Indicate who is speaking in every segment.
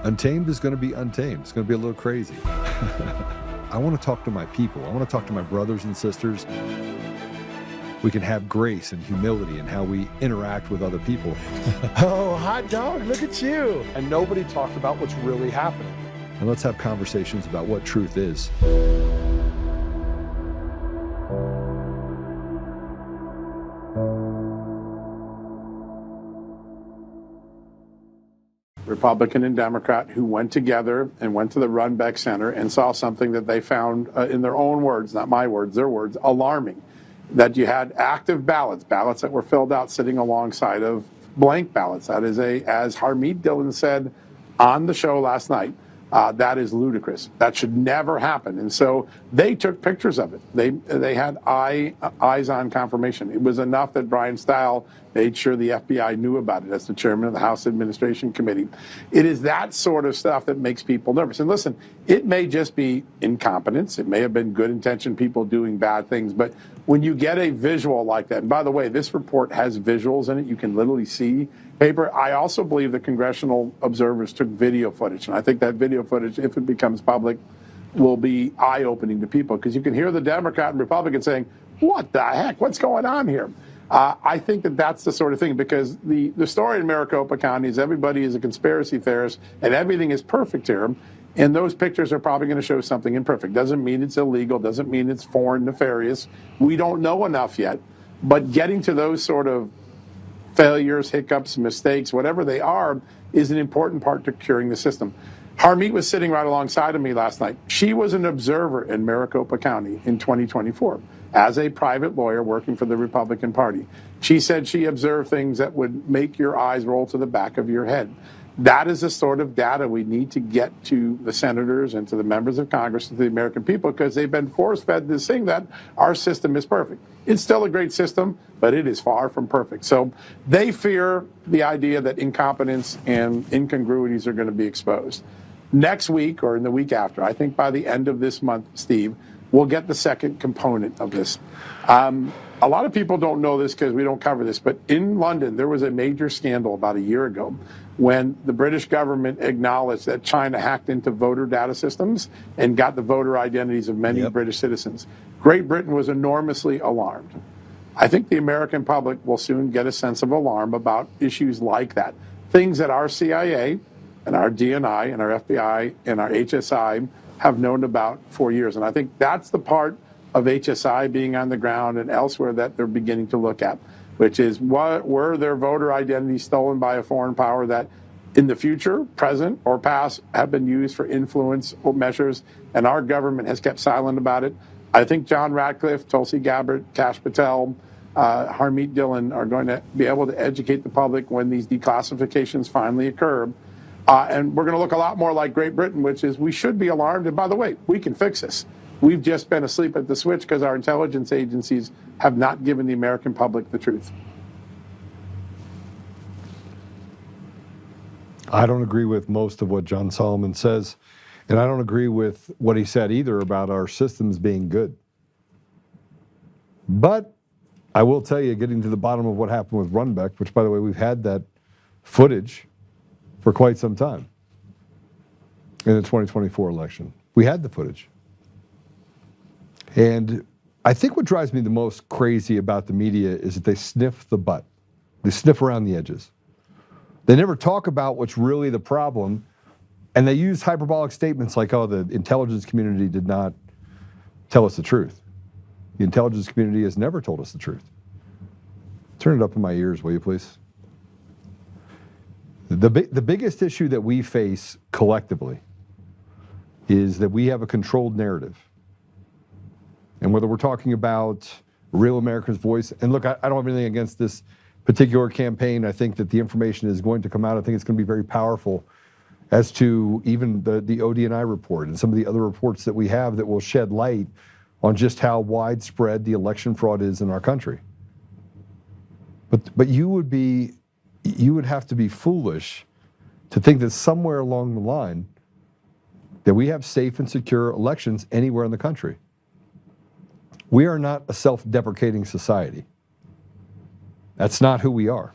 Speaker 1: Untamed is going to be untamed. It's going to be a little crazy. I want to talk to my people. I want to talk to my brothers and sisters. We can have grace and humility in how we interact with other people.
Speaker 2: Oh, hot dog, look at you.
Speaker 3: And nobody talked about what's really happening.
Speaker 1: And let's have conversations about what truth is.
Speaker 3: Republican and Democrat who went together and went to the Runbeck Center and saw something that they found, in their own words, not my words, their words, alarming. That you had active ballots that were filled out sitting alongside of blank ballots. That is as Harmeet Dillon said on the show last night, that is ludicrous. That should never happen. And so they took pictures of it. They had eyes on confirmation. It was enough that Brian Stile made sure the FBI knew about it as the chairman of the House Administration Committee. It is that sort of stuff that makes people nervous. And listen, it may just be incompetence. It may have been good-intentioned people doing bad things. But when you get a visual like that, and by the way, this report has visuals in it. You can literally see paper. I also believe the congressional observers took video footage. And I think that video footage, if it becomes public, will be eye-opening to people. Because you can hear the Democrat and Republican saying, what the heck? What's going on here? I think that that's the sort of thing, because the story in Maricopa County is everybody is a conspiracy theorist and everything is perfect here. And those pictures are probably going to show something imperfect. Doesn't mean it's illegal. Doesn't mean it's foreign, nefarious. We don't know enough yet. But getting to those sort of failures, hiccups, mistakes, whatever they are, is an important part to curing the system. Harmeet was sitting right alongside of me last night. She was an observer in Maricopa County in 2024 as a private lawyer working for the Republican Party. She said she observed things that would make your eyes roll to the back of your head. That is the sort of data we need to get to the senators and to the members of Congress and to the American people, because they've been force-fed this thing that our system is perfect. It's still a great system, but it is far from perfect. So they fear the idea that incompetence and incongruities are going to be exposed. Next week or in the week after, I think by the end of this month, Steve, we'll get the second component of this. A lot of people don't know this because we don't cover this, but in London, there was a major scandal about a year ago when the British government acknowledged that China hacked into voter data systems and got the voter identities of many British citizens. Great Britain was enormously alarmed. I think the American public will soon get a sense of alarm about issues like that. Things that our CIA and our DNI and our FBI and our HSI have known about for years. And I think that's the part of HSI being on the ground and elsewhere that they're beginning to look at, which is what were their voter identities stolen by a foreign power that in the future, present or past, have been used for influence or measures, and our government has kept silent about it. I think John Ratcliffe, Tulsi Gabbard, Kash Patel, Harmeet Dillon are going to be able to educate the public when these declassifications finally occur. And we're going to look a lot more like Great Britain, which is we should be alarmed. And by the way, we can fix this. We've just been asleep at the switch because our intelligence agencies have not given the American public the truth.
Speaker 1: I don't agree with most of what John Solomon says, and I don't agree with what he said either about our systems being good. But I will tell you, getting to the bottom of what happened with Runbeck, which, by the way, we've had that footage for quite some time in the 2024 election. We had the footage. And I think what drives me the most crazy about the media is that they sniff the butt. They sniff around the edges. They never talk about what's really the problem, and they use hyperbolic statements like, oh, the intelligence community did not tell us the truth. The intelligence community has never told us the truth. Turn it up in my ears, will you please? The biggest issue that we face collectively is that we have a controlled narrative. And whether we're talking about Real America's Voice, and look, I don't have anything against this particular campaign. I think that the information is going to come out. I think it's going to be very powerful as to even the ODNI report and some of the other reports that we have that will shed light on just how widespread the election fraud is in our country. But you would have to be foolish to think that somewhere along the line that we have safe and secure elections anywhere in the country. We are not a self-deprecating society. That's not who we are.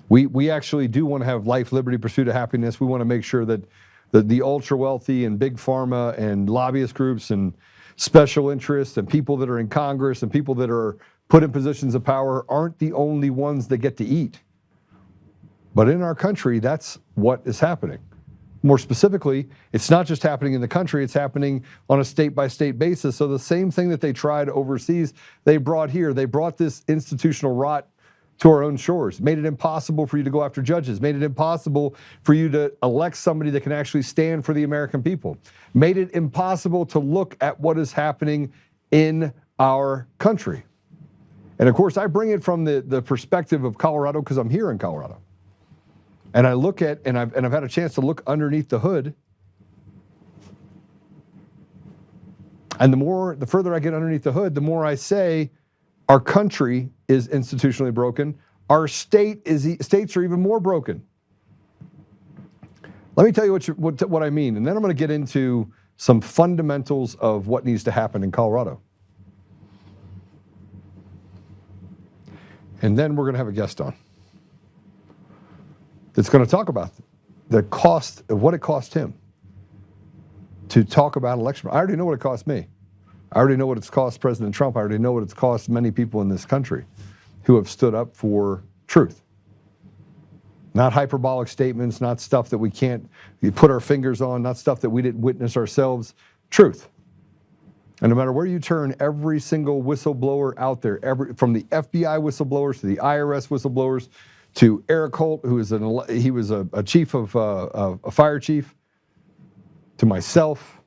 Speaker 1: We actually do want to have life, liberty, pursuit of happiness. We want to make sure that the ultra wealthy and big pharma and lobbyist groups and special interests and people that are in Congress and people that are put in positions of power aren't the only ones that get to eat. But in our country, that's what is happening. More specifically, it's not just happening in the country, it's happening on a state-by-state basis. So the same thing that they tried overseas, they brought here. They brought this institutional rot to our own shores, made it impossible for you to go after judges, made it impossible for you to elect somebody that can actually stand for the American people, made it impossible to look at what is happening in our country. And of course, I bring it from the perspective of Colorado because I'm here in Colorado. And I look at, and I've had a chance to look underneath the hood. And the further I get underneath the hood, the more I say, our country is institutionally broken. Our states are even more broken. Let me tell you what I mean, and then I'm going to get into some fundamentals of what needs to happen in Colorado. And then we're going to have a guest on that's going to talk about the cost of what it cost him to talk about election. I already know what it cost me. I already know what it's cost President Trump. I already know what it's cost many people in this country who have stood up for truth. Not hyperbolic statements, not stuff that we can't put our fingers on, not stuff that we didn't witness ourselves. Truth. And no matter where you turn, every single whistleblower out there, from the FBI whistleblowers to the IRS whistleblowers to Erik Holt, who is he was a chief of a fire chief, to myself.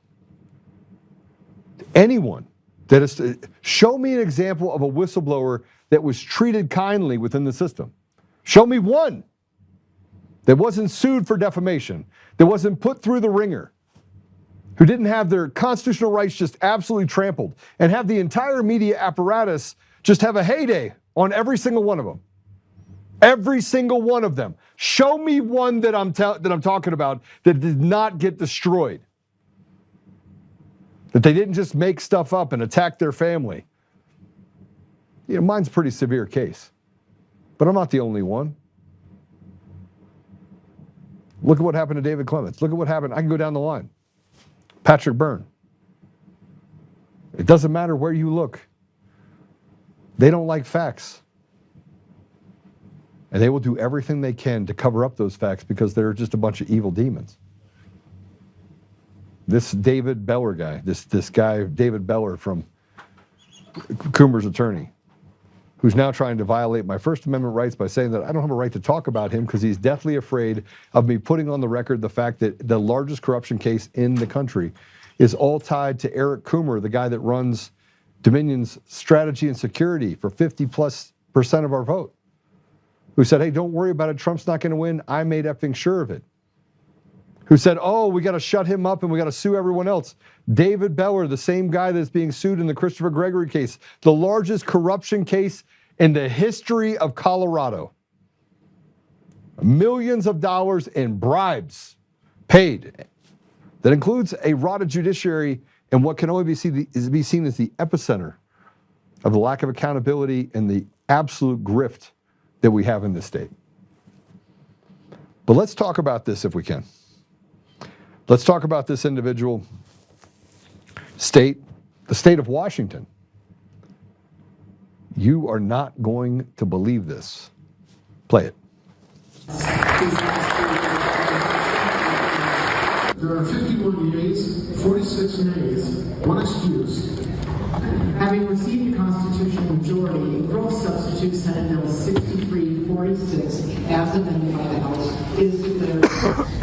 Speaker 1: Anyone that is, show me an example of a whistleblower that was treated kindly within the system. Show me one that wasn't sued for defamation, that wasn't put through the ringer, who didn't have their constitutional rights just absolutely trampled, and have the entire media apparatus just have a heyday on every single one of them. Every single one of them. Show me one that I'm talking about that did not get destroyed. That they didn't just make stuff up and attack their family. You know, mine's a pretty severe case, but I'm not the only one. Look at what happened to David Clements. Look at what happened. I can go down the line. Patrick Byrne. It doesn't matter where you look. They don't like facts. And they will do everything they can to cover up those facts because they're just a bunch of evil demons. This David Beller guy, this guy, David Beller from Coomer's attorney, who's now trying to violate my First Amendment rights by saying that I don't have a right to talk about him because he's deathly afraid of me putting on the record the fact that the largest corruption case in the country is all tied to Erik Coomer, the guy that runs Dominion's strategy and security for 50+% of our vote, who said, hey, don't worry about it, Trump's not going to win, I made effing sure of it. Who said, oh, we got to shut him up and we got to sue everyone else. David Beller, the same guy that's being sued in the Christopher Gregory case, the largest corruption case in the history of Colorado. Millions of dollars in bribes paid. That includes a rotted judiciary and what can only be seen as the epicenter of the lack of accountability and the absolute grift that we have in this state. But let's talk about this if we can. Let's talk about this individual state, the state of Washington. You are not going to believe this. Play it.
Speaker 4: There are 51 yeas, 46 nays, one excuse.
Speaker 5: Having received a constitutional majority, both substitute Senate Bill 6346, as amended by the House, is declared.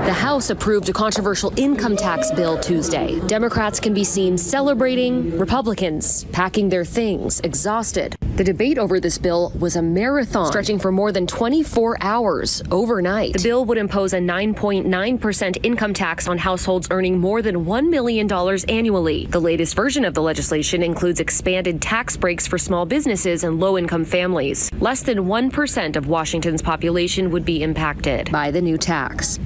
Speaker 6: The House approved a controversial income tax bill Tuesday. Democrats can be seen celebrating, Republicans packing their things, exhausted. The debate over this bill was a marathon, stretching for more than 24 hours overnight. The bill would impose a 9.9% income tax on households earning more than $1 million annually. The latest version of the legislation includes expanded tax breaks for small businesses and low-income families. Less than 1% of Washington's population would be impacted by the new tax.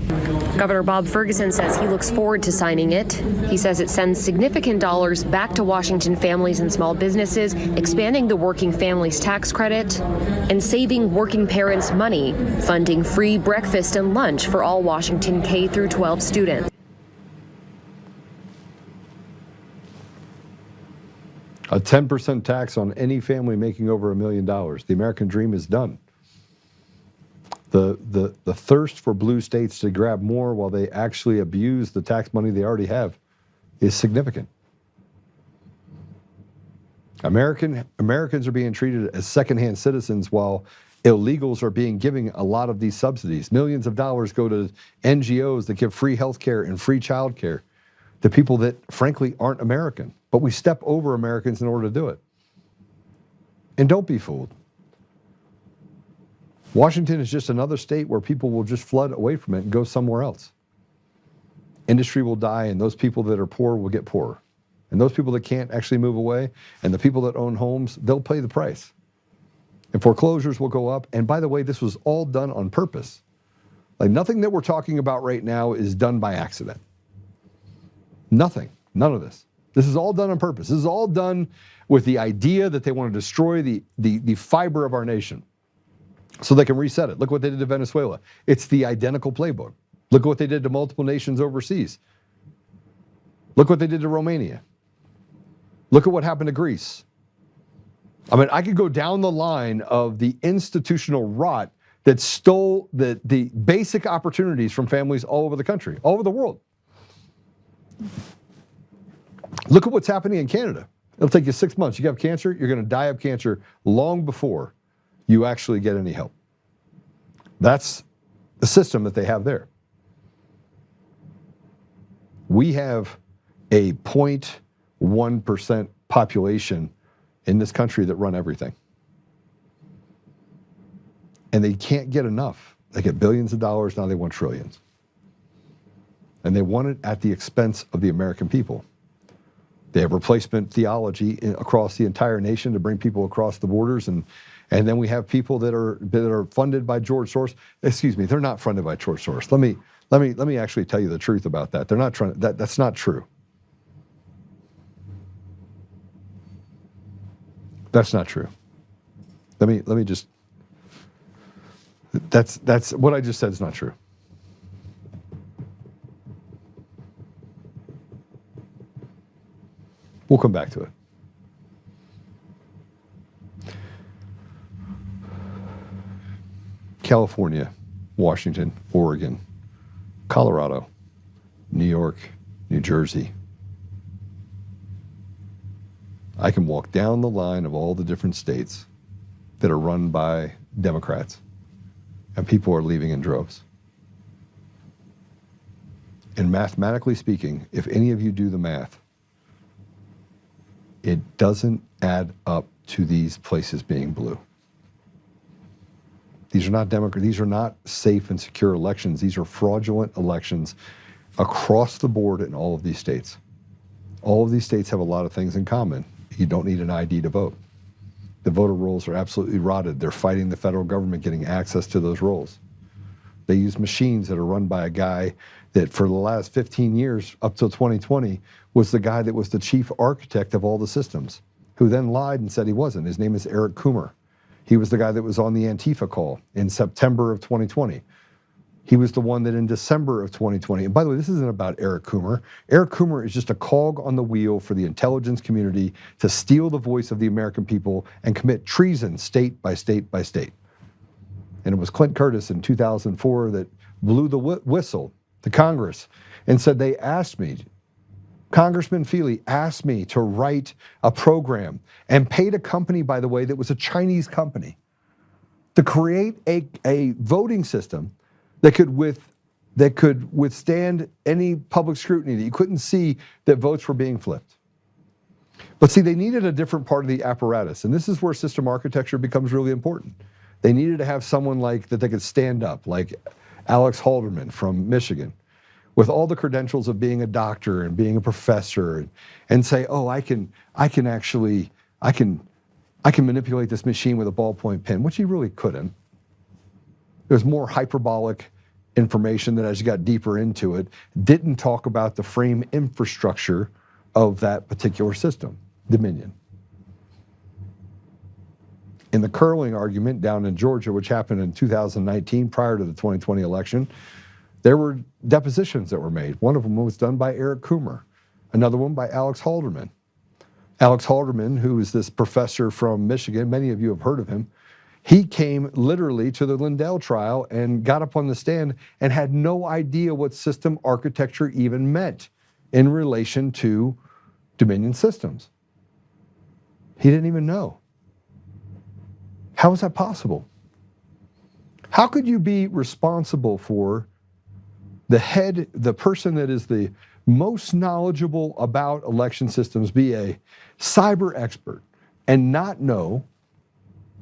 Speaker 6: Governor Bob Ferguson says he looks forward to signing it. He says it sends significant dollars back to Washington families and small businesses, expanding the working families' tax credit, and saving working parents money, funding free breakfast and lunch for all Washington K through 12 students.
Speaker 1: A 10% tax on any family making over $1 million. The American dream is done. The thirst for blue states to grab more while they actually abuse the tax money they already have is significant. Americans are being treated as secondhand citizens while illegals are being given a lot of these subsidies. Millions of dollars go to NGOs that give free health care and free child care to people that frankly aren't American. But we step over Americans in order to do it. And don't be fooled. Washington is just another state where people will just flood away from it and go somewhere else. Industry will die, and those people that are poor will get poorer. And those people that can't actually move away, and the people that own homes, they'll pay the price. And foreclosures will go up. And by the way, this was all done on purpose. Like, nothing that we're talking about right now is done by accident. Nothing. None of this. This is all done on purpose. This is all done with the idea that they want to destroy the fiber of our nation so they can reset it. Look what they did to Venezuela. It's the identical playbook. Look at what they did to multiple nations overseas. Look what they did to Romania. Look at what happened to Greece. I mean, I could go down the line of the institutional rot that stole the basic opportunities from families all over the country, all over the world. Look at what's happening in Canada. It'll take you 6 months. You have cancer, you're going to die of cancer long before you actually get any help. That's the system that they have there. We have a 0.1% population in this country that run everything. And they can't get enough. They get billions of dollars, now they want trillions. And they want it at the expense of the American people. They have replacement theology across the entire nation to bring people across the borders, and then we have people that are funded by George Soros. Excuse me, they're not funded by George Soros. Let me actually tell you the truth about that. They're not trying. That's not true. That's not true. Let me just. That's what I just said is not true. We'll come back to it. California, Washington, Oregon, Colorado, New York, New Jersey. I can walk down the line of all the different states that are run by Democrats, and people are leaving in droves. And mathematically speaking, if any of you do the math, it doesn't add up to these places being blue. These are not these are not safe and secure elections. These are fraudulent elections across the board in all of these states. All of these states have a lot of things in common. You don't need an ID to vote. The voter rolls are absolutely rotted. They're fighting the federal government getting access to those rolls. They use machines that are run by a guy that for the last 15 years, up till 2020, was the guy that was the chief architect of all the systems, who then lied and said he wasn't. His name is Erik. He was the guy that was on the Antifa call in September of 2020. He was the one that in December of 2020, and by the way, this isn't about Erik. Erik is just a cog on the wheel for the intelligence community to steal the voice of the American people and commit treason state by state by state. And it was Clint Curtis in 2004 that blew the whistle to Congress and said they asked me, Congressman Feely asked me to write a program and paid a company, by the way, that was a Chinese company to create a voting system that could withstand any public scrutiny, that you couldn't see that votes were being flipped. But see, they needed a different part of the apparatus, and this is where system architecture becomes really important. They needed to have someone like that they could stand up, like Alex Halderman from Michigan, with all the credentials of being a doctor and being a professor, and say, oh, I can manipulate this machine with a ballpoint pen, which he really couldn't. There's more hyperbolic information that, as you got deeper into it, didn't talk about the frame infrastructure of that particular system, Dominion. In the curling argument down in Georgia, which happened in 2019 prior to the 2020 election, there were depositions that were made. One of them was done by Erik Schumer, another one by Alex Halderman. Alex Halderman, who is this professor from Michigan, many of you have heard of him, he came literally to the Lindell trial and got up on the stand and had no idea what system architecture even meant in relation to Dominion systems. He didn't even know. How is that possible? How could you be responsible for the person that is the most knowledgeable about election systems, be a cyber expert, and not know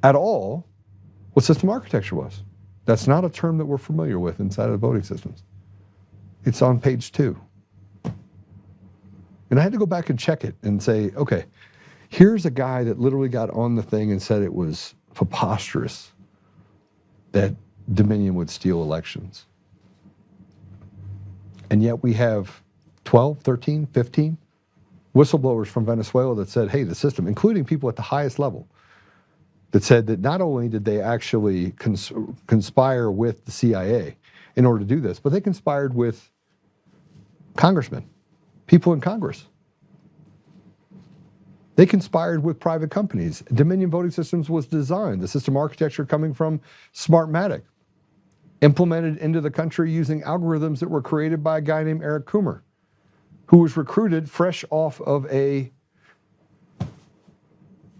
Speaker 1: at all what system architecture was? That's not a term that we're familiar with inside of voting systems. It's on page 2. And I had to go back and check it and say, okay, here's a guy that literally got on the thing and said it was preposterous that Dominion would steal elections. And yet we have 12, 13, 15 whistleblowers from Venezuela that said, hey, the system, including people at the highest level, that said that not only did they actually conspire with the CIA in order to do this, but they conspired with congressmen, people in Congress. They conspired with private companies. Dominion Voting Systems was designed, the system architecture coming from Smartmatic, implemented into the country using algorithms that were created by a guy named Erik Schumer, who was recruited fresh off of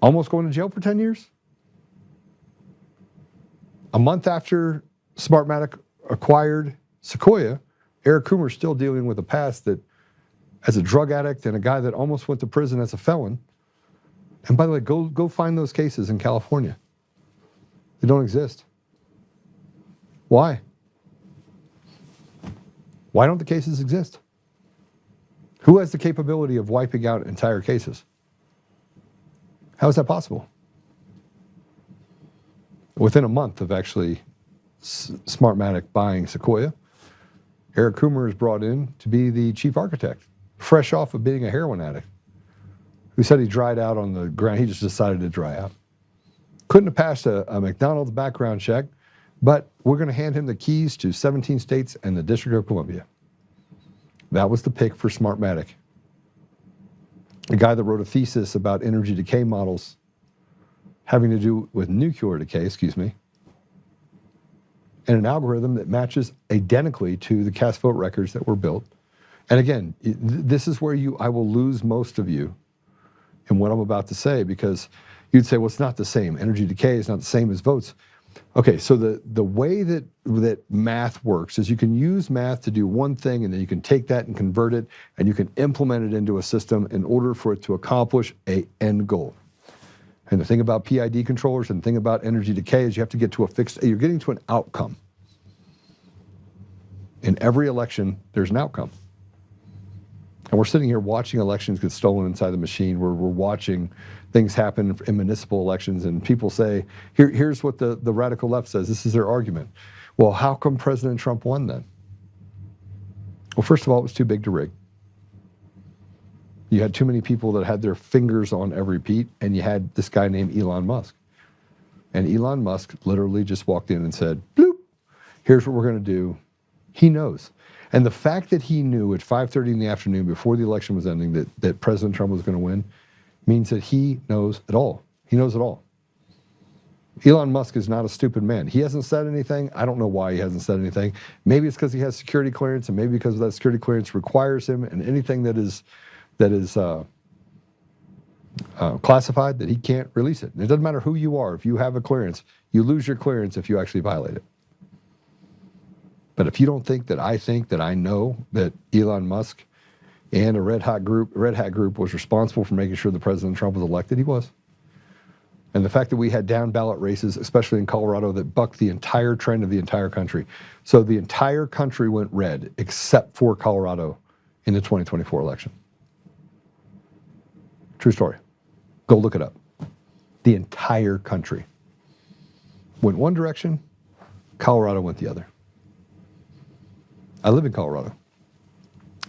Speaker 1: almost going to jail for 10 years. A month after Smartmatic acquired Sequoia, Erik Schumer is still dealing with a past that, as a drug addict and a guy that almost went to prison as a felon. And by the way, go find those cases in California. They don't exist. Why? Why don't the cases exist? Who has the capability of wiping out entire cases? How is that possible? Within a month of actually Smartmatic buying Sequoia, Erik Schumer is brought in to be the chief architect, fresh off of being a heroin addict, who said he dried out on the ground. He just decided to dry out. Couldn't have passed a McDonald's background check, but we're going to hand him the keys to 17 states and the District of Columbia. That was the pick for Smartmatic. A guy that wrote a thesis about energy decay models having to do with nuclear decay, and an algorithm that matches identically to the cast vote records that were built. And again, this is where I will lose most of you in what I'm about to say, because you'd say, well, it's not the same. Energy decay is not the same as votes. Okay, so the way that math works is you can use math to do one thing, and then you can take that and convert it, and you can implement it into a system in order for it to accomplish an end goal. And the thing about PID controllers and the thing about energy decay is you have to get to you're getting to an outcome. In every election, there's an outcome. And we're sitting here watching elections get stolen inside the machine. We're watching things happen in municipal elections, and people say, here's what the radical left says. This is their argument. Well, how come President Trump won then? Well, first of all, it was too big to rig. You had too many people that had their fingers on every Pete, and you had this guy named Elon Musk. And Elon Musk literally just walked in and said, bloop, here's what we're going to do. He knows. And the fact that he knew at 5:30 in the afternoon before the election was ending that President Trump was going to win means that he knows it all. He knows it all. Elon Musk is not a stupid man. He hasn't said anything. I don't know why he hasn't said anything. Maybe it's because he has security clearance, and maybe because that security clearance requires him, and anything that is classified, that he can't release it. And it doesn't matter who you are. If you have a clearance, you lose your clearance if you actually violate it. But if you don't think that I know that Elon Musk and a Red Hat group was responsible for making sure that President Trump was elected, he was. And the fact that we had down ballot races, especially in Colorado, that bucked the entire trend of the entire country. So the entire country went red except for Colorado in the 2024 election. True story. Go look it up. The entire country went one direction, Colorado went the other. I live in Colorado.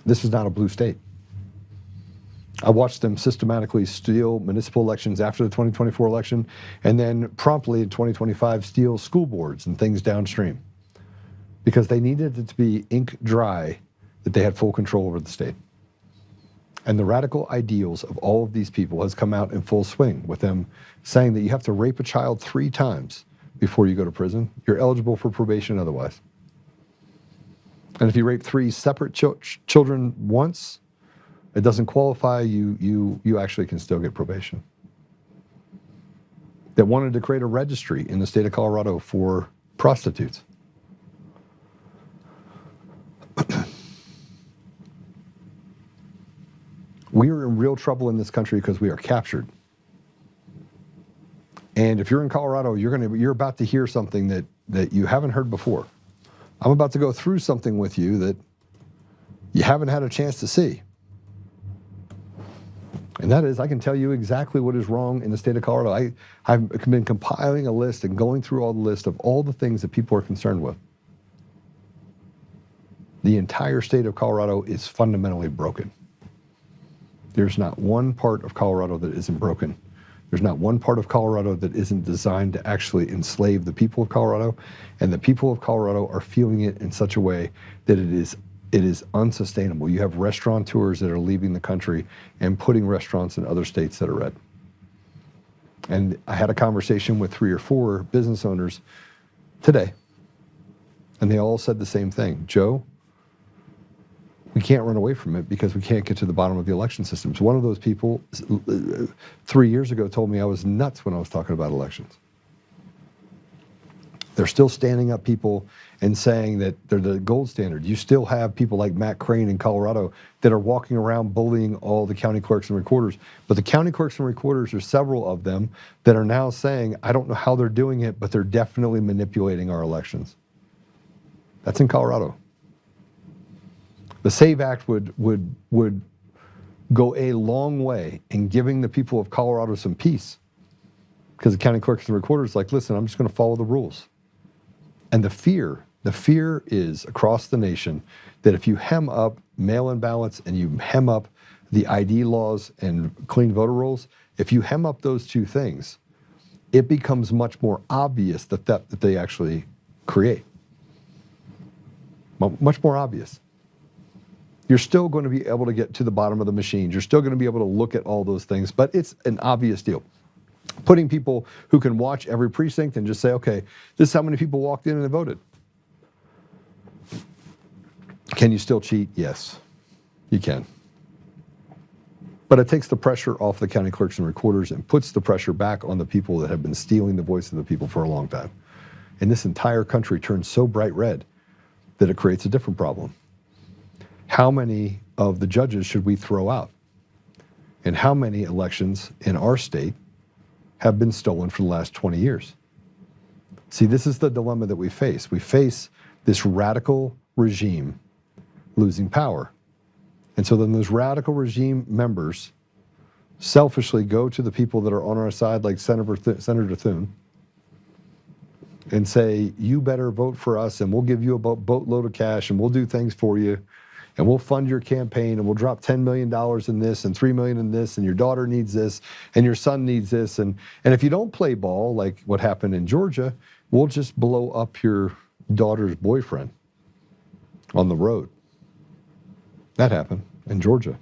Speaker 1: This is not a blue state. I watched them systematically steal municipal elections after the 2024 election, and then promptly in 2025 steal school boards and things downstream, because they needed it to be ink dry that they had full control over the state. And the radical ideals of all of these people has come out in full swing, with them saying that you have to rape a child 3 times before you go to prison. You're eligible for probation otherwise. And if you rape 3 separate children once, it doesn't qualify, you actually can still get probation. That wanted to create a registry in the state of Colorado for prostitutes. We are in real trouble in this country because we are captured. And if you're in Colorado, you're about to hear something that you haven't heard before. I'm about to go through something with you that you haven't had a chance to see. And that is, I can tell you exactly what is wrong in the state of Colorado. I've been compiling a list and going through all the list of all the things that people are concerned with. The entire state of Colorado is fundamentally broken. There's not one part of Colorado that isn't broken. There's not one part of Colorado that isn't designed to actually enslave the people of Colorado, and the people of Colorado are feeling it in such a way that it is unsustainable. You have restaurateurs that are leaving the country and putting restaurants in other states that are red. And I had a conversation with 3 or 4 business owners today, and they all said the same thing. Joe, we can't run away from it because we can't get to the bottom of the election systems. One of those people 3 years ago told me I was nuts when I was talking about elections. They're still standing up people and saying that they're the gold standard. You still have people like Matt Crane in Colorado that are walking around bullying all the county clerks and recorders. But the county clerks and recorders, there's several of them that are now saying, I don't know how they're doing it, but they're definitely manipulating our elections. That's in Colorado. The SAVE Act would go a long way in giving the people of Colorado some peace, because the county clerks and recorders are like, listen, I'm just going to follow the rules. And the fear is across the nation that if you hem up mail-in ballots and you hem up the ID laws and clean voter rolls, if you hem up those 2 things, it becomes much more obvious the theft that they actually create. Much more obvious. You're still going to be able to get to the bottom of the machines. You're still going to be able to look at all those things, but it's an obvious deal. Putting people who can watch every precinct and just say, okay, this is how many people walked in and voted. Can you still cheat? Yes, you can. But it takes the pressure off the county clerks and recorders and puts the pressure back on the people that have been stealing the voice of the people for a long time. And this entire country turns so bright red that it creates a different problem. How many of the judges should we throw out? And how many elections in our state have been stolen for the last 20 years? See, this is the dilemma that we face. We face this radical regime losing power. And so then those radical regime members selfishly go to the people that are on our side, like Senator Thune, and say, you better vote for us and we'll give you a boatload of cash and we'll do things for you. And we'll fund your campaign and we'll drop $10 million in this and $3 million in this, and your daughter needs this and your son needs this. And if you don't play ball, like what happened in Georgia, we'll just blow up your daughter's boyfriend on the road. That happened in Georgia.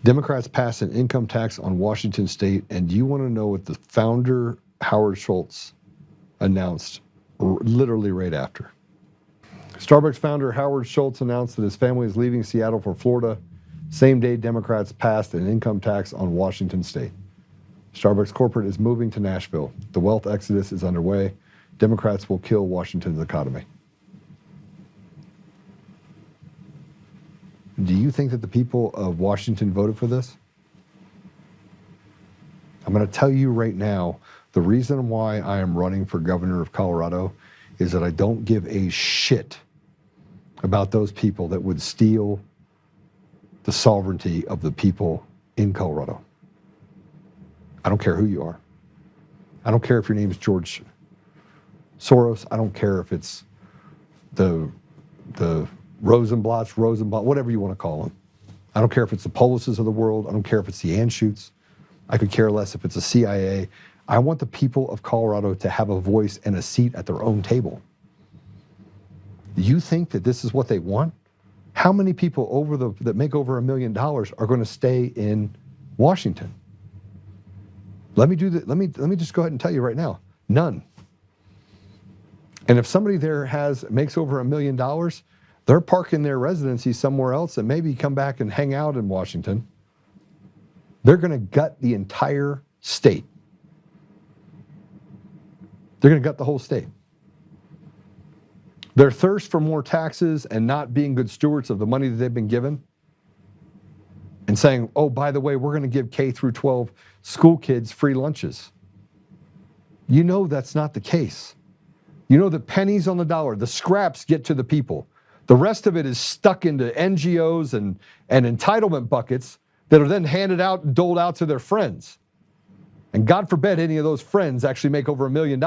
Speaker 1: Democrats passed an income tax on Washington state, and do you want to know what the founder, Howard Schultz, announced literally right after? Starbucks founder Howard Schultz announced that his family is leaving Seattle for Florida. Same day, Democrats passed an income tax on Washington state. Starbucks corporate is moving to Nashville. The wealth exodus is underway. Democrats will kill Washington's economy. Do you think that the people of Washington voted for this? I'm going to tell you right now, the reason why I am running for governor of Colorado is that I don't give a shit about those people that would steal the sovereignty of the people in Colorado. I don't care who you are. I don't care if your name is George Soros. I don't care if it's Rosenblatt, whatever you want to call them. I don't care if it's the Polises of the world. I don't care if it's the Anschutz. I could care less if it's the CIA. I want the people of Colorado to have a voice and a seat at their own table. You think that this is what they want? How many people that make over $1 million are going to stay in Washington? Let me just go ahead and tell you right now, none. And if somebody there makes over $1 million, they're parking their residency somewhere else and maybe come back and hang out in Washington. They're going to gut the entire state. They're going to gut the whole state. Their thirst for more taxes and not being good stewards of the money that they've been given and saying, oh, by the way, we're going to give K through 12 school kids free lunches. You know that's not the case. You know the pennies on the dollar, the scraps get to the people. The rest of it is stuck into NGOs and entitlement buckets that are then handed out and doled out to their friends. And God forbid any of those friends actually make over $1 million.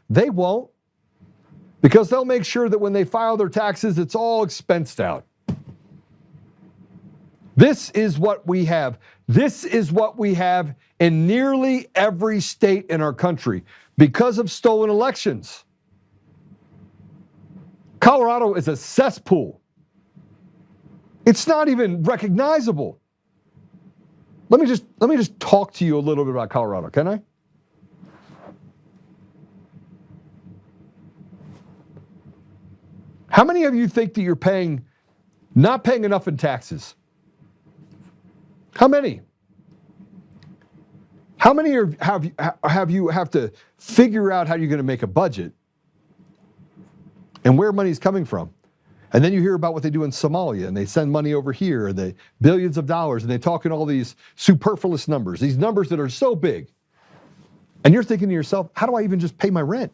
Speaker 1: They won't, because they'll make sure that when they file their taxes, it's all expensed out. This is what we have. This is what we have in nearly every state in our country because of stolen elections. Colorado is a cesspool. It's not even recognizable. Let me just talk to you a little bit about Colorado, can I? How many of you think that you're not paying enough in taxes? How many? How many have to figure out how you're going to make a budget and where money's coming from? And then you hear about what they do in Somalia, and they send money over here, and they billions of dollars, and they talk in all these superfluous numbers, these numbers that are so big. And you're thinking to yourself, how do I even just pay my rent?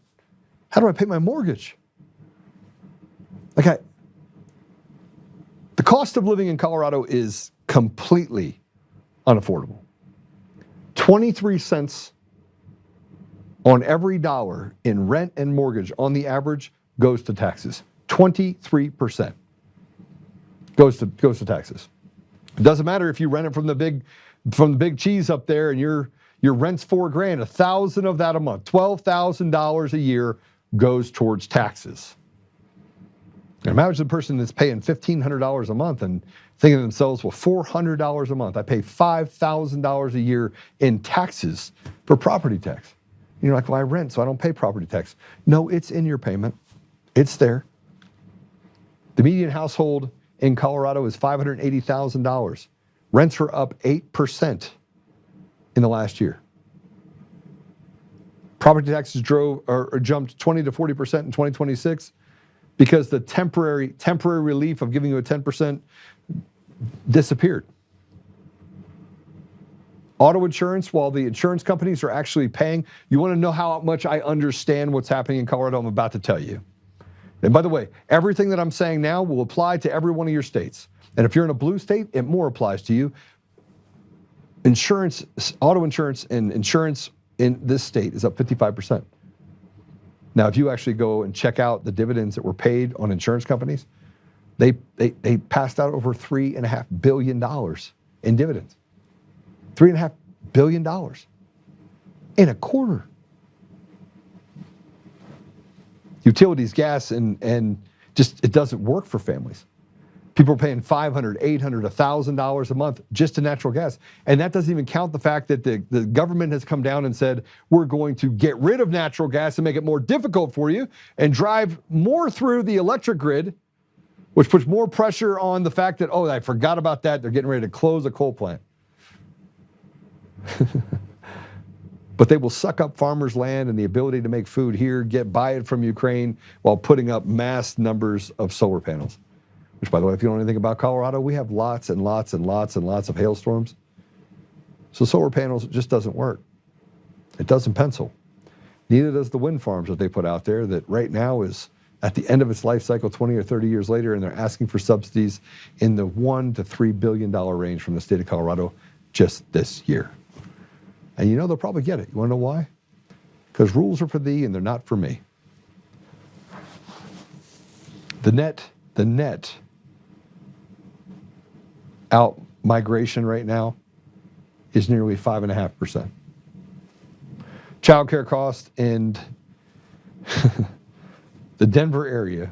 Speaker 1: How do I pay my mortgage? The cost of living in Colorado is completely unaffordable. 23 cents on every dollar in rent and mortgage on the average goes to taxes. 23% goes to taxes. It doesn't matter if you rent it from the big cheese up there and your rent's $4,000, $1,000 of that a month, $12,000 a year goes towards taxes. And imagine the person that's paying $1,500 a month and thinking to themselves, well, $400 a month. I pay $5,000 a year in taxes for property tax. And you're like, well, I rent, so I don't pay property tax. No, it's in your payment. It's there. The median household in Colorado is $580,000. Rents are up 8% in the last year. Property taxes jumped 20 to 40% in 2026 because the temporary relief of giving you a 10% disappeared. Auto insurance, while the insurance companies are actually paying, you want to know how much I understand what's happening in Colorado? I'm about to tell you. And by the way, everything that I'm saying now will apply to every one of your states. And if you're in a blue state, it more applies to you. Insurance, auto insurance and insurance in this state is up 55%. Now, if you actually go and check out the dividends that were paid on insurance companies, they passed out over $3.5 billion in dividends. $3.5 billion in a quarter. Utilities, gas, and just it doesn't work for families. People are paying $500, $800, $1,000 a month just to natural gas. And that doesn't even count the fact that the government has come down and said, we're going to get rid of natural gas and make it more difficult for you and drive more through the electric grid, which puts more pressure on the fact that, oh, I forgot about that. They're getting ready to close a coal plant. But they will suck up farmers' land and the ability to make food here, buy it from Ukraine while putting up mass numbers of solar panels. Which, by the way, if you don't know anything about Colorado, we have lots and lots and lots and lots of hailstorms. So solar panels just doesn't work. It doesn't pencil. Neither does the wind farms that they put out there that right now is at the end of its life cycle 20 or 30 years later, and they're asking for subsidies in the $1 to $3 billion range from the state of Colorado just this year. And you know they'll probably get it. You want to know why? Because rules are for thee and they're not for me. The net out migration right now is nearly 5.5%. Childcare cost in the Denver area,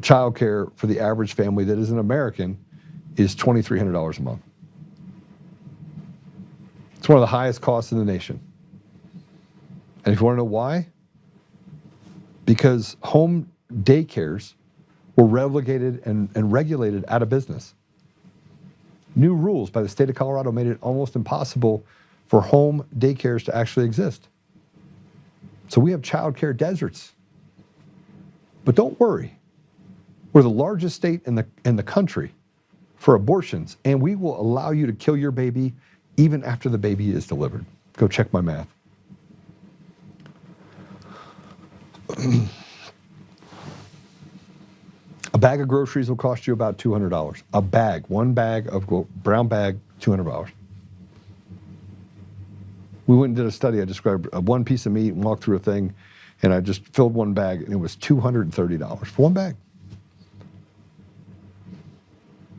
Speaker 1: childcare for the average family that is an American is $2,300 a month. It's one of the highest costs in the nation. And if you want to know why, because home daycares were relegated and regulated out of business. New rules by the state of Colorado made it almost impossible for home daycares to actually exist. So we have childcare deserts. But don't worry, we're the largest state in the country for abortions, and we will allow you to kill your baby even after the baby is delivered. Go check my math. A bag of groceries will cost you about $200. A bag, one bag of brown bag, $200. We went and did a study. I described one piece of meat and walked through a thing, and I just filled one bag, and it was $230 for one bag.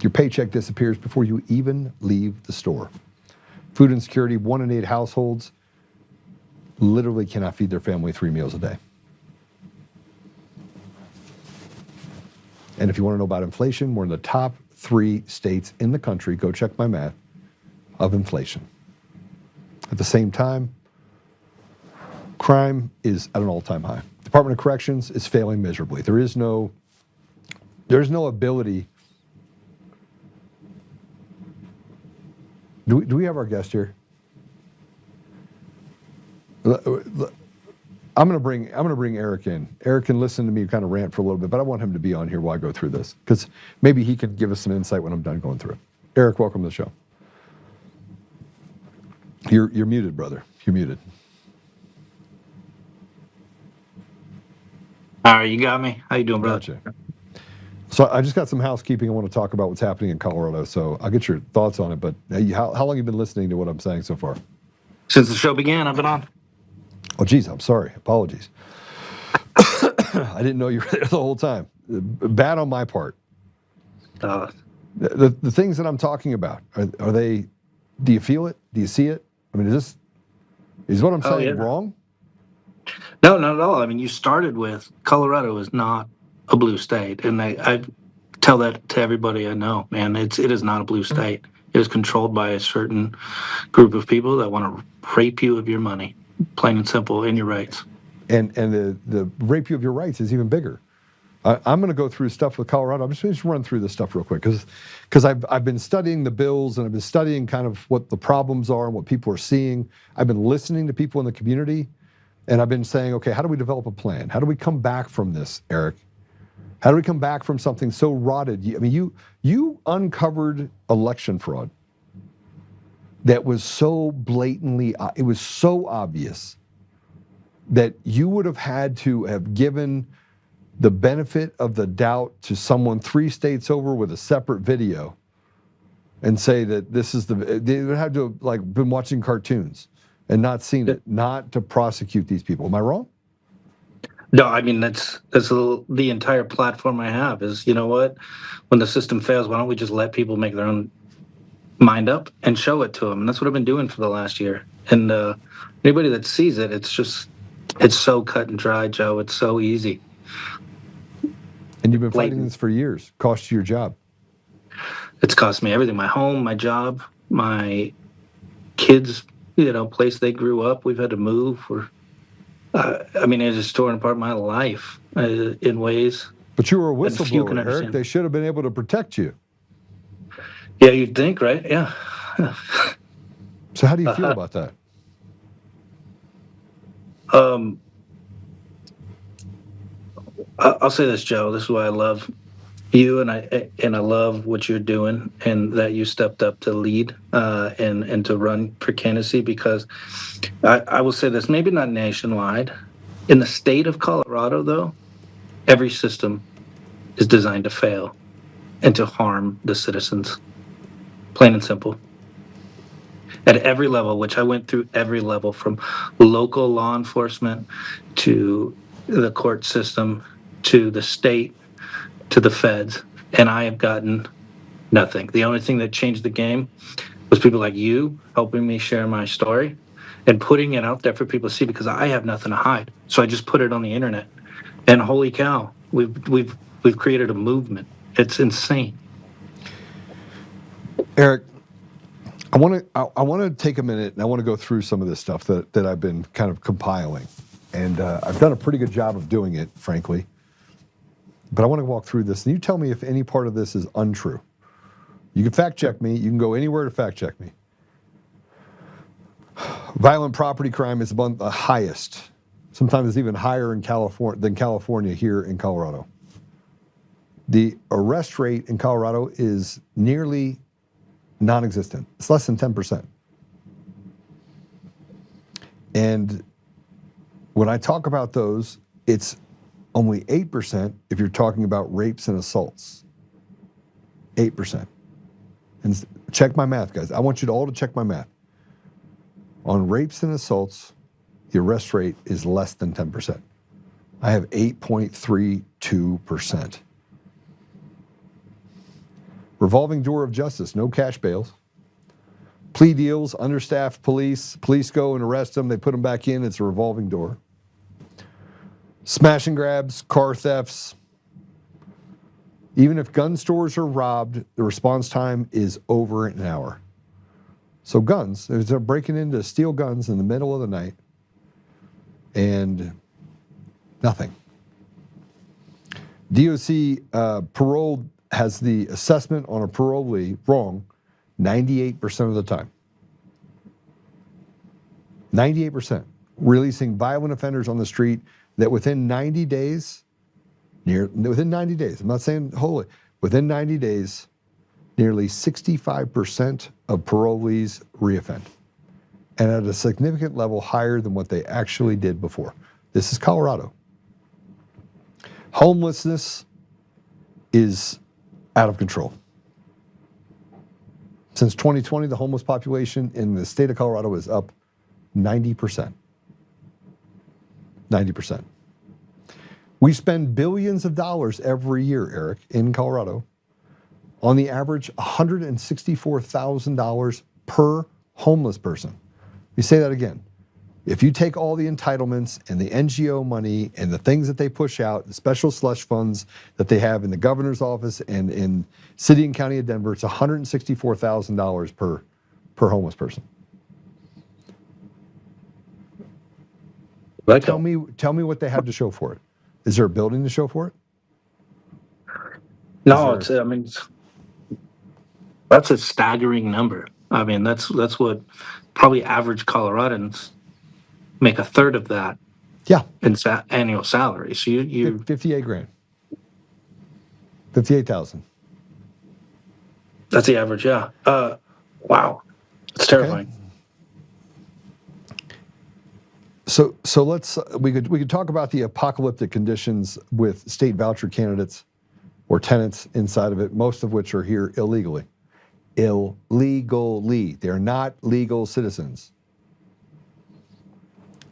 Speaker 1: Your paycheck disappears before you even leave the store. Food insecurity, 1 in 8 households literally cannot feed their family 3 meals a day. And if you want to know about inflation, we're in the top 3 states in the country, go check my math, of inflation. At the same time, crime is at an all-time high. Department of Corrections is failing miserably. There's no ability. Do we have our guest here? I'm gonna bring Erik in. Erik can listen to me kind of rant for a little bit, but I want him to be on here while I go through this, because maybe he could give us some insight when I'm done going through it. Erik, welcome to the show. You're muted, brother. You're muted.
Speaker 7: All right, you got me. How you doing, brother?
Speaker 1: Gotcha. So I just got some housekeeping. I want to talk about what's happening in Colorado. So I'll get your thoughts on it. But how long have you been listening to what I'm saying so far?
Speaker 7: Since the show began, I've been on.
Speaker 1: Oh, geez, I'm sorry. Apologies. I didn't know you were there the whole time. Bad on my part. The things that I'm talking about, are they, do you feel it? Do you see it? I mean, is what I'm saying wrong?
Speaker 7: No, not at all. I mean, you started with Colorado is not a blue state. And I tell that to everybody I know, man. It is not a blue state. It is controlled by a certain group of people that want to rape you of your money, plain and simple, and your rights.
Speaker 1: And the rape you of your rights is even bigger. I'm going to go through stuff with Colorado. I'm just going to run through this stuff real quick because I've been studying the bills and I've been studying kind of what the problems are and what people are seeing. I've been listening to people in the community, and I've been saying, okay, how do we develop a plan? How do we come back from this, Erik? How do we come back from something so rotted? I mean, you uncovered election fraud that was so blatantly, it was so obvious that you would have had to have given the benefit of the doubt to someone 3 states over with a separate video and say that this is they would have to have like been watching cartoons and not seen it, not to prosecute these people. Am I wrong?
Speaker 7: No, I mean, that's the entire platform I have is, you know what, when the system fails, why don't we just let people make their own mind up and show it to them? And that's what I've been doing for the last year. And anybody that sees it, it's so cut and dry, Joe. It's so easy.
Speaker 1: And you've been fighting this for years. Cost you your job.
Speaker 7: It's cost me everything: my home, my job, my kids, place they grew up. We've had to move. I mean, it has torn apart my life in ways.
Speaker 1: But you were a whistleblower, Erik. They should have been able to protect you.
Speaker 7: Yeah, you'd think, right? Yeah.
Speaker 1: So how do you feel about that?
Speaker 7: I'll say this, Joe. This is why I love you, and I love what you're doing, and that you stepped up to lead and to run for candidacy. Because I will say this, maybe not nationwide, in the state of Colorado, though, every system is designed to fail and to harm the citizens, plain and simple. At every level, which I went through every level, from local law enforcement to the court system to the state, to the feds, and I have gotten nothing. The only thing that changed the game was people like you helping me share my story and putting it out there for people to see, because I have nothing to hide. So I just put it on the internet, and holy cow, we've created a movement. It's insane.
Speaker 1: Erik, I want to take a minute and I want to go through some of this stuff that I've been kind of compiling, and I've done a pretty good job of doing it, frankly. But I want to walk through this, and you tell me if any part of this is untrue. You can fact check me. You can go anywhere to fact check me. Violent property crime is among the highest. Sometimes it's even higher in California than California here in Colorado. The arrest rate in Colorado is nearly non-existent. It's less than 10%. And when I talk about those, it's only 8% if you're talking about rapes and assaults. 8%. And check my math, guys. I want you all to check my math. On rapes and assaults, the arrest rate is less than 10%. I have 8.32%. Revolving door of justice, no cash bails. Plea deals, understaffed police go and arrest them, they put them back in, it's a revolving door. Smash and grabs, car thefts. Even if gun stores are robbed, the response time is over an hour. So guns, they're breaking in to steal guns in the middle of the night, and nothing. DOC parole has the assessment on a parolee wrong 98% of the time. 98%. Releasing violent offenders on the street that within 90 days, I'm not saying wholly, within 90 days, nearly 65% of parolees reoffend, and at a significant level higher than what they actually did before. This is Colorado. Homelessness is out of control. Since 2020, the homeless population in the state of Colorado is up 90%. 90%. We spend billions of dollars every year, Erik, in Colorado. On the average, $164,000 per homeless person. Let me say that again. If you take all the entitlements and the NGO money and the things that they push out, the special slush funds that they have in the governor's office and in city and county of Denver, it's $164,000 per homeless person. Tell me what they have to show for it. Is there a building to show for it?
Speaker 7: No, that's a staggering number. I mean, that's what probably average Coloradans make a third of that.
Speaker 1: Yeah.
Speaker 7: In annual salary. So you
Speaker 1: 58 grand. 58,000.
Speaker 7: That's the average, yeah. Wow. It's terrifying.
Speaker 1: Okay. So let's we could talk about the apocalyptic conditions with state voucher candidates or tenants inside of it, most of which are here illegally. Illegally. They're not legal citizens.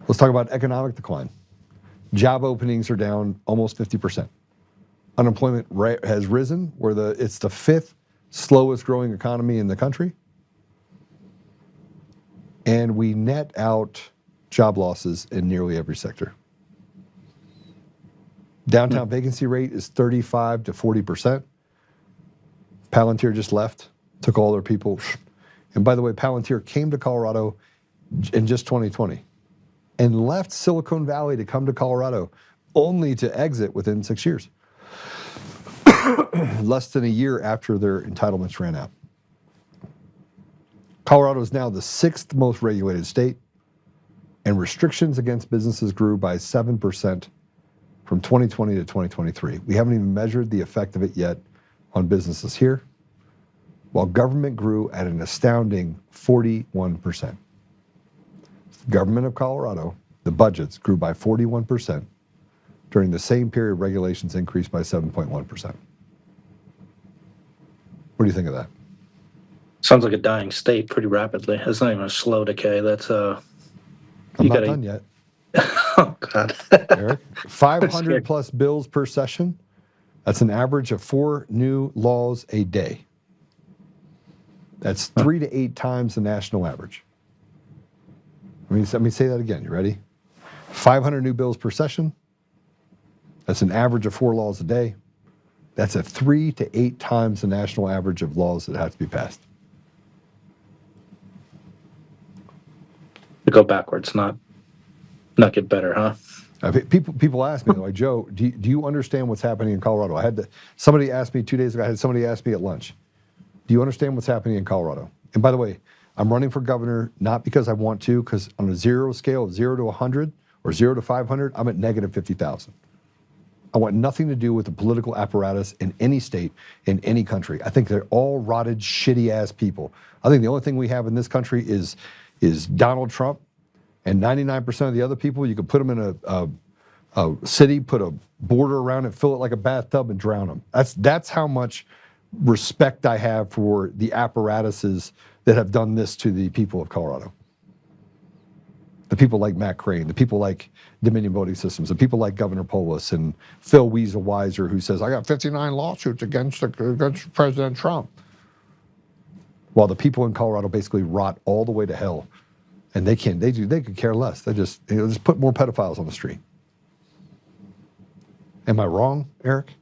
Speaker 1: Let's talk about economic decline. Job openings are down almost 50%. Unemployment rate has risen, it's the fifth slowest growing economy in the country. And we net out job losses in nearly every sector. Downtown vacancy rate is 35 to 40%. Palantir just left, took all their people. And by the way, Palantir came to Colorado in just 2020 and left Silicon Valley to come to Colorado only to exit within 6 years. Less than a year after their entitlements ran out. Colorado is now the sixth most regulated state, and restrictions against businesses grew by 7% from 2020 to 2023. We haven't even measured the effect of it yet on businesses here, while government grew at an astounding 41%. Government of Colorado, the budgets grew by 41%. During the same period, regulations increased by 7.1%. What do you think of that?
Speaker 7: Sounds like a dying state pretty rapidly. It's not even a slow decay. That's
Speaker 1: I'm not done yet.
Speaker 7: Oh God.
Speaker 1: Erik, 500 plus bills per session. That's an average of 4 new laws a day. That's 3 to 8 times the national average. Let me say that again. You ready? 500 new bills per session. That's an average of 4 laws a day. That's a 3 to 8 times the national average of laws that have to be passed.
Speaker 7: To go backwards, not get better, huh?
Speaker 1: People ask me, like, Joe, do you understand what's happening in Colorado? Somebody asked me 2 days ago, I had somebody ask me at lunch, do you understand what's happening in Colorado? And by the way, I'm running for governor not because I want to, because on a zero scale of 0 to 100 or 0 to 500, I'm at negative 50,000. I want nothing to do with the political apparatus in any state, in any country. I think they're all rotted, shitty-ass people. I think the only thing we have in this country is Donald Trump, and 99% of the other people, you could put them in a city, put a border around it, fill it like a bathtub, and drown them. That's how much respect I have for the apparatuses that have done this to the people of Colorado. The people like Matt Crane, the people like Dominion Voting Systems, the people like Governor Polis and Phil Weiser, who says, I got 59 lawsuits against President Trump. While the people in Colorado basically rot all the way to hell, and they could care less. They just put more pedophiles on the street. Am I wrong, Erik?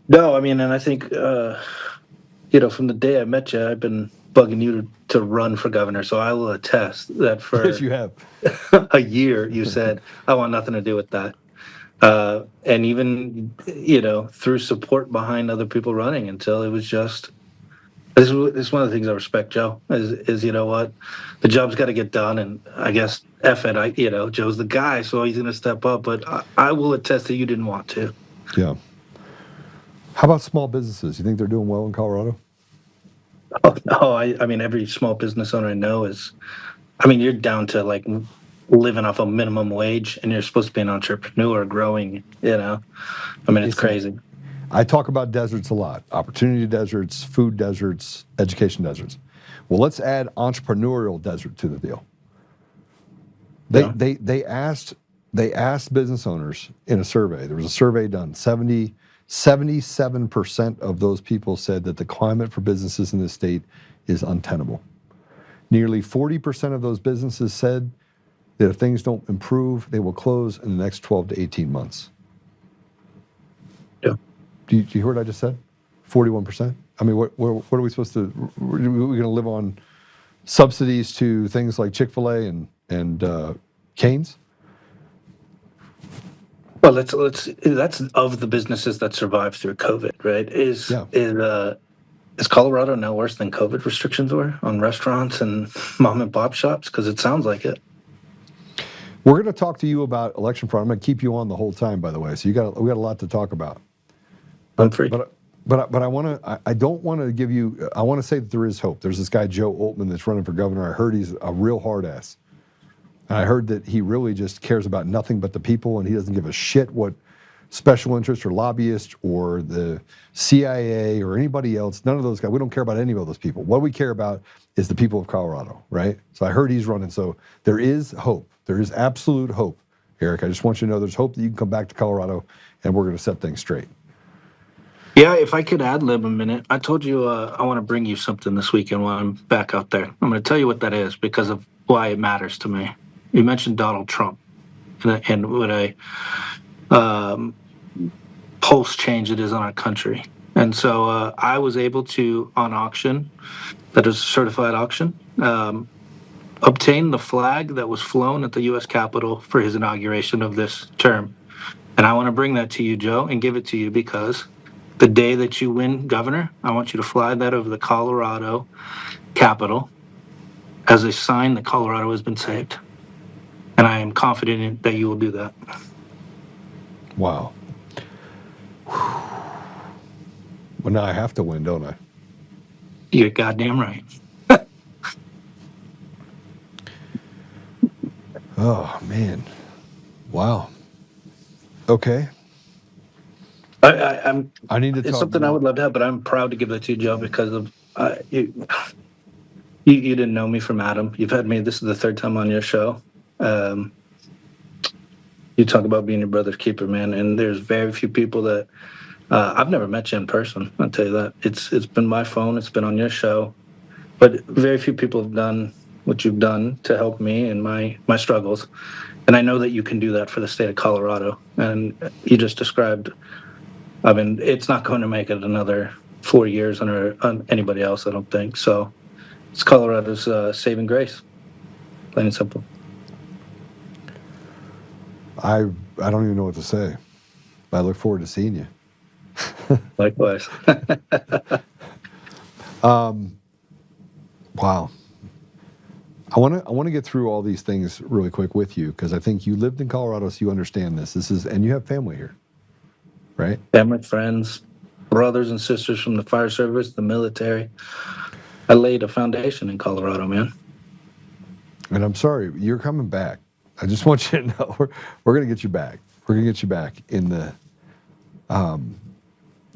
Speaker 7: No, I mean, and I think, from the day I met you, I've been bugging you to run for governor. So I will attest that for
Speaker 1: Yes, you have.
Speaker 7: a year, you said, I want nothing to do with that. And even, through support behind other people running until it was just, this is one of the things I respect, Joe, is you know what, the job's got to get done. And I guess, F it, Joe's the guy, so he's going to step up. But I will attest that you didn't want to.
Speaker 1: Yeah. How about small businesses? You think they're doing well in Colorado?
Speaker 7: Oh, no, I mean, every small business owner I know you're down to like living off a minimum wage and you're supposed to be an entrepreneur growing, it's crazy.
Speaker 1: I talk about deserts a lot, opportunity deserts, food deserts, education deserts. Well, let's add entrepreneurial desert to the deal. They asked business owners in a survey. There was a survey done. 77% of those people said that the climate for businesses in this state is untenable. Nearly 40% of those businesses said that if things don't improve, they will close in the next 12 to 18 months.
Speaker 7: Yeah.
Speaker 1: Do you hear what I just said? 41%? I mean, what are we supposed to, we're going to live on subsidies to things like Chick-fil-A and Cane's?
Speaker 7: Well, that's of the businesses that survived through COVID, right? Is Colorado now worse than COVID restrictions were on restaurants and mom and pop shops? Because it sounds like it.
Speaker 1: We're going to talk to you about election fraud. I'm going to keep you on the whole time, by the way. So we got a lot to talk about.
Speaker 7: I'm free.
Speaker 1: But I want to. I don't want to give you. I want to say that there is hope. There's this guy Joe Oltmann that's running for governor. I heard he's a real hard ass. And I heard that he really just cares about nothing but the people, and he doesn't give a shit what special interests or lobbyists or the CIA or anybody else. None of those guys. We don't care about any of those people. What we care about is the people of Colorado, right? So I heard he's running. So there is hope. There is absolute hope, Erik. I just want you to know there's hope that you can come back to Colorado, and we're going to set things straight.
Speaker 7: Yeah, if I could ad-lib a minute. I told you I want to bring you something this weekend while I'm back out there. I'm going to tell you what that is because of why it matters to me. You mentioned Donald Trump and what a pulse change it is on our country. And so I was able to, on auction, that is a certified auction, obtain the flag that was flown at the U.S. Capitol for his inauguration of this term. And I want to bring that to you, Joe, and give it to you because the day that you win governor, I want you to fly that over the Colorado Capitol as a sign that Colorado has been saved. And I am confident that you will do that.
Speaker 1: Wow. Well, now I have to win, don't I?
Speaker 7: You're goddamn right.
Speaker 1: Oh, man. Wow. Okay.
Speaker 7: I
Speaker 1: need to talk
Speaker 7: it's something
Speaker 1: more.
Speaker 7: I would love to have, but I'm proud to give that to you, Joe, because of you didn't know me from Adam. You've had me. This is the third time on your show. You talk about being your brother's keeper, man, and there's very few people that I've never met you in person. I'll tell you that. It's been my phone. It's been on your show, but very few people have done what you've done to help me in my struggles. And I know that you can do that for the state of Colorado. And you just described, I mean, it's not going to make it another 4 years on anybody else, I don't think. So it's Colorado's saving grace, plain and simple.
Speaker 1: I don't even know what to say. I look forward to seeing you.
Speaker 7: Likewise.
Speaker 1: Wow. I want to get through all these things really quick with you because I think you lived in Colorado, so you understand this. And you have family here, right?
Speaker 7: Family, friends, brothers and sisters from the fire service, the military. I laid a foundation in Colorado, man.
Speaker 1: And I'm sorry, you're coming back. I just want you to know we're going to get you back. We're going to get you back in the.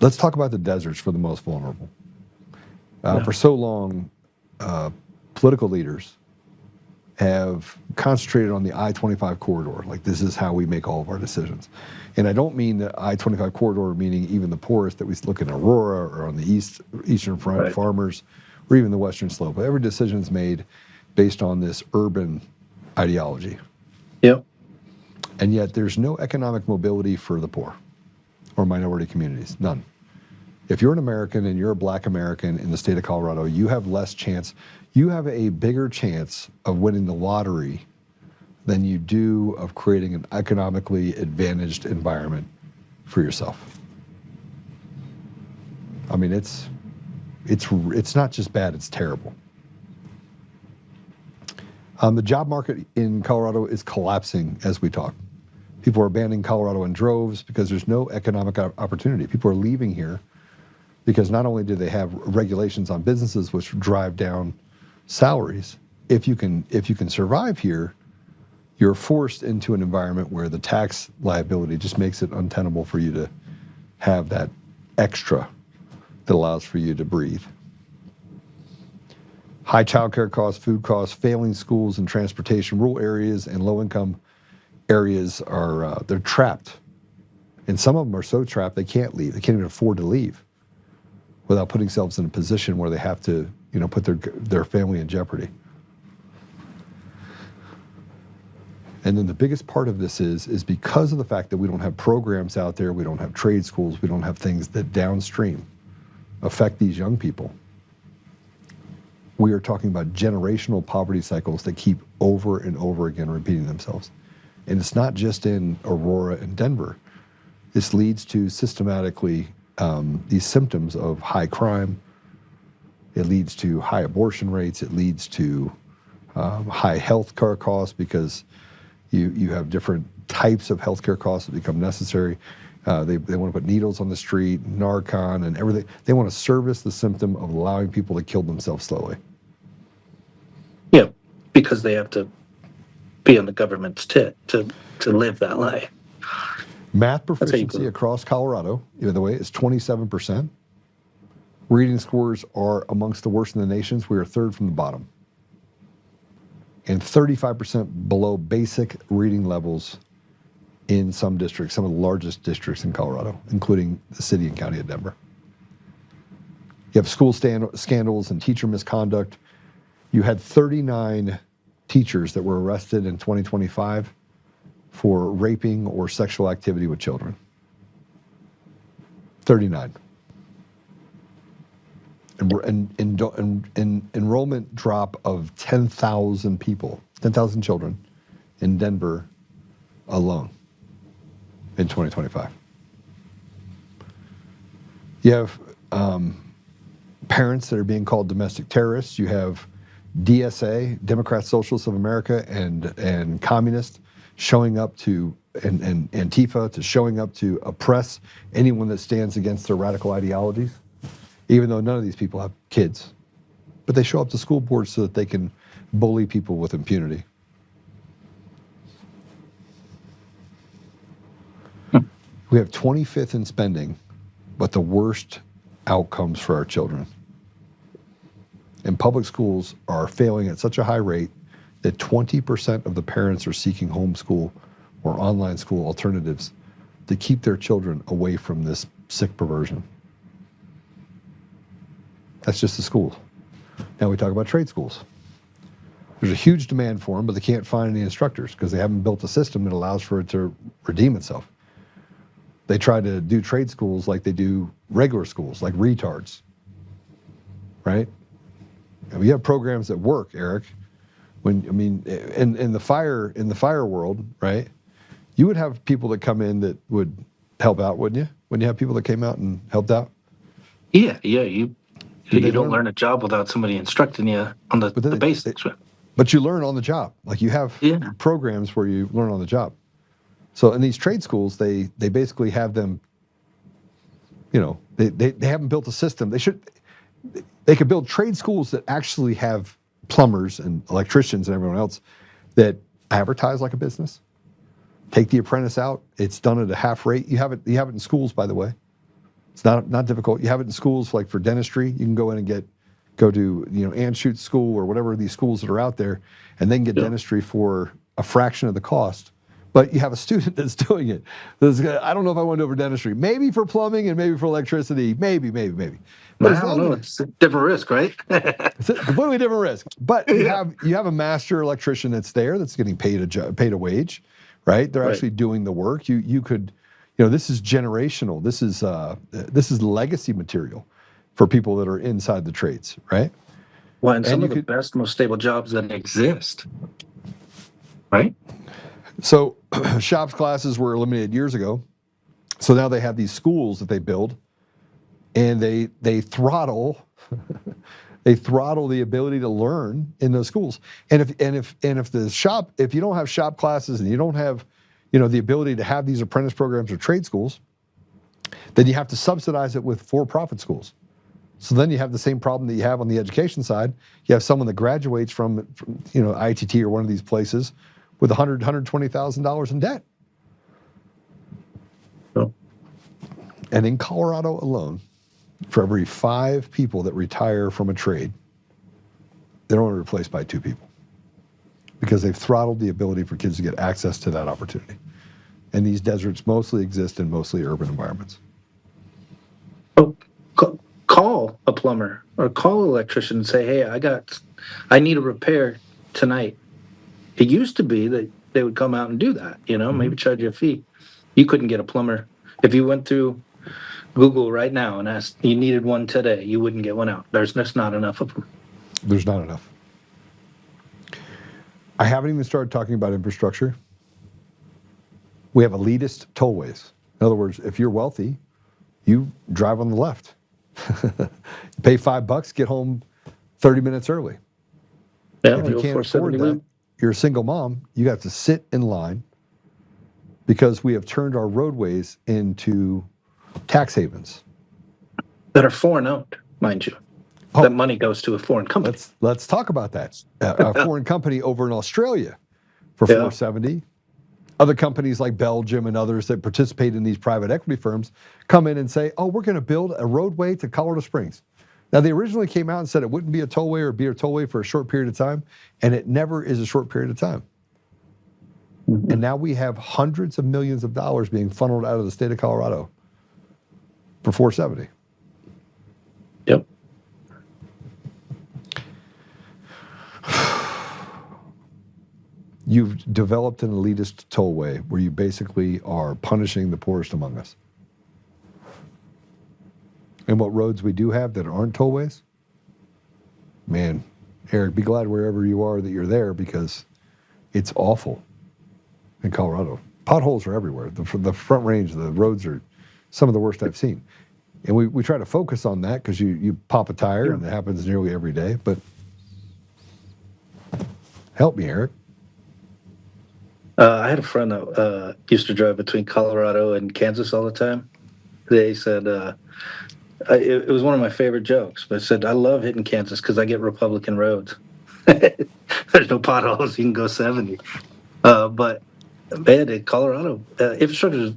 Speaker 1: Let's talk about the deserts for the most vulnerable. For so long, political leaders have concentrated on the I-25 corridor. Like, this is how we make all of our decisions. And I don't mean the I-25 corridor, meaning even the poorest that we look in Aurora or on the eastern front,
Speaker 7: right.
Speaker 1: Farmers, or even the western slope. But every decision is made based on this urban ideology.
Speaker 7: Yep.
Speaker 1: And yet there's no economic mobility for the poor or minority communities, none. If you're an American and you're a black American in the state of Colorado, you have less chance, you have a bigger chance of winning the lottery than you do of creating an economically advantaged environment for yourself. I mean, it's not just bad, it's terrible. The job market in Colorado is collapsing as we talk. People are abandoning Colorado in droves because there's no economic opportunity. People are leaving here because not only do they have regulations on businesses which drive down salaries, if you can survive here, you're forced into an environment where the tax liability just makes it untenable for you to have that extra that allows for you to breathe. High childcare costs, food costs, failing schools and transportation, rural areas and low-income areas are they're trapped. And some of them are so trapped they can't leave. They can't even afford to leave without putting themselves in a position where they have to, put their family in jeopardy. And then the biggest part of this is because of the fact that we don't have programs out there, we don't have trade schools, we don't have things that downstream affect these young people. We are talking about generational poverty cycles that keep over and over again repeating themselves. And it's not just in Aurora and Denver. This leads to systematically these symptoms of high crime. It leads to high abortion rates. It leads to high health care costs because you have different types of healthcare costs that become necessary. They want to put needles on the street, Narcan, and everything. They want to service the symptom of allowing people to kill themselves slowly.
Speaker 7: Yeah, because they have to be on the government's tit to live that life.
Speaker 1: Math proficiency across Colorado, by the way, is 27%. Reading scores are amongst the worst in the nation. We are third from the bottom. And 35% below basic reading levels in some districts, some of the largest districts in Colorado, including the city and county of Denver. You have school scandals and teacher misconduct. You had 39 teachers that were arrested in 2025 for raping or sexual activity with children. 39. And enrollment drop of 10,000 people, 10,000 children in Denver alone in 2025. You have parents that are being called domestic terrorists. You have DSA, Democrat Socialists of America, and communists showing up to, and Antifa, to showing up to oppress anyone that stands against their radical ideologies, even though none of these people have kids. But they show up to school boards so that they can bully people with impunity. We have 25th in spending, but the worst outcomes for our children. And public schools are failing at such a high rate that 20% of the parents are seeking homeschool or online school alternatives to keep their children away from this sick perversion. That's just the school. Now we talk about trade schools. There's a huge demand for them, but they can't find any instructors because they haven't built a system that allows for it to redeem itself. They try to do trade schools like they do regular schools, like retards, right? And we have programs that work, Erik. In the fire world, right? You would have people that come in that would help out, wouldn't you? Wouldn't you have people that came out and helped out?
Speaker 7: Yeah. You don't learn a job without somebody instructing you on the basics.
Speaker 1: But you learn on the job. Like you have programs where you learn on the job. So in these trade schools, they basically have them, they haven't built a system. They could build trade schools that actually have plumbers and electricians and everyone else that advertise like a business. Take the apprentice out. It's done at a half rate. You have it in schools, by the way. It's not difficult. You have it in schools like for dentistry. You can go in and go to Anschutz school or whatever these schools that are out there, and then get dentistry for a fraction of the cost. But you have a student that's doing it. I don't know if I want to do over dentistry. Maybe for plumbing and maybe for electricity. Maybe. But
Speaker 7: I don't know. It's a different risk, right?
Speaker 1: It's a completely different risk. But you have a master electrician that's there that's getting paid a wage, right? They're actually doing the work. You could. This is generational. This is legacy material for people that are inside the trades, right?
Speaker 7: Well, and some of the best, most stable jobs that exist, right?
Speaker 1: So shops classes were eliminated years ago. So now they have these schools that they build, and they throttle the ability to learn in those schools. And if you don't have shop classes and you don't have the ability to have these apprentice programs or trade schools, then you have to subsidize it with for-profit schools. So then you have the same problem that you have on the education side. You have someone that graduates from ITT or one of these places with $120,000 in debt.
Speaker 7: Oh.
Speaker 1: And in Colorado alone, for every 5 people that retire from a trade, they're only replaced by 2 people, because they've throttled the ability for kids to get access to that opportunity. And these deserts mostly exist in mostly urban environments.
Speaker 7: Oh, call a plumber or call an electrician and say, hey, I need a repair tonight. It used to be that they would come out and do that, maybe charge you a fee. You couldn't get a plumber. If you went through Google right now and asked, you needed one today, you wouldn't get one out. There's just not enough of them.
Speaker 1: There's not enough. I haven't even started talking about infrastructure. We have elitist tollways. In other words, if you're wealthy, you drive on the left. Pay $5, get home 30 minutes early.
Speaker 7: Yeah,
Speaker 1: if you can't afford that, you're a single mom, you got to sit in line, because we have turned our roadways into tax havens.
Speaker 7: That are foreign owned, mind you.
Speaker 1: Oh,
Speaker 7: that money goes to a foreign company.
Speaker 1: Let's talk about that. A foreign company over in Australia for $470. Other companies like Belgium and others that participate in these private equity firms come in and say, oh, we're going to build a roadway to Colorado Springs. Now, they originally came out and said it wouldn't be a tollway or be a tollway for a short period of time, and it never is a short period of time. Mm-hmm. And now we have hundreds of millions of dollars being funneled out of the state of Colorado for $470.
Speaker 7: Yep.
Speaker 1: You've developed an elitist tollway where you basically are punishing the poorest among us. And what roads we do have that aren't tollways, man, Erik, be glad wherever you are that you're there, because it's awful in Colorado. Potholes are everywhere. The Front Range, the roads are some of the worst I've seen. And we try to focus on that because you pop a tire and it happens nearly every day. But help me, Erik.
Speaker 7: I had a friend that used to drive between Colorado and Kansas all the time. They said, it was one of my favorite jokes, but I said, I love hitting Kansas because I get Republican roads. There's no potholes. You can go 70. But man, in Colorado, infrastructure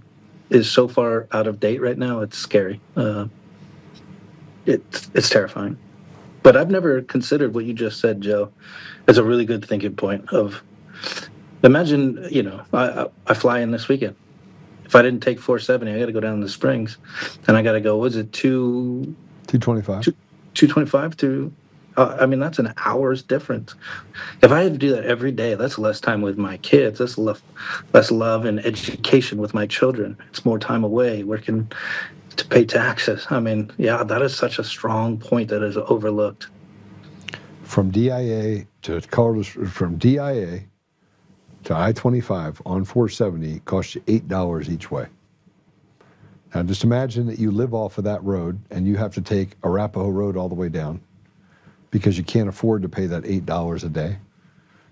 Speaker 7: is so far out of date right now. It's scary. It's terrifying. But I've never considered what you just said, Joe, as a really good thinking point of, imagine, I fly in this weekend. If I didn't take 470, I got to go down to the Springs, and I got to go. Was it
Speaker 1: 225.
Speaker 7: 225 to? I mean, that's an hour's difference. If I had to do that every day, that's less time with my kids. That's less love and education with my children. It's more time away working to pay taxes. I mean, yeah, that is such a strong point that is overlooked.
Speaker 1: From DIA to Colorado, from DIA to I-25 on 470 costs you $8 each way. Now just imagine that you live off of that road and you have to take Arapahoe Road all the way down because you can't afford to pay that $8 a day.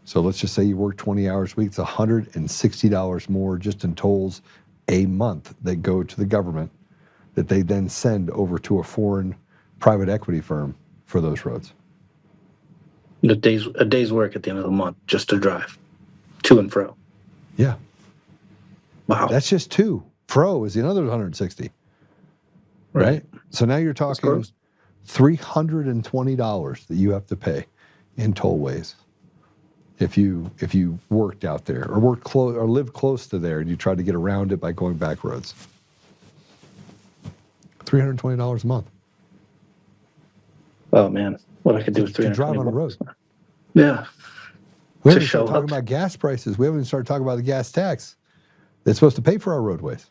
Speaker 1: So let's just say you work 20 hours a week, it's $160 more just in tolls a month that go to the government that they then send over to a foreign private equity firm for those roads.
Speaker 7: A day's work at the end of the month just to drive to and fro.
Speaker 1: Yeah.
Speaker 7: Wow.
Speaker 1: That's just two. Fro is another 160. Right? So now you're talking $320 that you have to pay in tollways if you worked out there or worked close or lived close to there and you tried to get around it by going back roads. $320 a month.
Speaker 7: Oh man, what I could do with
Speaker 1: to drive on a road.
Speaker 7: Yeah.
Speaker 1: We haven't started talking about gas prices. We haven't even started talking about the gas tax that's supposed to pay for our roadways.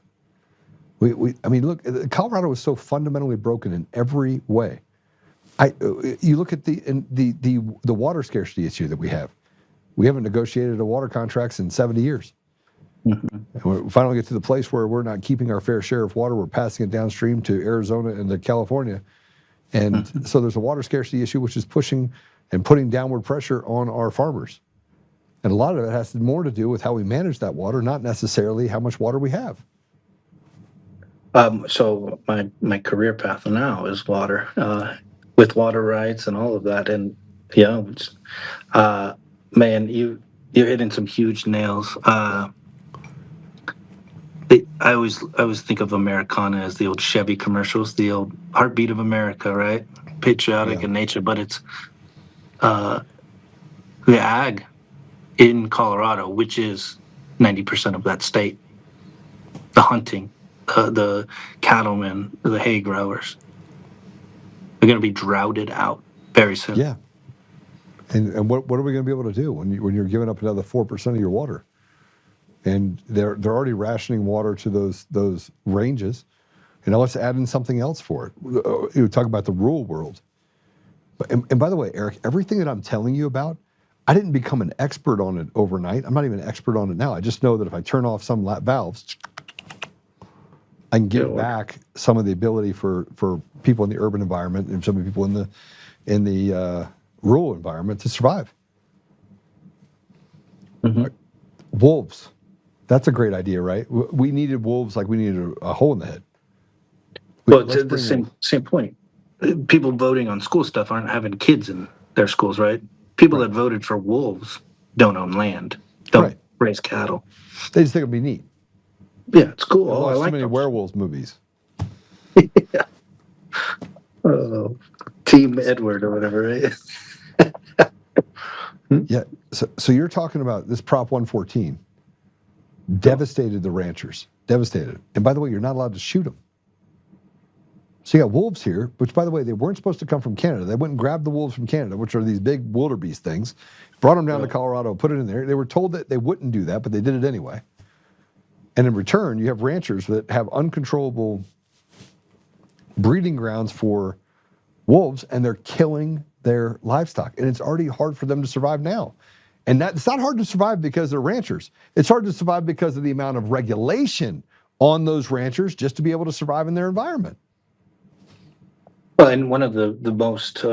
Speaker 1: I mean, look, Colorado is so fundamentally broken in every way. You look at the water scarcity issue that we have. We haven't negotiated a water contracts in 70 years. Mm-hmm. And we finally get to the place where we're not keeping our fair share of water. We're passing it downstream to Arizona and to California. And so there's a water scarcity issue, which is pushing and putting downward pressure on our farmers. And a lot of it has more to do with how we manage that water, not necessarily how much water we have.
Speaker 7: So my career path now is water, with water rights and all of that. And yeah, man, you're hitting some huge nails. I always think of Americana as the old Chevy commercials, the old heartbeat of America, right? Patriotic in nature, but it's the ag in Colorado, which is 90% of that state, the hunting, the cattlemen, the hay growers, they're going to be droughted out very soon.
Speaker 1: Yeah. And what are we going to be able to do when you're giving up another 4% of your water? And they're already rationing water to those ranges. You know, let's add in something else for it. You talk about the rural world. And by the way, Erik, everything that I'm telling you about, I didn't become an expert on it overnight. I'm not even an expert on it now. I just know that if I turn off some valves, I can give back some of the ability for people in the urban environment and some of the people in the rural environment to survive. Mm-hmm. Wolves. That's a great idea, right? We needed wolves like we needed a hole in the head.
Speaker 7: Well, it's the same point. People voting on school stuff aren't having kids in their schools, right? People that voted for wolves don't own land, don't raise cattle.
Speaker 1: They just think it'd be neat.
Speaker 7: Yeah, it's cool.
Speaker 1: I like too many
Speaker 7: those.
Speaker 1: werewolves movies.
Speaker 7: Yeah. Oh, Team Edward or whatever, right?
Speaker 1: Yeah. So you're talking about this Prop 114 devastated the ranchers. Devastated. And by the way, you're not allowed to shoot them. So you got wolves here, which, by the way, they weren't supposed to come from Canada. They went and grabbed the wolves from Canada, which are these big wildebeest things, brought them down to Colorado, put it in there. They were told that they wouldn't do that, but they did it anyway. And in return, you have ranchers that have uncontrollable breeding grounds for wolves, and they're killing their livestock. And it's already hard for them to survive now. And it's not hard to survive because they're ranchers. It's hard to survive because of the amount of regulation on those ranchers just to be able to survive in their environment.
Speaker 7: Well, and one of the most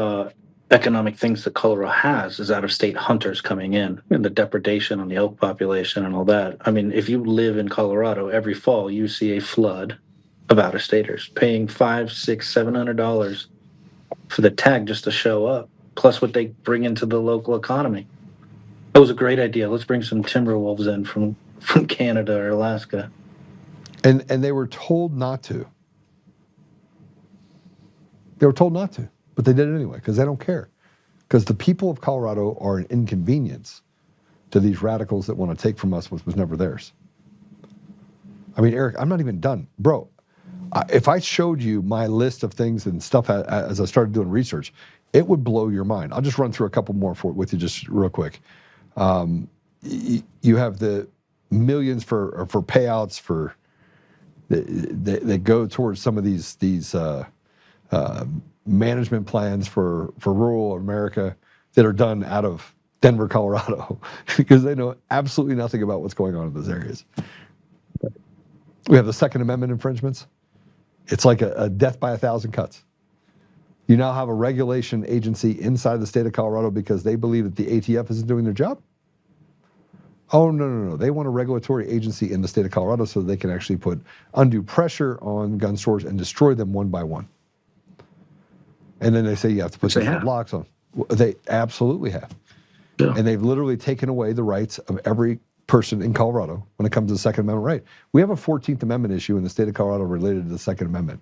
Speaker 7: economic things that Colorado has is out-of-state hunters coming in and the depredation on the elk population and all that. I mean, if you live in Colorado, every fall you see a flood of out-of-staters paying $500, $600, $700 for the tag just to show up, plus what they bring into the local economy. That was a great idea. Let's bring some timber wolves in from Canada or Alaska.
Speaker 1: And they were told not to. They were told not to, but they did it anyway because they don't care. Because the people of Colorado are an inconvenience to these radicals that want to take from us what was never theirs. I mean, Eric, I'm not even done. Bro, if I showed you my list of things and stuff as I started doing research, it would blow your mind. I'll just run through a couple more with you just real quick. You have the millions for payouts for that go towards some of these management plans for rural America that are done out of Denver, Colorado, because they know absolutely nothing about what's going on in those areas. We have the Second Amendment infringements. It's like a death by 1,000 cuts. You now have a regulation agency inside the state of Colorado because they believe that the ATF isn't doing their job. Oh, no. They want a regulatory agency in the state of Colorado so they can actually put undue pressure on gun stores and destroy them one by one. And then they say you have to put some blocks on. They absolutely have. Yeah. And they've literally taken away the rights of every person in Colorado when it comes to the Second Amendment right. We have a 14th Amendment issue in the state of Colorado related to the Second Amendment.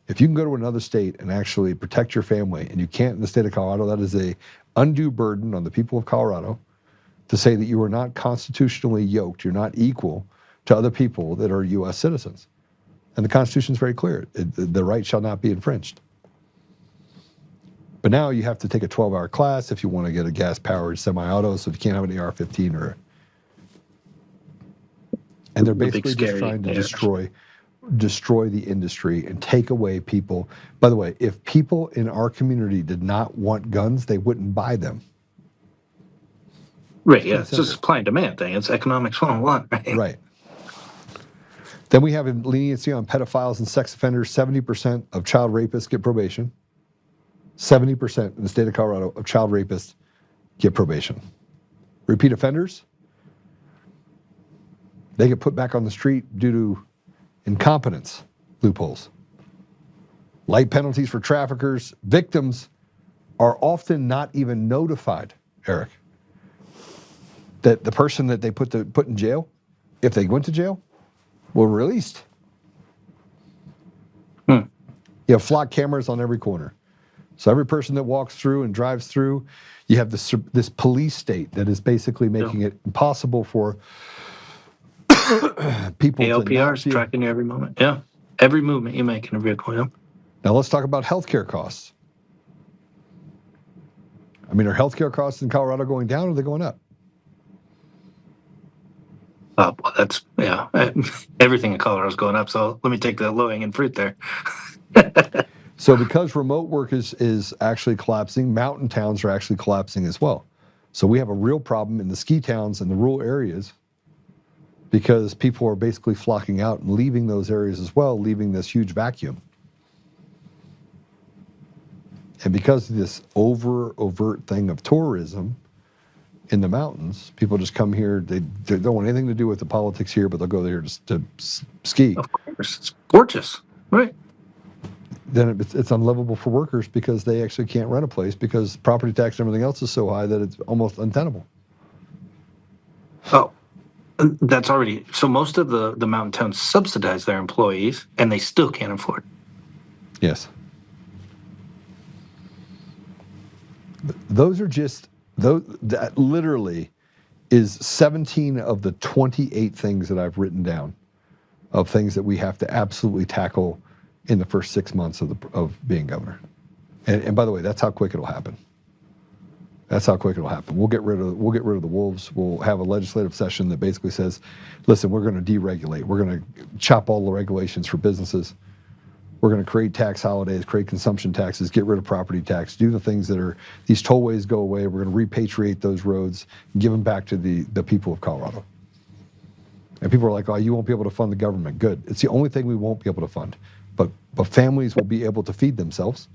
Speaker 1: If you can go to another state and actually protect your family, and you can't in the state of Colorado, that is a undue burden on the people of Colorado to say that you are not constitutionally yoked, you're not equal to other people that are U.S. citizens. And the Constitution is very clear. The right shall not be infringed. But now you have to take a 12-hour class if you want to get a gas-powered semi-auto, so if you can't have an AR-15 or... And they're basically just trying to destroy the industry and take away people. By the way, if people in our community did not want guns, they wouldn't buy them.
Speaker 7: Right, yeah, it's just a supply and demand thing. It's economics 101, right?
Speaker 1: Right. Then we have leniency on pedophiles and sex offenders. 70% of child rapists get probation. 70% in the state of Colorado of child rapists get probation. Repeat offenders, they get put back on the street due to incompetence loopholes. Light penalties for traffickers. Victims are often not even notified, Eric, that the person that they put in jail, if they went to jail, were released. You have flock cameras on every corner. So every person that walks through and drives through, you have this police state that is basically making it impossible for people
Speaker 7: ALPR's tracking every moment. Yeah. Every movement you make in a vehicle. Yeah.
Speaker 1: Now let's talk about healthcare costs. I mean, are healthcare costs in Colorado going down or are they going up?
Speaker 7: Well, that's, yeah. Everything in Colorado is going up. So let me take the low-hanging fruit there.
Speaker 1: So because remote work is actually collapsing, mountain towns are actually collapsing as well. So we have a real problem in the ski towns and the rural areas because people are basically flocking out and leaving those areas as well, leaving this huge vacuum. And because of this overt thing of tourism in the mountains, people just come here, they don't want anything to do with the politics here, but they'll go there just to ski.
Speaker 7: Of course, it's gorgeous, right?
Speaker 1: Then it's unlivable for workers because they actually can't rent a place because property tax and everything else is so high that it's almost untenable.
Speaker 7: Oh, that's already, so most of the mountain towns subsidize their employees and they still can't afford.
Speaker 1: Yes. Those are just, that literally is 17 of the 28 things that I've written down of things that we have to absolutely tackle in the first 6 months of being governor. And by the way, that's how quick it'll happen. That's how quick it'll happen. We'll get rid of the wolves. We'll have a legislative session that basically says, listen, we're going to deregulate. We're going to chop all the regulations for businesses. We're going to create tax holidays, create consumption taxes, get rid of property tax, do the things that are, these tollways go away. We're going to repatriate those roads and give them back to the people of Colorado. And people are like, oh, you won't be able to fund the government. Good. It's the only thing we won't be able to fund. But families will be able to feed themselves.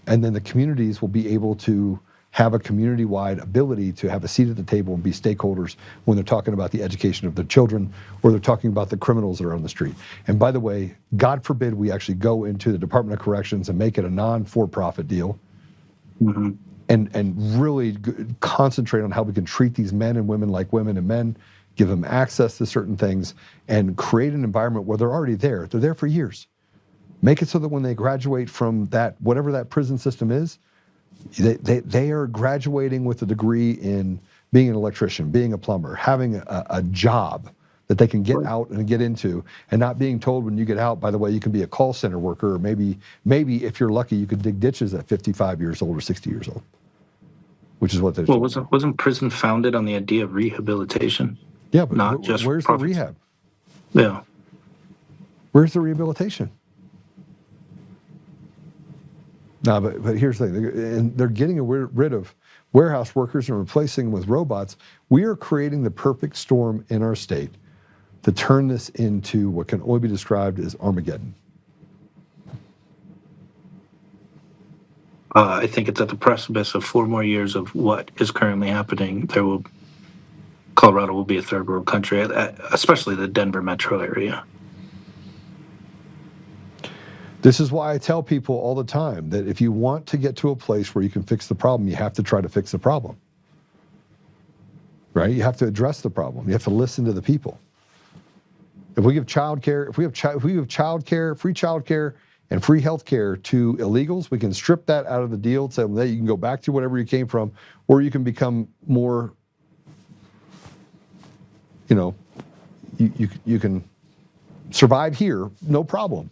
Speaker 1: And then the communities will be able to have a community-wide ability to have a seat at the table and be stakeholders when they're talking about the education of their children or they're talking about the criminals that are on the street. And by the way, God forbid we actually go into the Department of Corrections and make it a non-for-profit deal and really concentrate on how we can treat these men and women like women and men, give them access to certain things, and create an environment where they're already there. They're there for years. Make it so that when they graduate from that, whatever that prison system is, they are graduating with a degree in being an electrician, being a plumber, having a job that they can get out and get into, and not being told when you get out, by the way, you can be a call center worker, or maybe if you're lucky, you could dig ditches at 55 years old or 60 years old, which is what they're
Speaker 7: Well, wasn't prison founded on the idea of rehabilitation?
Speaker 1: Yeah, but
Speaker 7: not just
Speaker 1: where's
Speaker 7: profits?
Speaker 1: the rehab?
Speaker 7: Yeah.
Speaker 1: Where's the rehabilitation? No, but here's the thing, and they're getting rid of warehouse workers and replacing them with robots. We are creating the perfect storm in our state to turn this into what can only be described as Armageddon.
Speaker 7: I think it's at the precipice of 4 more years of what is currently happening. Colorado will be a third world country, especially the Denver metro area.
Speaker 1: This is why I tell people all the time that if you want to get to a place where you can fix the problem, you have to try to fix the problem. Right? You have to address the problem. You have to listen to the people. If we give childcare, if we give childcare, free childcare, and free health care to illegals, we can strip that out of the deal, say that you can go back to whatever you came from, or you can become more, you can survive here, no problem.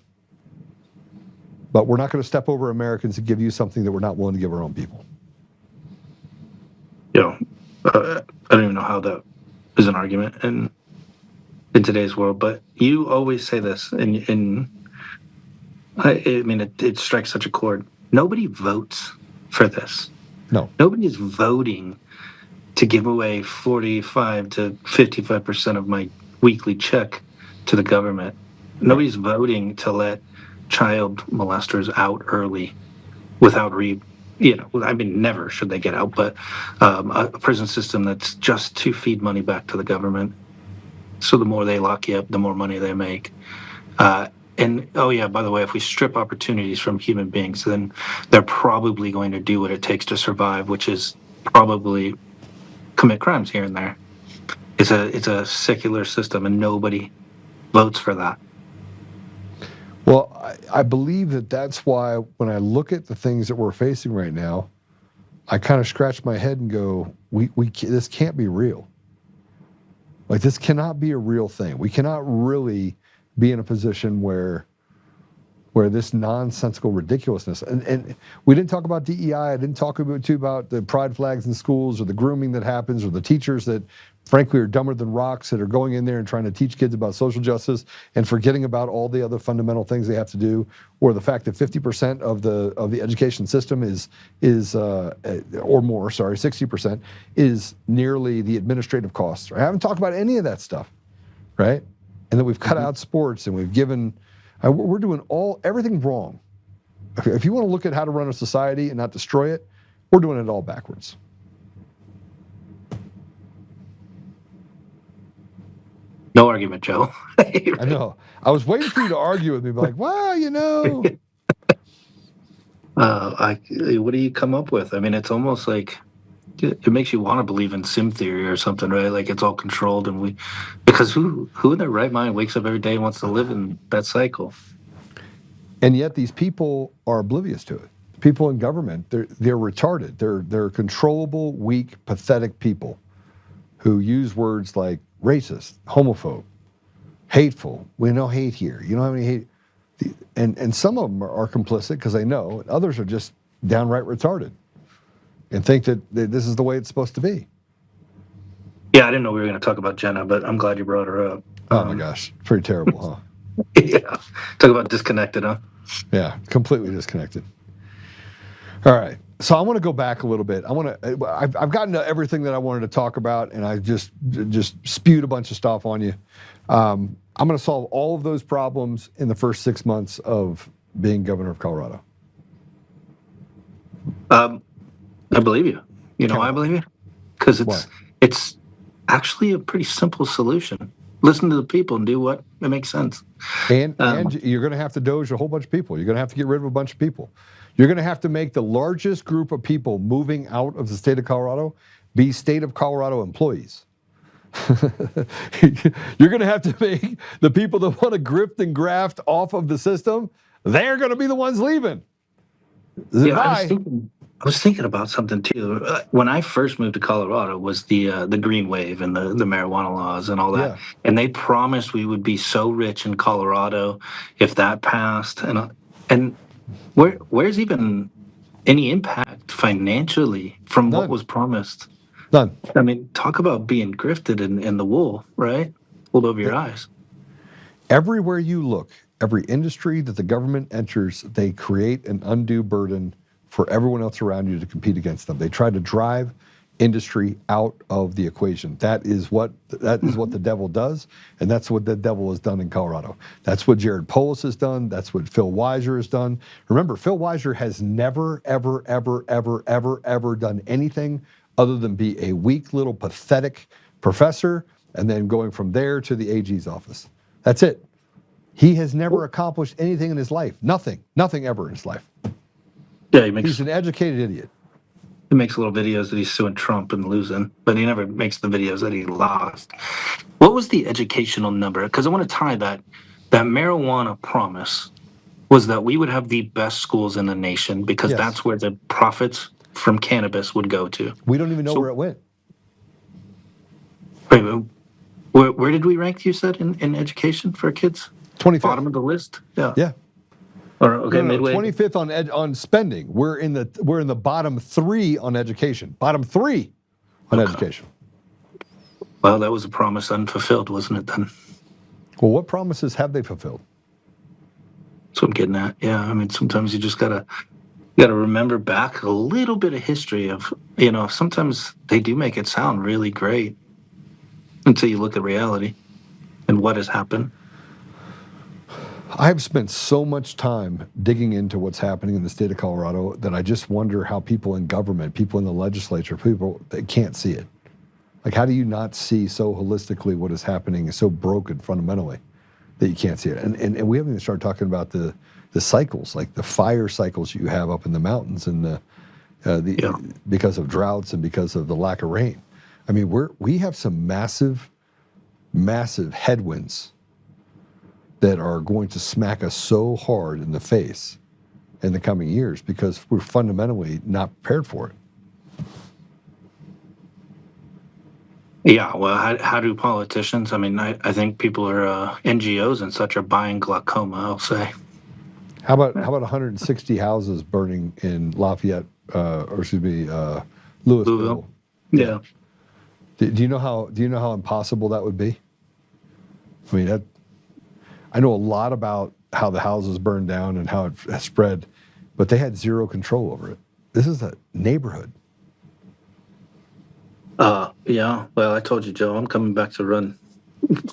Speaker 1: But we're not going to step over Americans and give you something that we're not willing to give our own people.
Speaker 7: I don't even know how that is an argument in today's world, but you always say this, and it strikes such a chord. Nobody votes for this.
Speaker 1: No.
Speaker 7: Nobody's voting to give away 45 to 55% of my weekly check to the government. Nobody's voting to let child molesters out early without never should they get out, but a prison system that's just to feed money back to the government. So the more they lock you up, the more money they make. By the way, if we strip opportunities from human beings, then they're probably going to do what it takes to survive, which is probably commit crimes here and there. It's a secular system, and nobody votes for that.
Speaker 1: Well, I believe that's why when I look at the things that we're facing right now, I kind of scratch my head and go, this can't be real. Like, this cannot be a real thing. We cannot really be in a position where this nonsensical ridiculousness, and we didn't talk about DEI, I didn't talk about the pride flags in schools, or the grooming that happens, or the teachers that frankly are dumber than rocks, that are going in there and trying to teach kids about social justice and forgetting about all the other fundamental things they have to do, or the fact that 50% of the education system is 60% is nearly the administrative costs. I haven't talked about any of that stuff, right? And that we've cut out sports, and we've given, we're doing everything wrong. If you want to look at how to run a society and not destroy it, we're doing it all backwards.
Speaker 7: No argument, Joe.
Speaker 1: I know. I was waiting for you to argue with me, but well,
Speaker 7: what do you come up with? I mean, it's almost like it makes you want to believe in sim theory or something, right? Like it's all controlled, because who in their right mind wakes up every day and wants to live in that cycle?
Speaker 1: And yet these people are oblivious to it. People in government, they're retarded. They're controllable, weak, pathetic people who use words like racist, homophobe, hateful. We know hate here. You don't have any hate. And some of them are complicit because they know, and others are just downright retarded and think that this is the way it's supposed to be.
Speaker 7: Yeah, I didn't know we were going to talk about Jenna, but I'm glad you brought her up.
Speaker 1: Oh my gosh, pretty terrible, huh?
Speaker 7: Yeah, talk about disconnected, huh?
Speaker 1: Yeah, completely disconnected. All right, so I want to go back a little bit. I've gotten to everything that I wanted to talk about, and I just spewed a bunch of stuff on you. I'm going to solve all of those problems in the first 6 months of being governor of Colorado.
Speaker 7: I believe you. I believe you because it's actually a pretty simple solution. Listen to the people and do what it makes sense.
Speaker 1: And you're going to have to doge a whole bunch of people. You're going to have to get rid of a bunch of people. You're going to have to make the largest group of people moving out of the state of Colorado be state of Colorado employees. You're going to have to make the people that want to grift and graft off of the system, they're going to be the ones leaving.
Speaker 7: Yeah, was thinking about something too. When I first moved to Colorado, was the green wave and the marijuana laws and all that,
Speaker 1: Yeah.
Speaker 7: and they promised we would be so rich in Colorado if that passed, and where's even any impact financially from what
Speaker 1: None.
Speaker 7: was promised?
Speaker 1: None.
Speaker 7: I mean, talk about being grifted in the wool, right? Pulled over your eyes.
Speaker 1: Everywhere you look, every industry that the government enters, they create an undue burden for everyone else around you to compete against them. They try to drive industry out of the equation. That is what the devil does, and that's what the devil has done in Colorado. That's what Jared Polis has done. That's what Phil Weiser has done. Remember, Phil Weiser has never, ever, ever, ever, ever, ever done anything other than be a weak little pathetic professor and then going from there to the AG's office. That's it. He has never accomplished anything in his life. Nothing ever in his life.
Speaker 7: Yeah,
Speaker 1: He's an educated idiot.
Speaker 7: he makes little videos that he's suing Trump and losing, but he never makes the videos that he lost. What was the educational number? Because I want to tie that marijuana promise was that we would have the best schools in the nation because
Speaker 1: Yes.
Speaker 7: that's where the profits from cannabis would go to.
Speaker 1: We don't even know where it went.
Speaker 7: Wait, where did we rank, you said, in education for kids?
Speaker 1: 25th.
Speaker 7: Bottom of the list? Yeah.
Speaker 1: Yeah.
Speaker 7: Or, okay,
Speaker 1: No,
Speaker 7: midway.
Speaker 1: 25th on spending. We're in the bottom 3 on education. Bottom 3 on education.
Speaker 7: Well, that was a promise unfulfilled, wasn't it then?
Speaker 1: Well, what promises have they fulfilled?
Speaker 7: That's what I'm getting at. Yeah, I mean, sometimes you just gotta remember back a little bit of history of, sometimes they do make it sound really great until you look at reality and what has happened.
Speaker 1: I've spent so much time digging into what's happening in the state of Colorado that I just wonder how people in government, people in the legislature, they can't see it. Like, how do you not see so holistically what is happening is so broken fundamentally that you can't see it? And we haven't even started talking about the cycles, like the fire cycles you have up in the mountains and because of droughts and because of the lack of rain. I mean, we have some massive headwinds that are going to smack us so hard in the face in the coming years because we're fundamentally not prepared for it.
Speaker 7: Yeah, well, how do politicians? I mean, I think people are NGOs and such are buying glaucoma. I'll say.
Speaker 1: How about 160 houses burning in Lafayette, Louisville?
Speaker 7: Louisville? Yeah.
Speaker 1: Do you know how impossible that would be? I mean, I know a lot about how the houses burned down and how it spread, but they had zero control over it. This is a neighborhood.
Speaker 7: Yeah. Well, I told you, Joe, I'm coming back to run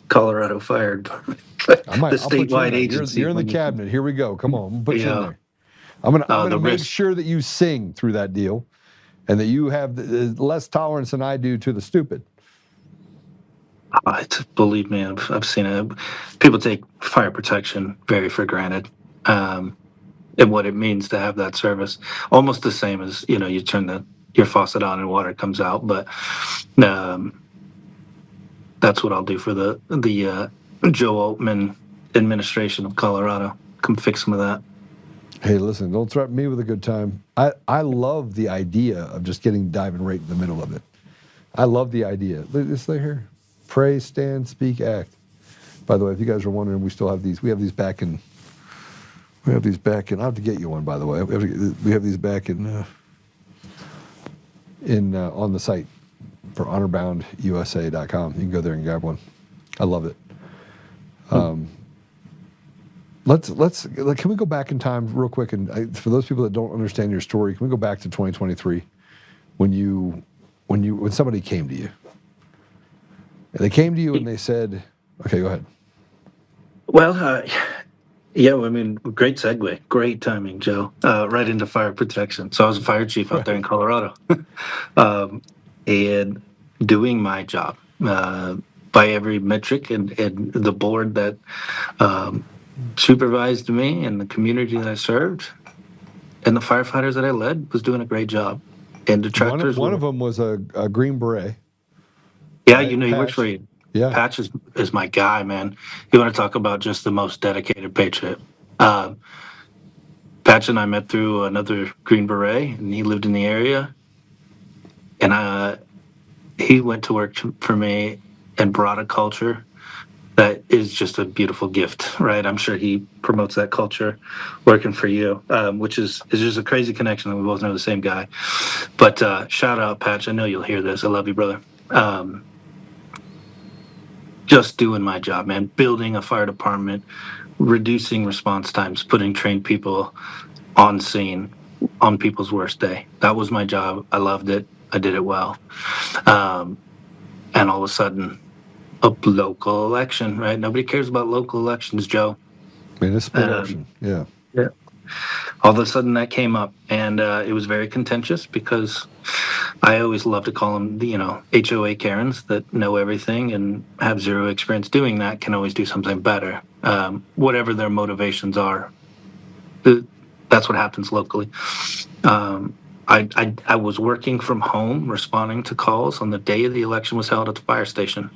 Speaker 7: Colorado Fire Department.
Speaker 1: I'll put you
Speaker 7: statewide
Speaker 1: in there.
Speaker 7: agency.
Speaker 1: You're in the cabinet. Here we go. Come on, put you in
Speaker 7: Yeah.
Speaker 1: there. I'm gonna make
Speaker 7: risk.
Speaker 1: sure that you sing through that deal, and that you have less tolerance than I do to the stupid.
Speaker 7: Believe me, I've seen it. People take fire protection very for granted, and what it means to have that service. Almost the same as you turn your faucet on and water comes out, but that's what I'll do for the Joe Oltmann administration of Colorado. Come fix some of that.
Speaker 1: Hey, listen, don't threaten me with a good time. I love the idea of just diving right in the middle of it. I love the idea. It's right here. Pray, stand, speak, act. By the way, if you guys are wondering, we still have these. We have these back in. I'll have to get you one, by the way. We have these back on the site for honorboundusa.com. You can go there and grab one. I love it. Can we go back in time real quick? And for those people that don't understand your story, can we go back to 2023 when somebody came to you? They came to you and they said, "Okay, go ahead."
Speaker 7: Well, yeah, I mean, great segue. Great timing, Joe. Right into fire protection. So I was a fire chief out there in Colorado and doing my job by every metric, and the board that supervised me and the community that I served and the firefighters that I led was doing a great job. And detractors.
Speaker 1: One of them was a Green Beret.
Speaker 7: Yeah,
Speaker 1: right?
Speaker 7: he works for you.
Speaker 1: Yeah.
Speaker 7: Patch is my guy, man. You want to talk about just the most dedicated patriot. Patch Patch and I met through another Green Beret, and he lived in the area. And he went to work for me and brought a culture that is just a beautiful gift, right? I'm sure he promotes that culture working for you, which is just a crazy connection that we both know the same guy. But shout out, Patch. I know you'll hear this. I love you, brother. Just doing my job, man. Building a fire department, reducing response times, putting trained people on scene on people's worst day. That was my job. I loved it. I did it well. And all of a sudden, a local election, right? Nobody cares about local elections, Joe.
Speaker 1: Municipal election, yeah.
Speaker 7: Yeah. All of a sudden that came up, and it was very contentious because I always love to call them, HOA Karens that know everything and have zero experience doing that can always do something better. Whatever their motivations are, that's what happens locally. I was working from home, responding to calls on the day of the election was held at the fire station.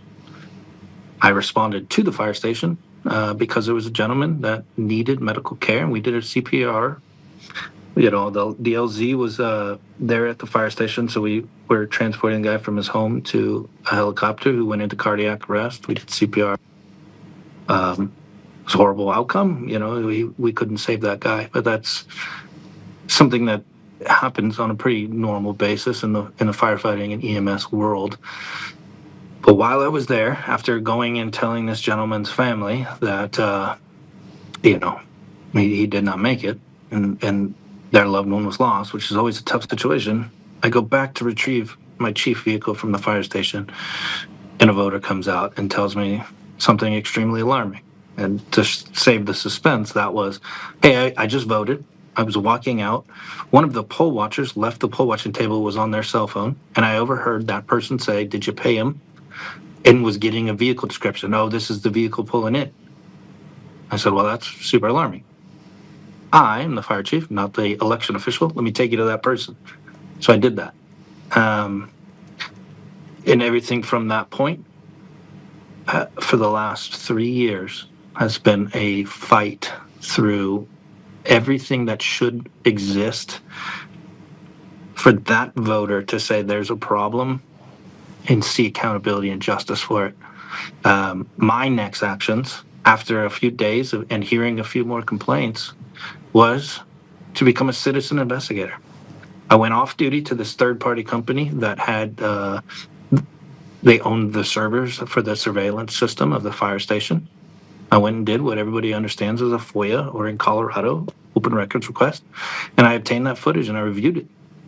Speaker 7: I responded to the fire station because there was a gentleman that needed medical care, and we did a CPR. The LZ was there at the fire station, so we were transporting the guy from his home to a helicopter who went into cardiac arrest. We did CPR. It was a horrible outcome. We couldn't save that guy, but that's something that happens on a pretty normal basis in the firefighting and EMS world. But while I was there, after going and telling this gentleman's family that, he did not make it and their loved one was lost, which is always a tough situation, I go back to retrieve my chief vehicle from the fire station, and a voter comes out and tells me something extremely alarming. And to save the suspense, that was, hey, I just voted. I was walking out. One of the poll watchers left the poll watching table, was on their cell phone, and I overheard that person say, "Did you pay him?" and was getting a vehicle description. "Oh, this is the vehicle pulling in." I said, "Well, that's super alarming. I am the fire chief, not the election official. Let me take you to that person." So I did that. And everything from that point for the last 3 years has been a fight through everything that should exist for that voter to say there's a problem and see accountability and justice for it. My next actions, after a few days and hearing a few more complaints, was to become a citizen investigator. I went off duty to this third-party company that had, they owned the servers for the surveillance system of the fire station. I went and did what everybody understands as a FOIA, or in Colorado, open records request, and I obtained that footage and I reviewed it.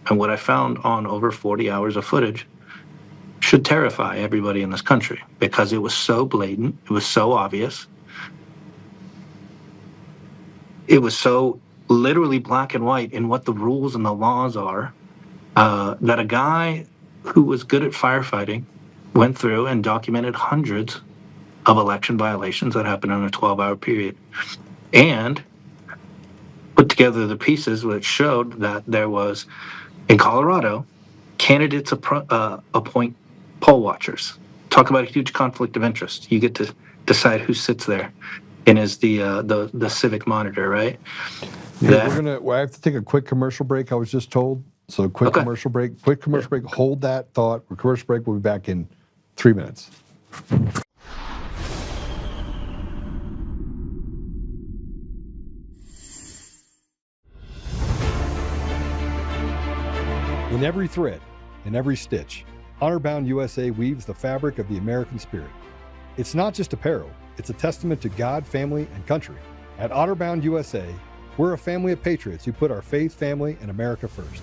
Speaker 7: And what I found on over 40 hours of footage should terrify everybody in this country, because it was so blatant, it was so obvious, it was so literally black and white in what the rules and the laws are, that a guy who was good at firefighting went through and documented hundreds of election violations that happened in a 12-hour period, and put together the pieces which showed that there was, in Colorado, candidates appoint poll watchers. Talk about a huge conflict of interest. You get to decide who sits there and is the civic monitor, right?
Speaker 1: Yeah, I have to take a quick commercial break, I was just told. So quick commercial break. Hold that thought. Commercial break. We'll be back in 3 minutes. In every thread, in every stitch, Honor-Bound USA weaves the fabric of the American spirit. It's not just apparel, it's a testament to God, family, and country. At Honor-Bound USA, we're a family of patriots who put our faith, family, and America first.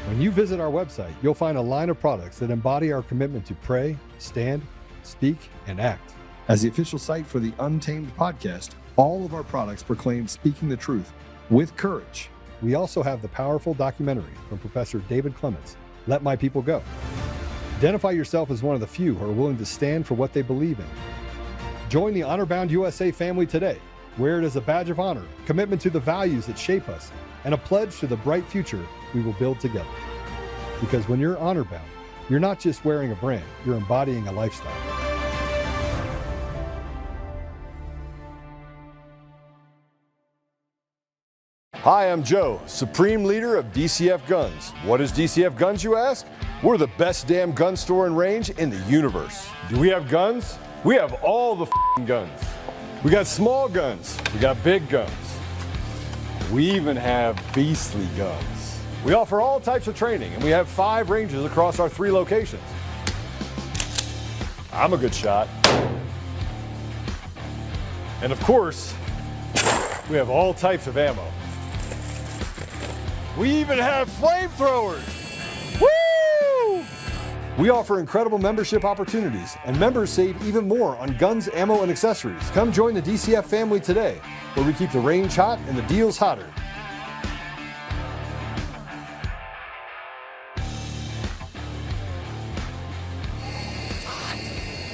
Speaker 1: When you visit our website, you'll find a line of products that embody our commitment to pray, stand, speak, and act. As the official site for the Untamed podcast, all of our products proclaim speaking the truth with courage. We also have the powerful documentary from Professor David Clements, Let My People Go. Identify yourself as one of the few who are willing to stand for what they believe in. Join the Honor-Bound USA family today. Wear it as a badge of honor, commitment to the values that shape us, and a pledge to the bright future we will build together. Because when you're honor-bound, you're not just wearing a brand, you're embodying a lifestyle.
Speaker 2: Hi, I'm Joe, Supreme Leader of DCF Guns. What is DCF Guns, you ask? We're the best damn gun store and range in the universe. Do we have guns? We have all the guns. We got small guns. We got big guns. We even have beastly guns. We offer all types of training, and we have 5 ranges across our 3 locations. I'm a good shot. And of course, we have all types of ammo. We even have flamethrowers. Woo! We offer incredible membership opportunities, and members save even more on guns, ammo, and accessories. Come join the DCF family today, where we keep the range hot and the deals hotter.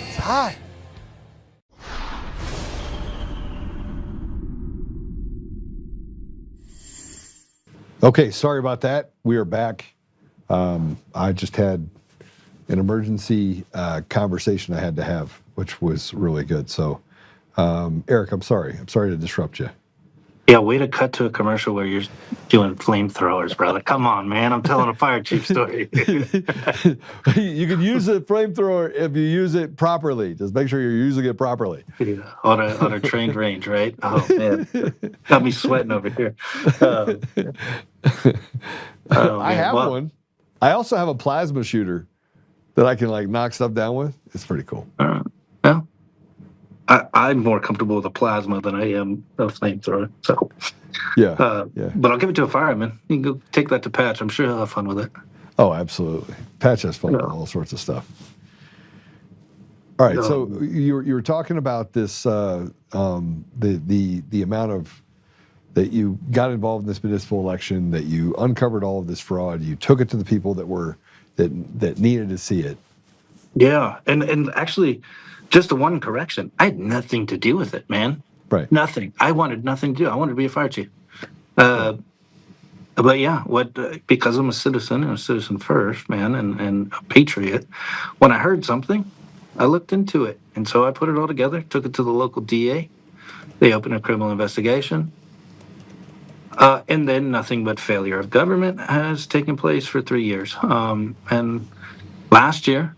Speaker 2: It's hot.
Speaker 1: Okay, sorry about that. We are back. I just had an emergency conversation I had to have, which was really good. So, Erik, I'm sorry. I'm sorry to disrupt you.
Speaker 7: Yeah, way to cut to a commercial where you're doing flamethrowers, brother. Come on, man. I'm telling a fire chief story.
Speaker 1: You can use a flamethrower if you use it properly. Just make sure you're using it properly.
Speaker 7: Yeah, on a trained range, right? Oh, man. Got me sweating over here.
Speaker 1: I have one. I also have a plasma shooter that I can like knock stuff down with. It's pretty cool.
Speaker 7: Well, I'm more comfortable with a plasma than I am a flamethrower. So,
Speaker 1: yeah.
Speaker 7: But I'll give it to a fireman. You can go take that to Patch. I'm sure he'll have fun with it.
Speaker 1: Oh, absolutely. Patch has fun with all sorts of stuff. All right. So you were talking about this the amount of that you got involved in this municipal election, that you uncovered all of this fraud, you took it to the people that needed to see it.
Speaker 7: Yeah, and actually, just the one correction, I had nothing to do with it, man.
Speaker 1: Right.
Speaker 7: Nothing. I wanted nothing to do. I wanted to be a fire chief. But yeah, because I'm a citizen and a citizen first, man, and a patriot, when I heard something, I looked into it. And so I put it all together, took it to the local DA. They opened a criminal investigation. And then nothing but failure of government has taken place for 3 years. And last year,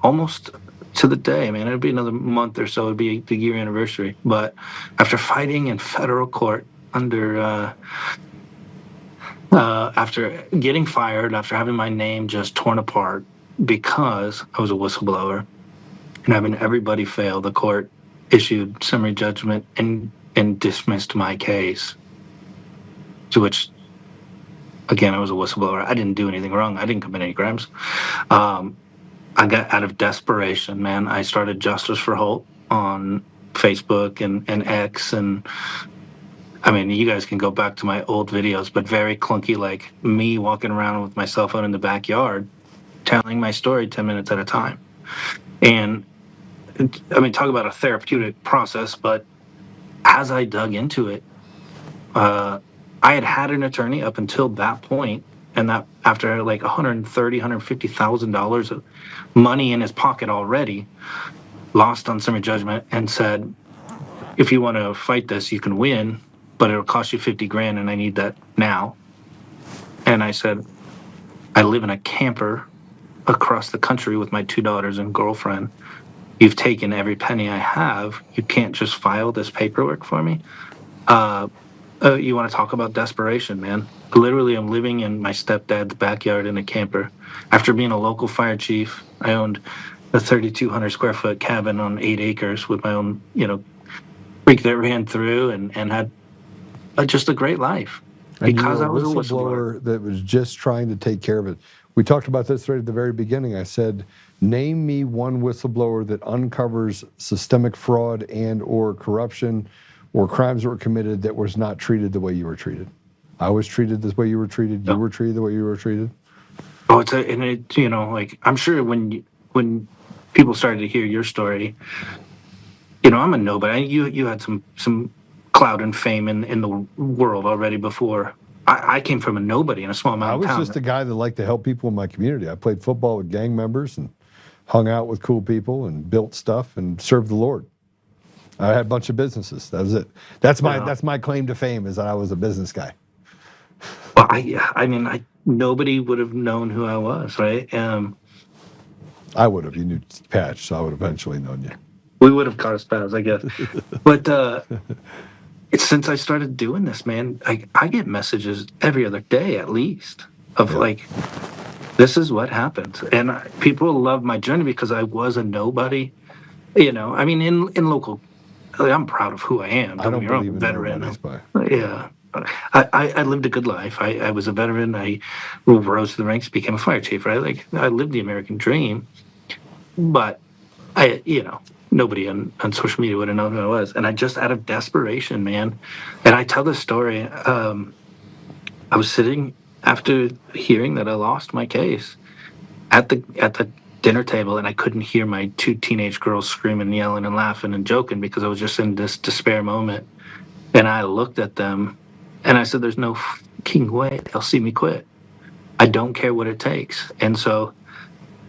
Speaker 7: almost to the day, man, it'd be another month or so, it'd be the year anniversary. But after fighting in federal court after getting fired, after having my name just torn apart because I was a whistleblower and having everybody fail, the court issued summary judgment and dismissed my case, to which, again, I was a whistleblower. I didn't do anything wrong. I didn't commit any crimes. I got out of desperation, man. I started Justice for Holt on Facebook and X. And I mean, you guys can go back to my old videos, but very clunky, like me walking around with my cell phone in the backyard, telling my story 10 minutes at a time. And I mean, talk about a therapeutic process, but as I dug into it, I had an attorney up until that point, and that after like $150,000 of money in his pocket already, lost on summary judgment, and said, if you want to fight this, you can win, but it'll cost you 50 grand, and I need that now. And I said, I live in a camper across the country with my 2 daughters and girlfriend. You've taken every penny I have. You can't just file this paperwork for me. You want to talk about desperation, man? Literally, I'm living in my stepdad's backyard in a camper. After being a local fire chief, I owned a 3,200 square foot cabin on 8 acres with my own, creek that ran through, and had just a great life.
Speaker 1: And
Speaker 7: because
Speaker 1: you
Speaker 7: I
Speaker 1: were
Speaker 7: was
Speaker 1: a whistleblower that was just trying to take care of it. We talked about this right at the very beginning. I said, name me one whistleblower that uncovers systemic fraud and or corruption or crimes that were committed that was not treated the way you were treated. I was treated the way you were treated. You were treated the way you were treated.
Speaker 7: Oh, I'm sure when people started to hear your story, I'm a nobody. You had some clout and fame in the world already before. I came from a nobody in a small mountain town.
Speaker 1: I was just a guy that liked to help people in my community. I played football with gang members and hung out with cool people and built stuff and served the Lord. I had a bunch of businesses. That was it. That's my claim to fame, is that I was a business guy.
Speaker 7: Well, I mean, nobody would have known who I was, right?
Speaker 1: I would have. You knew Patch, so I would have eventually known you.
Speaker 7: We would have crossed paths, I guess. But since I started doing this, man, I get messages every other day at least of like, this is what happens. And people love my journey because I was a nobody. You know, I mean, in local, I'm proud of who I am.
Speaker 1: I don't believe in
Speaker 7: veteran.
Speaker 1: nobodies, but
Speaker 7: Yeah. I lived a good life. I was a veteran. I rose to the ranks, became a fire chief, right? Like, I lived the American dream. But nobody on social media would have known who I was. And I just, out of desperation, man, and I tell this story, I was sitting after hearing that I lost my case at the dinner table, and I couldn't hear my two teenage girls screaming, yelling, and laughing and joking because I was just in this despair moment. And I looked at them and I said, there's no fucking way they'll see me quit. I don't care what it takes. And so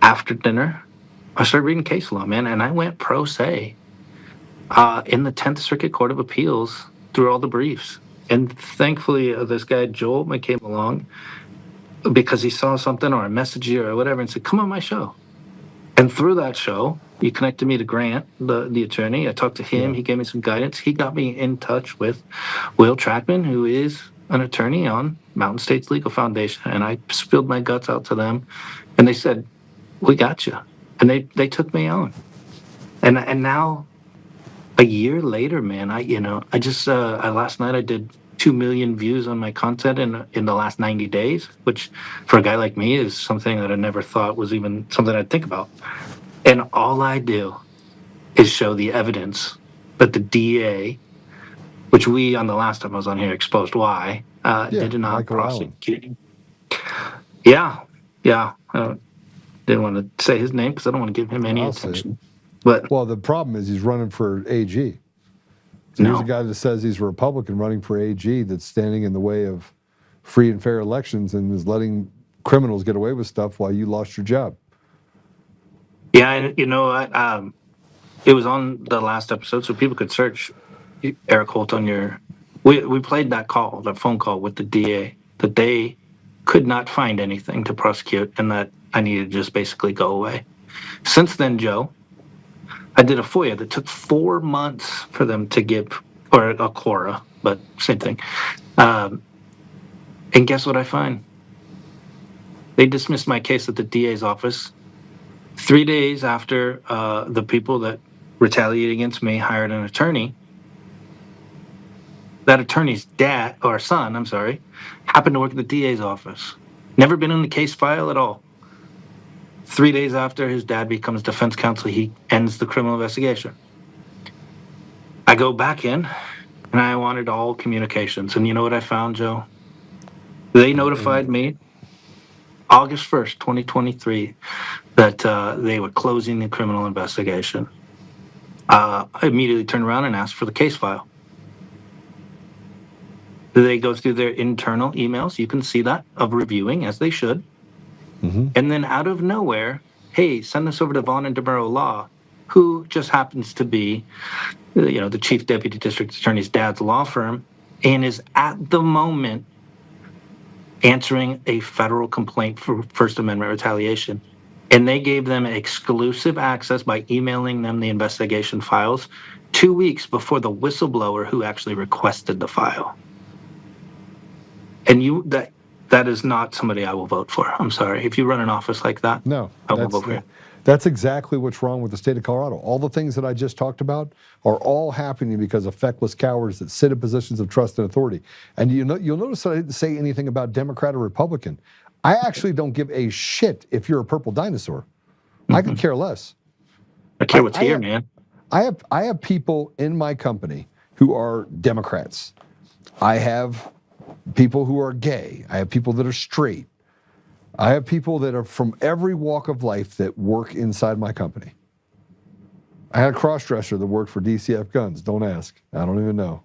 Speaker 7: after dinner, I started reading case law, man, and I went pro se in the 10th Circuit Court of Appeals through all the briefs. And thankfully, this guy, Joel, came along because he saw something or a message or whatever and said, come on my show. And through that show, he connected me to Grant, the attorney. I talked to him. He gave me some guidance. He got me in touch with Will Trackman, who is an attorney on Mountain States Legal Foundation. And I spilled my guts out to them. And they said, we got you. And they took me on. And now, a year later, man, I just last night I did 2 million views on my content in the last 90 days, which for a guy like me is something that I never thought was even something I'd think about. And all I do is show the evidence that the DA, which we on the last time I was on here exposed why, did not
Speaker 1: Michael
Speaker 7: prosecute. Yeah. Didn't want to say his name because I don't want to give him any attention. But
Speaker 1: well, the problem is he's running for AG. So here's a guy that says he's a Republican running for AG that's standing in the way of free and fair elections and is letting criminals get away with stuff while you lost your job.
Speaker 7: Yeah, and you know what? It was on the last episode, so people could search Erik Holt on your. We played that phone call with the DA, that they could not find anything to prosecute and that I needed to just basically go away. Since then, Joe, I did a FOIA that took 4 months for them to give, or a Quora, but same thing. And guess what I find? They dismissed my case at the DA's office 3 days after the people that retaliated against me hired an attorney. That attorney's son, happened to work at the DA's office. Never been in the case file at all. 3 days after his dad becomes defense counsel, he ends the criminal investigation. I go back in, and I wanted all communications. And you know what I found, Joe? They notified me August 1st, 2023, that they were closing the criminal investigation. I immediately turned around and asked for the case file. They go through their internal emails. You can see that, of reviewing, as they should. Mm-hmm. And then out of nowhere, hey, send this over to Vaughn and DeMuro Law, who just happens to be, the chief deputy district attorney's dad's law firm, and is at the moment answering a federal complaint for First Amendment retaliation. And they gave them exclusive access by emailing them the investigation files 2 weeks before the whistleblower who actually requested the file. And that is not somebody I will vote for. I'm sorry. If you run an office like that,
Speaker 1: no,
Speaker 7: I won't vote for you.
Speaker 1: That's exactly what's wrong with the state of Colorado. All the things that I just talked about are all happening because of feckless cowards that sit in positions of trust and authority. And you'll notice that I didn't say anything about Democrat or Republican. I actually don't give a shit if you're a purple dinosaur. Mm-hmm. I could care less.
Speaker 7: I care what's here, man.
Speaker 1: I have people in my company who are Democrats. I have people who are gay. I have people that are straight. I have people that are from every walk of life that work inside my company. I had a cross-dresser that worked for DCF Guns. Don't ask. I don't even know.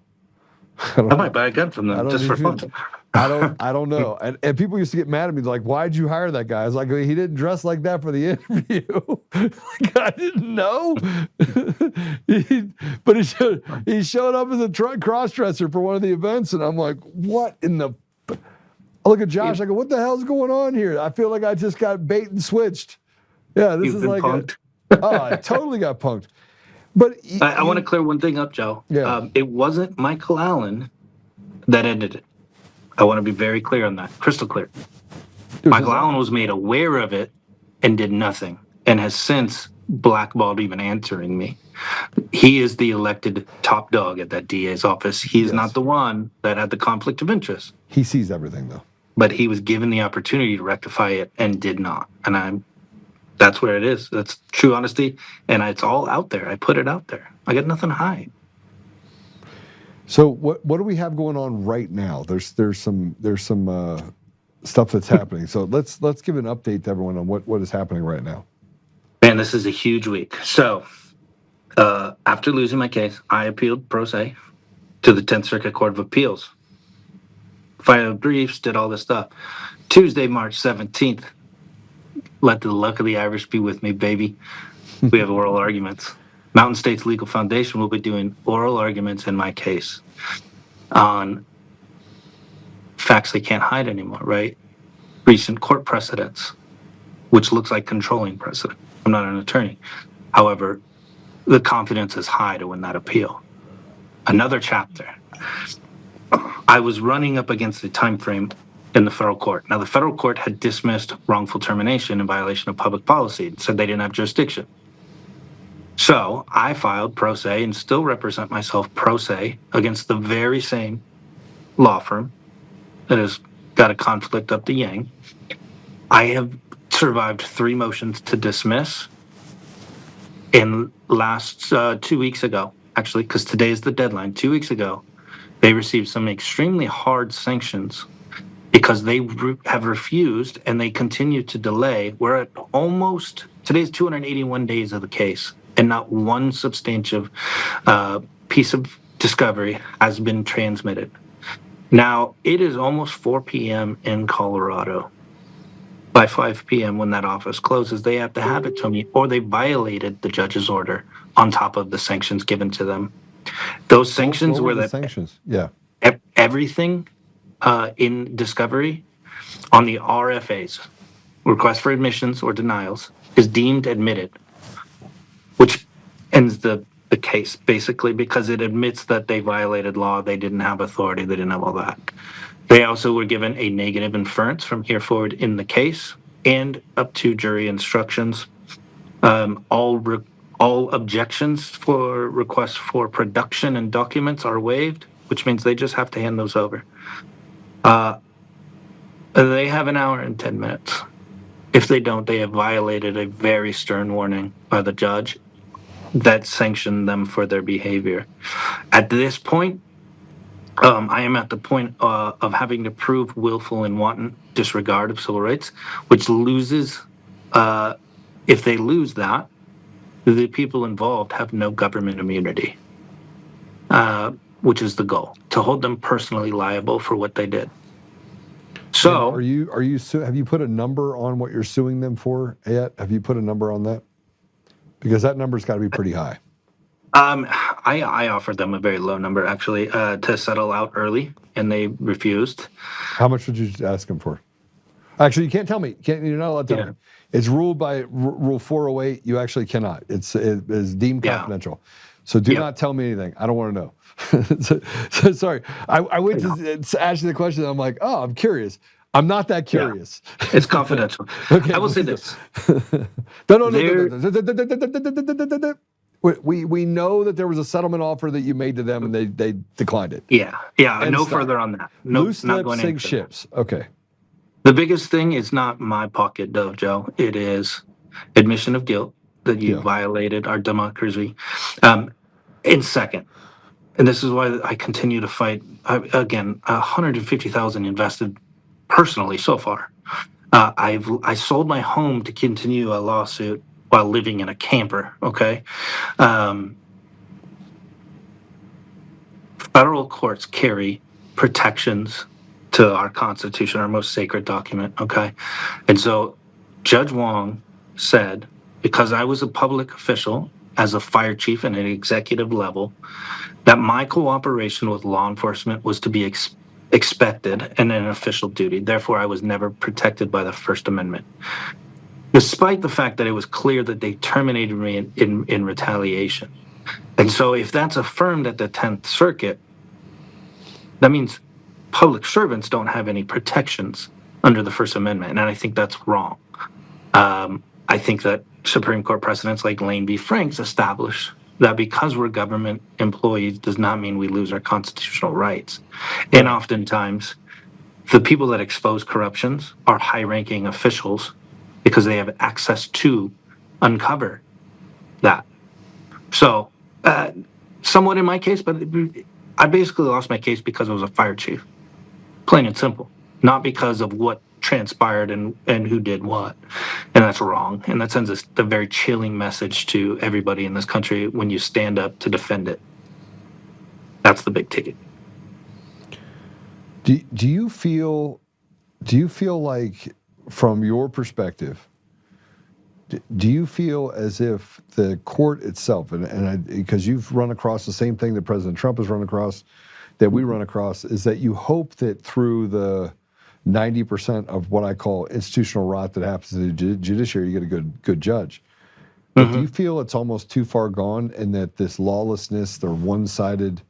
Speaker 7: I might buy a gun from them just for fun.
Speaker 1: I don't know. And people used to get mad at me, like, why'd you hire that guy? I was like, he didn't dress like that for the interview. Like, I didn't know. But he showed up as a cross-dresser for one of the events, and I'm like, what in the... I look at Josh, I go, what the hell's going on here? I feel like I just got bait and switched. Yeah, this
Speaker 7: You've
Speaker 1: is
Speaker 7: been
Speaker 1: like
Speaker 7: punked.
Speaker 1: I totally got punked. But
Speaker 7: I want to clear one thing up, Joe.
Speaker 1: Yeah.
Speaker 7: It wasn't Michael Allen that ended it. I want to be very clear on that, crystal clear. Michael Allen was made aware of it and did nothing, and has since blackballed even answering me. He is the elected top dog at that DA's office. He is not the one that had the conflict of interest.
Speaker 1: He sees everything, though.
Speaker 7: But he was given the opportunity to rectify it and did not. And that's where it is. That's true honesty, and it's all out there. I put it out there. I got nothing to hide.
Speaker 1: So what do we have going on right now? There's some stuff that's happening. So let's give an update to everyone on what is happening right now.
Speaker 7: Man, this is a huge week. So after losing my case, I appealed pro se to the 10th Circuit Court of Appeals. Filed briefs, did all this stuff. Tuesday, March 17th, let the luck of the Irish be with me, baby. We have oral arguments. Mountain States Legal Foundation will be doing oral arguments in my case on facts they can't hide anymore, right? Recent court precedents, which looks like controlling precedent. I'm not an attorney. However, the confidence is high to win that appeal. Another chapter. I was running up against the time frame in the federal court. Now, the federal court had dismissed wrongful termination in violation of public policy and said they didn't have jurisdiction. So I filed pro se and still represent myself pro se against the very same law firm that has got a conflict up the yang. I have survived 3 motions to dismiss. And last 2 weeks ago, actually, because today is the deadline, 2 weeks ago, they received some extremely hard sanctions because they have refused and they continue to delay. We're at almost, today's 281 days of the case, and not one substantive piece of discovery has been transmitted. Now, it is almost 4 p.m. in Colorado. By 5 p.m. when that office closes, they have to have it to me, or they violated the judge's order on top of the sanctions given to them. Those sanctions
Speaker 1: what were
Speaker 7: were
Speaker 1: the sanctions? Yeah.
Speaker 7: Everything in discovery on the RFAs, request for admissions or denials, is deemed admitted, which ends the case basically because it admits that they violated law, they didn't have authority, they didn't have all that. They also were given a negative inference from here forward in the case and up to jury instructions. All objections for requests for production and documents are waived, which means they just have to hand those over. They have an hour and 10 minutes. If they don't, they have violated a very stern warning by the judge that sanctioned them for their behavior. At this point, I am at the point of having to prove willful and wanton disregard of civil rights, which loses, if they lose that, the people involved have no government immunity, which is the goal, to hold them personally liable for what they did. So,
Speaker 1: have you put a number on what you're suing them for yet? Have you put a number on that? Because that number's got to be pretty high.
Speaker 7: I offered them a very low number, actually, to settle out early, and they refused.
Speaker 1: How much would you ask them for? Actually, you can't tell me. You're not allowed to tell me. It's ruled by Rule 408. You actually cannot. It is deemed confidential. So do not tell me anything. I don't want to know. so sorry. I went to ask you the question. And I'm like, oh, I'm curious. I'm not that curious.
Speaker 7: Yeah. It's confidential. Okay, I will say this.
Speaker 1: No. We know that there was a settlement offer that you made to them, and they declined it.
Speaker 7: Yeah. No further on that. No,
Speaker 1: loose
Speaker 7: not
Speaker 1: lips sink ships. Okay.
Speaker 7: The biggest thing is not my pocket dojo. It is admission of guilt that you violated our democracy. In second, and this is why I continue to fight. Again, 150,000 invested personally so far. I sold my home to continue a lawsuit while living in a camper. Okay. Federal courts carry protections to our Constitution, our most sacred document, okay? And so Judge Wong said, because I was a public official as a fire chief at an executive level that my cooperation with law enforcement was to be expected and an official duty. Therefore, I was never protected by the First Amendment, despite the fact that it was clear that they terminated me in retaliation. And so if that's affirmed at the 10th Circuit, that means public servants don't have any protections under the First Amendment, and I think that's wrong. I think that Supreme Court precedents like Lane v. Franks establish that because we're government employees does not mean we lose our constitutional rights. And oftentimes, the people that expose corruptions are high-ranking officials because they have access to uncover that. So, somewhat in my case, but I basically lost my case because I was a fire chief. Plain and simple. Not because of what transpired and who did what. And that's wrong. And that sends a very chilling message to everybody in this country when you stand up to defend it. That's the big ticket.
Speaker 1: Do you feel like, from your perspective, do you feel as if the court itself, because you've run across the same thing that President Trump has run across, that we run across, is that you hope that through the 90% of what I call institutional rot that happens to the judiciary, you get a good judge. But do you feel it's almost too far gone, and that this lawlessness, their one-sided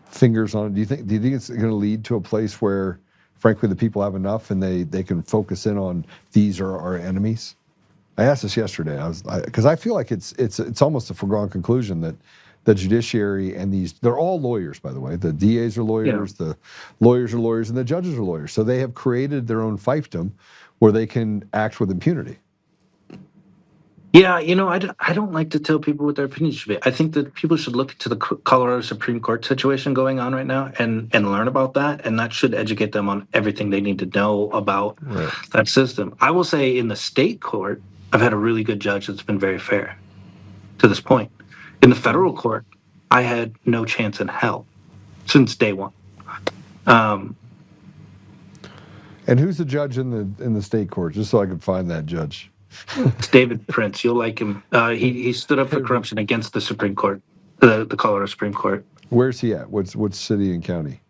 Speaker 1: fingers on it, do you think it's going to lead to a place where, frankly, the people have enough and they can focus in on these are our enemies? I asked this yesterday, because I feel like it's almost a foregone conclusion that the judiciary and they're all lawyers, by the way. The DAs are lawyers, the lawyers are lawyers, and the judges are lawyers. So they have created their own fiefdom where they can act with impunity.
Speaker 7: Yeah, I don't like to tell people what their opinions should be. I think that people should look into the Colorado Supreme Court situation going on right now and learn about that, and that should educate them on everything they need to know about that system. I will say in the state court, I've had a really good judge that's been very fair to this point. In the federal court, I had no chance in hell since day one.
Speaker 1: And who's the judge in the state court, just so I can find that judge?
Speaker 7: It's David Prince. You'll like him. He stood up for corruption against the Supreme Court, the Colorado Supreme Court.
Speaker 1: Where's he at? What city and county?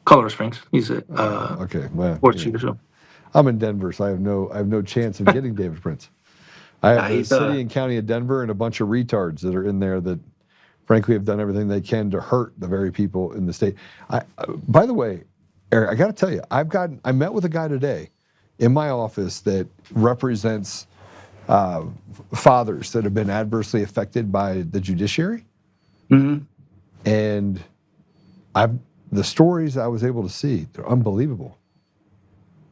Speaker 7: Colorado Springs. He's at
Speaker 1: okay. Well,
Speaker 7: Fort Cedar.
Speaker 1: I'm in Denver, so I have no chance of getting David Prince. I have the city and county of Denver and a bunch of retards that are in there that, frankly, have done everything they can to hurt the very people in the state. By the way, Erik, I got to tell you, I met with a guy today in my office that represents fathers that have been adversely affected by the judiciary. Mm-hmm. And the stories I was able to see, they're unbelievable.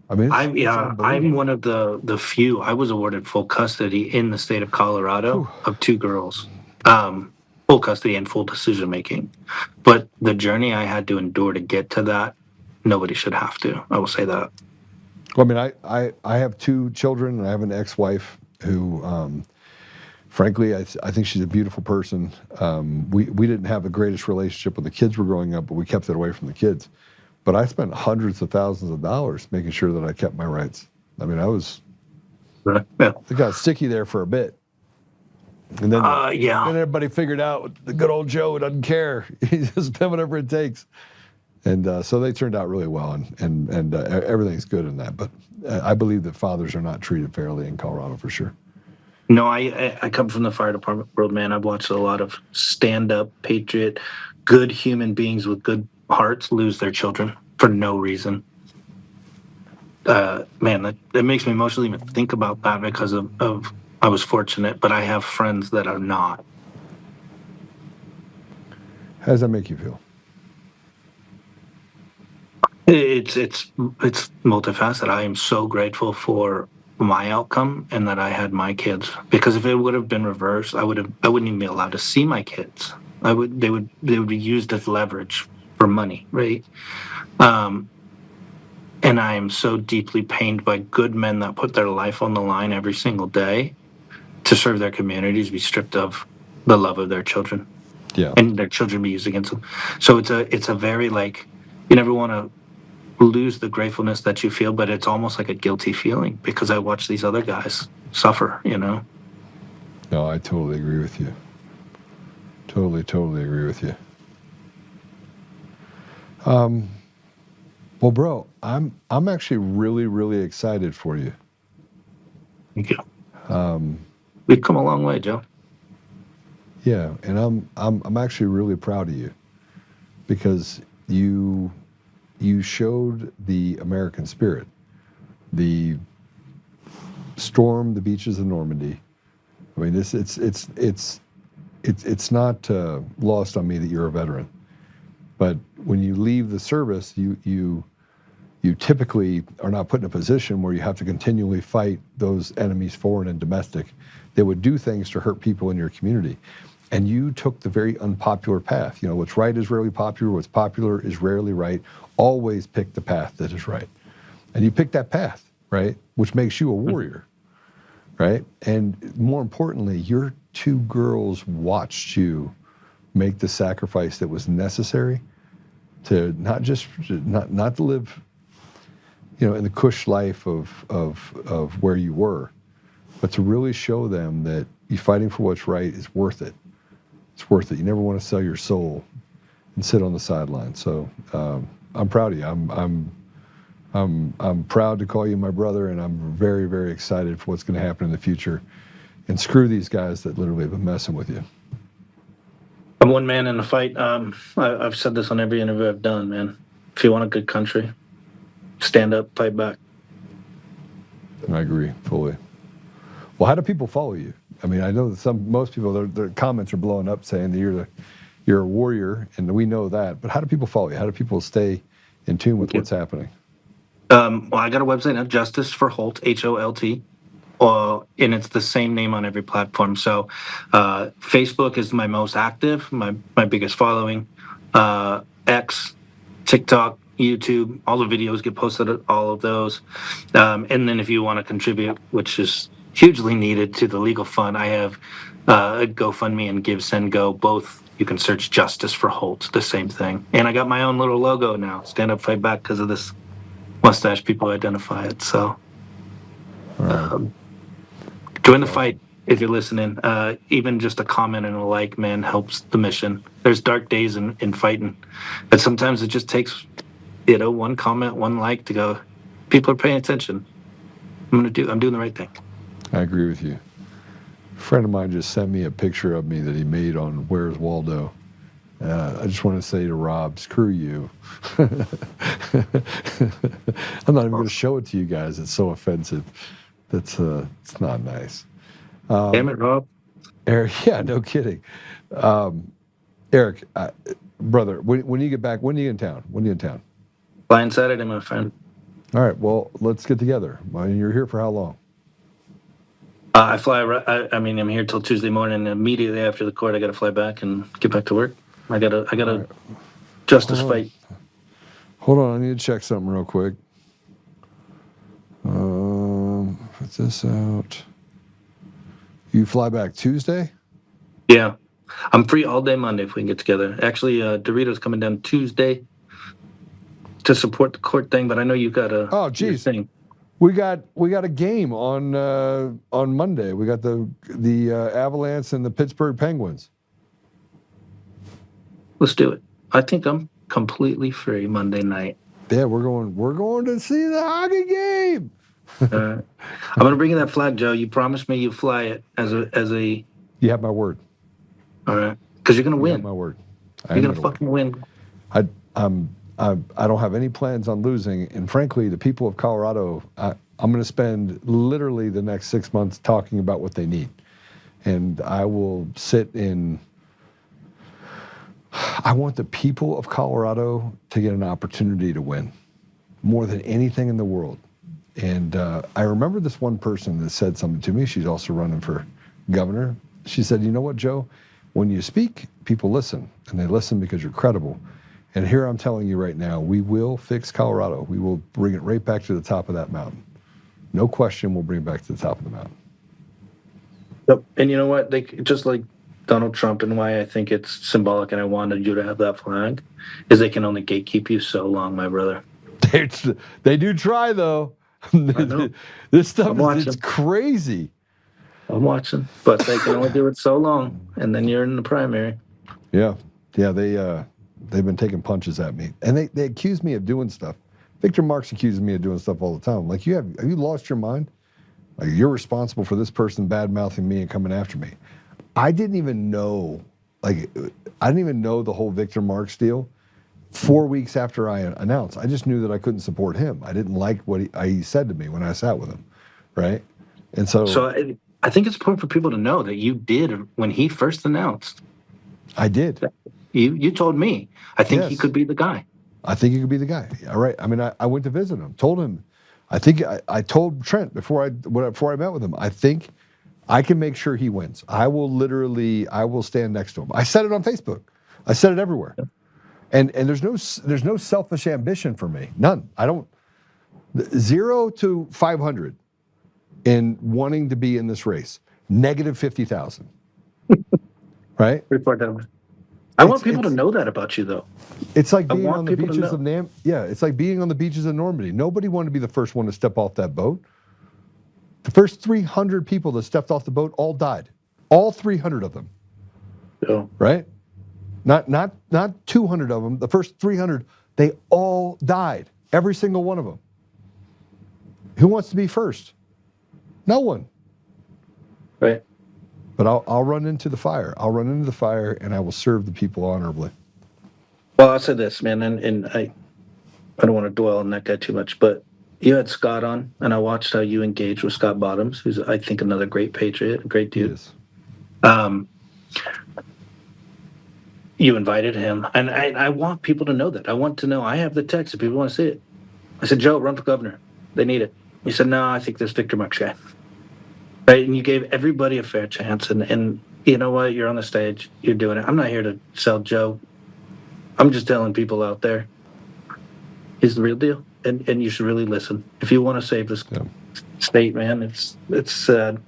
Speaker 1: I mean,
Speaker 7: I'm one of the few. I was awarded full custody in the state of Colorado of two girls, full custody and full decision making. But the journey I had to endure to get to that, nobody should have to. I will say that.
Speaker 1: Well, I mean, I have two children, and I have an ex-wife who, frankly, I think she's a beautiful person. We didn't have the greatest relationship when the kids were growing up, but we kept it away from the kids. But I spent hundreds of thousands of dollars making sure that I kept my rights. I mean, it got sticky there for a bit. And then, then everybody figured out the good old Joe doesn't care. He just spend whatever it takes. And so they turned out really well, and everything's good in that. But I believe that fathers are not treated fairly in Colorado for sure.
Speaker 7: No, I come from the fire department world, man. I've watched a lot of stand-up, patriot, good human beings with good hearts lose their children for no reason. Man, that makes me emotional even think about that because of I was fortunate, but I have friends that are not.
Speaker 1: How does that make you feel?
Speaker 7: It's multifaceted. I am so grateful for my outcome and that I had my kids, because if it would have been reversed, I wouldn't even be allowed to see my kids. They would be used as leverage for money, right? And I am so deeply pained by good men that put their life on the line every single day to serve their communities be stripped of the love of their children, and their children be used against them. So it's a very, like, you never want to lose the gratefulness that you feel, but it's almost like a guilty feeling because I watch these other guys suffer,
Speaker 1: No, I totally agree with you. Totally agree with you. Well, bro, I'm actually really excited for you.
Speaker 7: Thank you. We've come a long way, Joe.
Speaker 1: Yeah, and I'm actually really proud of you because you showed the American spirit. The storm the beaches of Normandy. I mean, it's not lost on me that you're a veteran. But when you leave the service, you typically are not put in a position where you have to continually fight those enemies, foreign and domestic, that would do things to hurt people in your community. And you took the very unpopular path. You know, what's right is rarely popular, what's popular is rarely right. Always pick the path that is right. And you picked that path, right? Which makes you a warrior, right? And more importantly, your two girls watched you make the sacrifice that was necessary to not to live, you know, in the cush life of where you were, but to really show them that you fighting for what's right is worth it. It's worth it. You never want to sell your soul and sit on the sideline. So I'm proud of you. I'm proud to call you my brother, and I'm very excited for what's going to happen in the future. And screw these guys that literally have been messing with you.
Speaker 7: I'm one man in a fight. I've said this on every interview I've done, man. If you want a good country, stand up, fight back.
Speaker 1: I agree fully. Well, how do people follow you? I mean, I know that most people, their comments are blowing up saying that you're a warrior, and we know that. But how do people follow you? How do people stay in tune with what's happening?
Speaker 7: Well, I got a website now, Justice for Holt, Holt, and it's the same name on every platform. So Facebook is my most active, my biggest following. X, TikTok, YouTube, all the videos get posted at all of those. And then if you want to contribute, which is hugely needed to the legal fund, I have a GoFundMe and Give, Send, Go. Both you can search Justice for Holt, the same thing. And I got my own little logo now, Stand Up, Fight Back, because of this mustache. People identify it. So join the fight if you're listening. Even just a comment and a like, man, helps the mission. There's dark days in fighting, but sometimes it just takes, one comment, one like to go, people are paying attention. I'm doing the right thing.
Speaker 1: I agree with you. A friend of mine just sent me a picture of me that he made on Where's Waldo. I just want to say to Rob, screw you. I'm not even going to show it to you guys. It's so offensive. It's not nice.
Speaker 7: Damn it, Rob.
Speaker 1: Erik, yeah, no kidding. Erik, brother, when you get back, when are you in town?
Speaker 7: Flying Saturday, my friend.
Speaker 1: All right, well, let's get together. You're here for how long?
Speaker 7: I fly. I'm here till Tuesday morning. And immediately after the court, I got to fly back and get back to work. I got a
Speaker 1: right.
Speaker 7: justice fight.
Speaker 1: Hold on, I need to check something real quick. Put this out. You fly back Tuesday?
Speaker 7: Yeah, I'm free all day Monday if we can get together. Actually, Dorito's coming down Tuesday to support the court thing, but I know you got a
Speaker 1: geez.
Speaker 7: thing.
Speaker 1: We got a game on Monday. We got the Avalanche and the Pittsburgh Penguins.
Speaker 7: Let's do it. I think I'm completely free Monday night.
Speaker 1: Yeah, we're going to see the hockey game.
Speaker 7: I'm gonna bring you that flag, Joe. You promised me you fly it as a.
Speaker 1: You have my word.
Speaker 7: All right, because you're gonna win.
Speaker 1: You have my word.
Speaker 7: You're gonna fucking win.
Speaker 1: I don't have any plans on losing, and frankly, the people of Colorado, I'm going to spend literally the next 6 months talking about what they need, and I will sit in. I want the people of Colorado to get an opportunity to win more than anything in the world. And I remember this one person that said something to me. She's also running for governor. She said, you know what, Joe? When you speak, people listen, and they listen because you're credible. And here I'm telling you right now, we will fix Colorado. We will bring it right back to the top of that mountain. No question, we'll bring it back to the top of the mountain.
Speaker 7: Yep. And you know what? They just like Donald Trump, and why I think it's symbolic, and I wanted you to have that flag, is they can only gatekeep you so long, my brother.
Speaker 1: They do try, though. This stuff is crazy.
Speaker 7: I'm watching, but they can only do it so long, and then you're in the primary.
Speaker 1: Yeah, they've been taking punches at me, and they accuse me of doing stuff. Victor Marks accuses me of doing stuff all the time. Like, have you lost your mind? Like, you're responsible for this person bad mouthing me and coming after me. I didn't even know the whole Victor Marks deal 4 weeks after I announced. I just knew that I couldn't support him. I didn't like what he said to me when I sat with him, right? And so
Speaker 7: I think it's important for people to know that you did when he first announced.
Speaker 1: I did.
Speaker 7: You told me. I think he
Speaker 1: Yes.
Speaker 7: could be the guy.
Speaker 1: I think he could be the guy. All right. I mean, I went to visit him. Told him. I think I told Trent before I met with him. I think I can make sure he wins. I will stand next to him. I said it on Facebook. I said it everywhere. And there's no selfish ambition for me. None. I don't. 0 to 500 in wanting to be in this race. Negative 50,000. Right?
Speaker 7: Report that. I want people to know that about you, though.
Speaker 1: It's like being
Speaker 7: want
Speaker 1: on the
Speaker 7: people to
Speaker 1: beaches
Speaker 7: know.
Speaker 1: of it's like being on the beaches of Normandy. Nobody wanted to be the first one to step off that boat. The first 300 people that stepped off the boat all died. All 300 of them.
Speaker 7: So,
Speaker 1: Right? Not 200 of them. The first 300, they all died. Every single one of them. Who wants to be first? No one.
Speaker 7: right.
Speaker 1: But I'll run into the fire. I'll run into the fire, and I will serve the people honorably.
Speaker 7: Well, I'll say this, man, and I don't want to dwell on that guy too much, but you had Scott on, and I watched how you engaged with Scott Bottoms, who's, I think, another great patriot, a great
Speaker 1: He
Speaker 7: dude.
Speaker 1: is.
Speaker 7: You invited him, and I want people to know that. I want to know. I have the text if people want to see it. I said, Joe, run for governor. They need it. He said, no, I think this Victor Marks guy. Right, and you gave everybody a fair chance, and you know what? You're on the stage. You're doing it. I'm not here to sell Joe. I'm just telling people out there, he's the real deal, and you should really listen. If you want to save this state, man, it's sad.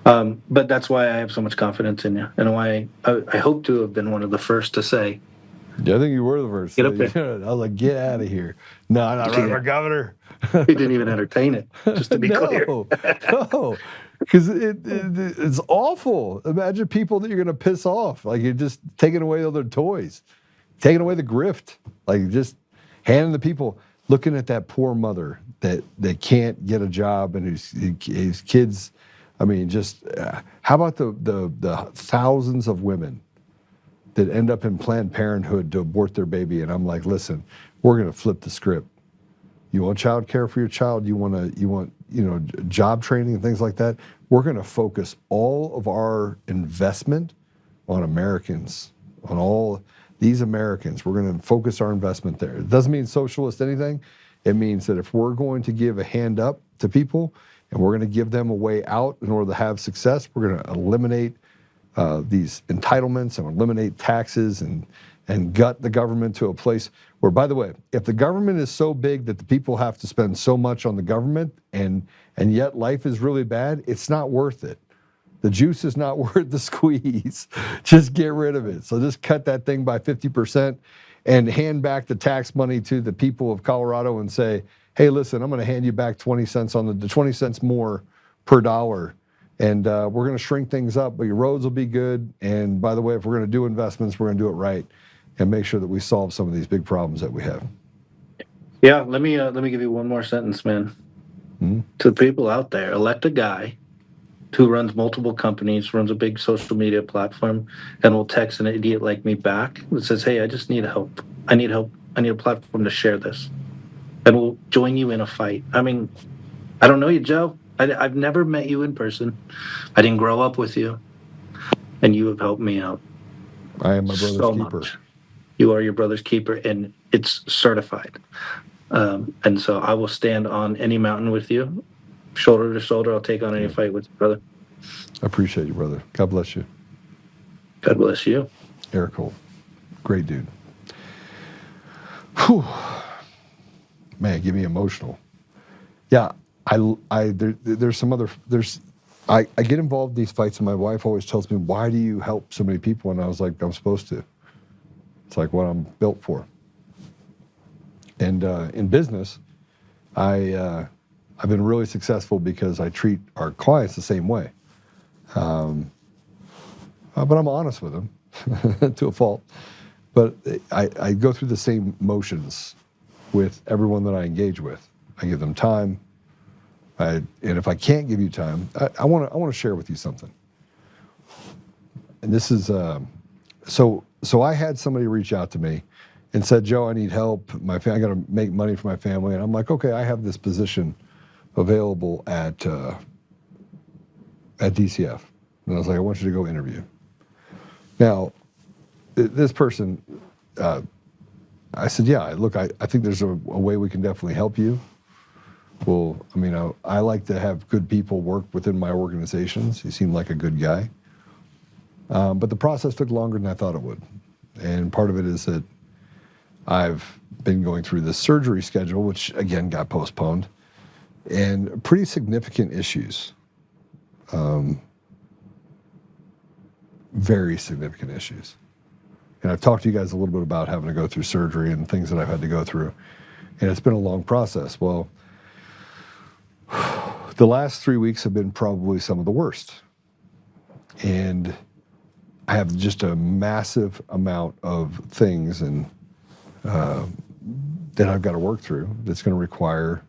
Speaker 7: But that's why I have so much confidence in you, and why I hope to have been one of the first to say,
Speaker 1: Yeah, I think you were the first.
Speaker 7: Get up there.
Speaker 1: I was like, get out of here. No, I'm not running for governor.
Speaker 7: he didn't even entertain it, just to be clear.
Speaker 1: No, because it's awful. Imagine people that you're going to piss off. Like, you're just taking away all their toys, taking away the grift, like just handing the people, looking at that poor mother that can't get a job and whose kids, I mean, just how about the thousands of women that end up in Planned Parenthood to abort their baby? And I'm like, listen, we're going to flip the script. You want child care for your child? You want job training and things like that? We're going to focus all of our investment on Americans, on all these Americans. We're going to focus our investment there. It doesn't mean socialist anything. It means that if we're going to give a hand up to people and we're going to give them a way out in order to have success, we're going to eliminate these entitlements and eliminate taxes and gut the government to a place where, by the way, if the government is so big that the people have to spend so much on the government and yet life is really bad, it's not worth it. The juice is not worth the squeeze. Just get rid of it. So just cut that thing by 50% and hand back the tax money to the people of Colorado and say, hey, listen, I'm going to hand you back 20 cents on the 20 cents more per dollar. And we're going to shrink things up, but your roads will be good. And by the way, if we're going to do investments, we're going to do it right and make sure that we solve some of these big problems that we have.
Speaker 7: Yeah, let me give you one more sentence, man. Mm-hmm. To the people out there, elect a guy who runs multiple companies, runs a big social media platform, and will text an idiot like me back that says, hey, I just need help. I need help. I need a platform to share this. And we'll join you in a fight. I mean, I don't know you, Joe. I've never met you in person. I didn't grow up with you. And you have helped me out.
Speaker 1: I am my brother's keeper.
Speaker 7: Much. You are your brother's keeper, and it's certified. And so I will stand on any mountain with you. Shoulder to shoulder, I'll take on any fight with you, brother.
Speaker 1: I appreciate you, brother. God bless you.
Speaker 7: God bless you.
Speaker 1: Erik Holt. Great dude. Whew. Man, get me emotional. Yeah, there's some other, I get involved in these fights and my wife always tells me, why do you help so many people? And I was like, I'm supposed to. It's like what I'm built for. And in business, I've been really successful because I treat our clients the same way. But I'm honest with them. to a fault. But I go through the same motions with everyone that I engage with. I give them time. And if I can't give you time, I want to share with you something. And this is so I had somebody reach out to me and said, Joe, I need help. I got to make money for my family. And I'm like, okay, I have this position available at DCF. And I was like, I want you to go interview. Now, this person, I said, yeah, look, I think there's a way we can definitely help you. Well, I mean, I like to have good people work within my organizations. He seemed like a good guy. But the process took longer than I thought it would. And part of it is that I've been going through this surgery schedule, which again got postponed, and pretty significant issues. Very significant issues. And I've talked to you guys a little bit about having to go through surgery and things that I've had to go through. And it's been a long process. Well, the last 3 weeks have been probably some of the worst. And I have just a massive amount of things and that I've got to work through that's going to require,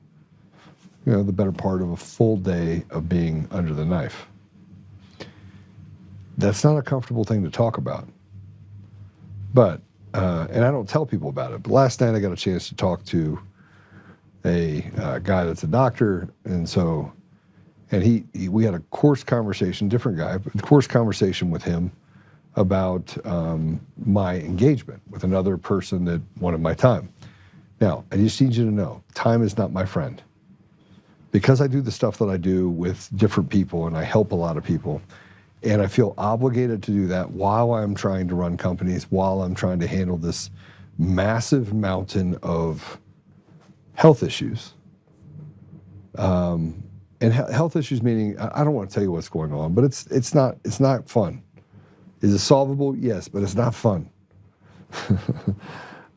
Speaker 1: the better part of a full day of being under the knife. That's not a comfortable thing to talk about. But, and I don't tell people about it, but last night I got a chance to talk to a guy that's a doctor, and we had a course conversation, different guy, but a course conversation with him about my engagement with another person that wanted my time. Now, I just need you to know, time is not my friend. Because I do the stuff that I do with different people and I help a lot of people, and I feel obligated to do that while I'm trying to run companies, while I'm trying to handle this massive mountain of health issues. And health issues meaning, I don't want to tell you what's going on, but it's not fun. Is it solvable? Yes, but it's not fun.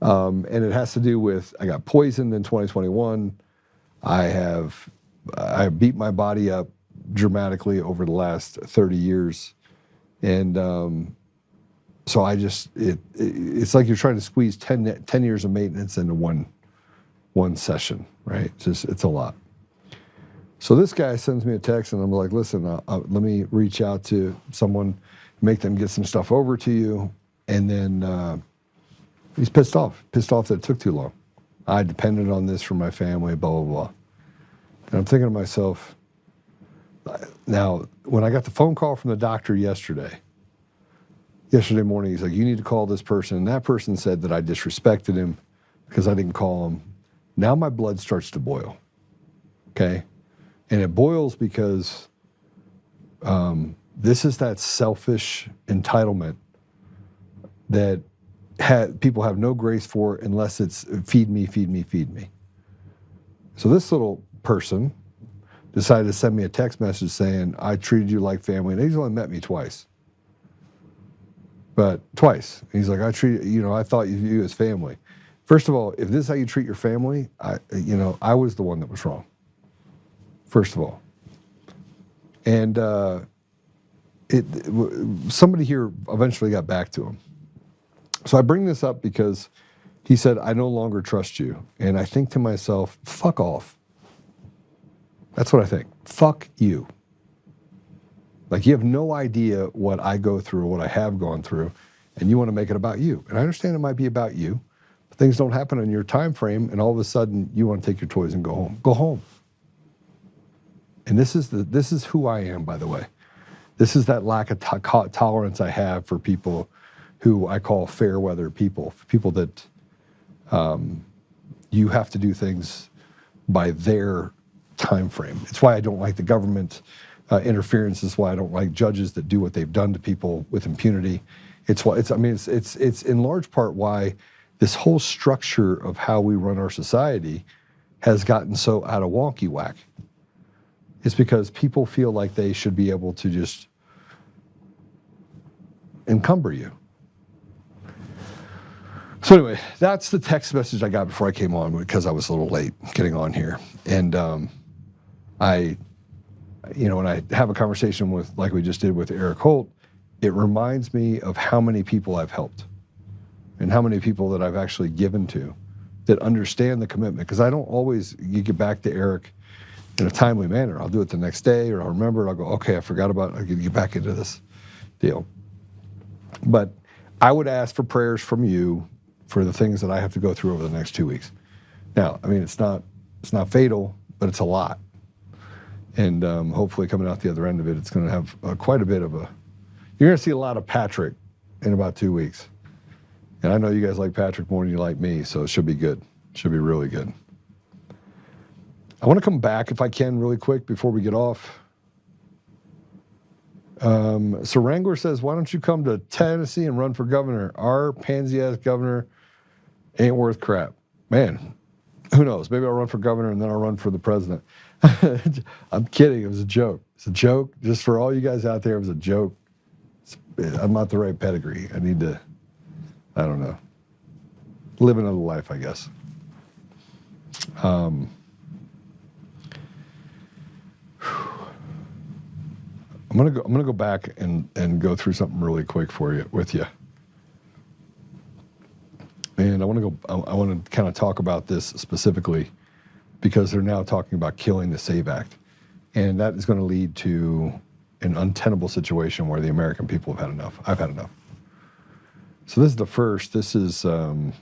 Speaker 1: And it has to do with, I got poisoned in 2021. I beat my body up dramatically over the last 30 years. And so it's like you're trying to squeeze 10 years of maintenance into one session, right? It's a lot. So this guy sends me a text and I'm like, listen, let me reach out to someone, make them get some stuff over to you. And then he's pissed off that it took too long. I depended on this for my family, blah, blah, blah. And I'm thinking to myself, now, when I got the phone call from the doctor yesterday morning, he's like, you need to call this person. And that person said that I disrespected him because I didn't call him. Now my blood starts to boil, okay? And it boils because this is that selfish entitlement that people have no grace for unless it's feed me, feed me, feed me. So this little person decided to send me a text message saying, I treated you like family. And he's only met me twice. But twice. He's like, I thought you as family. First of all, if this is how you treat your family, I was the one that was wrong. First of all. And somebody here eventually got back to him. So I bring this up because he said, I no longer trust you. And I think to myself, fuck off. That's what I think. Fuck you. Like, you have no idea what I go through, what I have gone through, and you want to make it about you. And I understand it might be about you, but things don't happen in your time frame, and all of a sudden you want to take your toys and go home. Go home. And this is who I am, by the way. This is that lack of tolerance I have for people who I call fair weather people that you have to do things by their time frame. It's why I don't like the government interference. It's why I don't like judges that do what they've done to people with impunity. It's in large part why this whole structure of how we run our society has gotten so out of wonky whack. It's because people feel like they should be able to just encumber you. So anyway, that's the text message I got before I came on because I was a little late getting on here. And when I have a conversation with, like we just did with Erik Holt, it reminds me of how many people I've helped and how many people that I've actually given to that understand the commitment. Because I don't always get back to Erik in a timely manner. I'll do it the next day, or I'll remember it. I'll go, okay, I forgot about it. I can get back into this deal. But I would ask for prayers from you for the things that I have to go through over the next 2 weeks. Now, I mean, it's not fatal, but it's a lot. And hopefully coming out the other end of it, it's going to have quite a bit of a, you're going to see a lot of Patrick in about 2 weeks. And I know you guys like Patrick more than you like me, so it should be good. It should be really good. I want to come back, if I can, really quick before we get off. So Wrangler says, why don't you come to Tennessee and run for governor? Our pansy-ass governor ain't worth crap. Man, who knows? Maybe I'll run for governor and then I'll run for the president. I'm kidding. It was a joke. It's a joke. Just for all you guys out there, it was a joke. I'm not the right pedigree. I need to, I don't know, live another life, I guess. I'm gonna go back and go through something really quick with you. And I want to kind of talk about this specifically because they're now talking about killing the SAVE Act. And that is going to lead to an untenable situation where the American people have had enough. I've had enough. So this is the first. This is something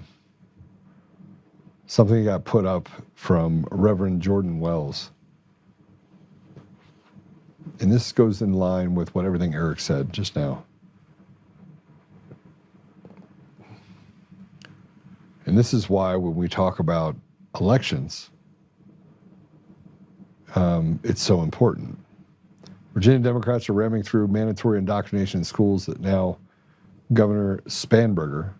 Speaker 1: that got put up from Reverend Jordan Wells. And this goes in line with what everything Erik said just now. And this is why when we talk about elections, it's so important. Virginia Democrats are ramming through mandatory indoctrination in schools that now Governor Spanberger,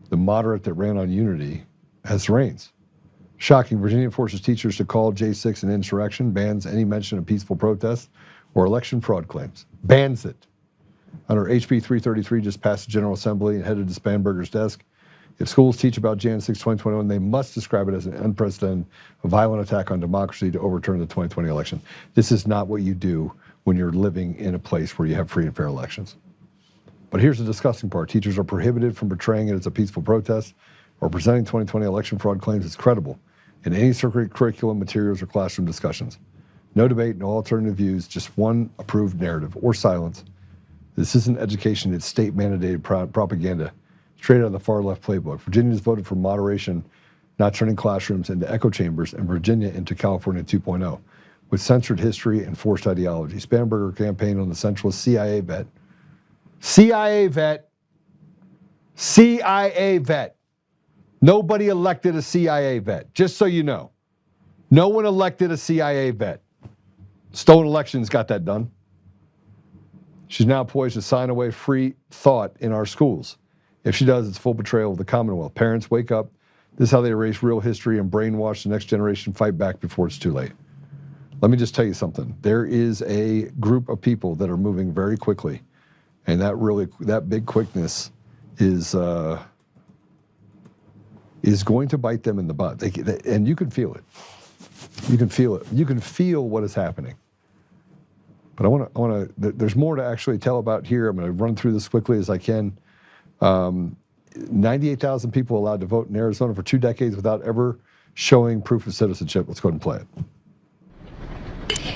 Speaker 1: the moderate that ran on unity, has the reins. Shocking, Virginia forces teachers to call J6 an insurrection, bans any mention of peaceful protest or election fraud claims. Bans it. Under HB 333 just passed the General Assembly and headed to Spanberger's desk. If schools teach about Jan 6, 2021, they must describe it as an unprecedented, violent attack on democracy to overturn the 2020 election. This is not what you do when you're living in a place where you have free and fair elections. But here's the disgusting part. Teachers are prohibited from portraying it as a peaceful protest or presenting 2020 election fraud claims as credible in any curriculum materials or classroom discussions. No debate, no alternative views, just one approved narrative or silence. This isn't education, it's state-mandated propaganda. Straight out of the far left playbook. Virginians voted for moderation, not turning classrooms into echo chambers, and Virginia into California 2.0, with censored history and forced ideology. Spanberger campaigned on the centralist CIA vet. CIA vet. Nobody elected a CIA vet, just so you know. No one elected a CIA vet. Stolen elections got that done. She's now poised to sign away free thought in our schools. If she does, it's full betrayal of the Commonwealth. Parents, wake up. This is how they erase real history and brainwash the next generation. Fight back before it's too late. Let me just tell you something. There is a group of people that are moving very quickly, and that big quickness is going to bite them in the butt. And you can feel it. You can feel it. You can feel what is happening. But I want to. There's more to actually tell about here. I'm going to run through this quickly as I can. 98,000 people allowed to vote in Arizona for 2 decades without ever showing proof of citizenship. Let's go ahead and play it.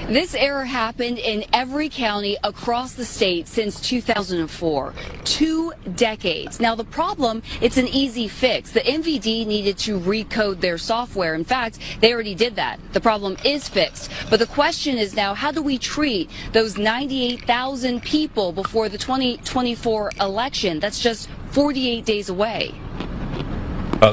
Speaker 8: This error happened in every county across the state since 2004. 2 decades. Now the problem, it's an easy fix. The MVD needed to recode their software. In fact, they already did that. The problem is fixed. But the question is now, how do we treat those 98,000 people before the 2024 election? That's just 48 days away.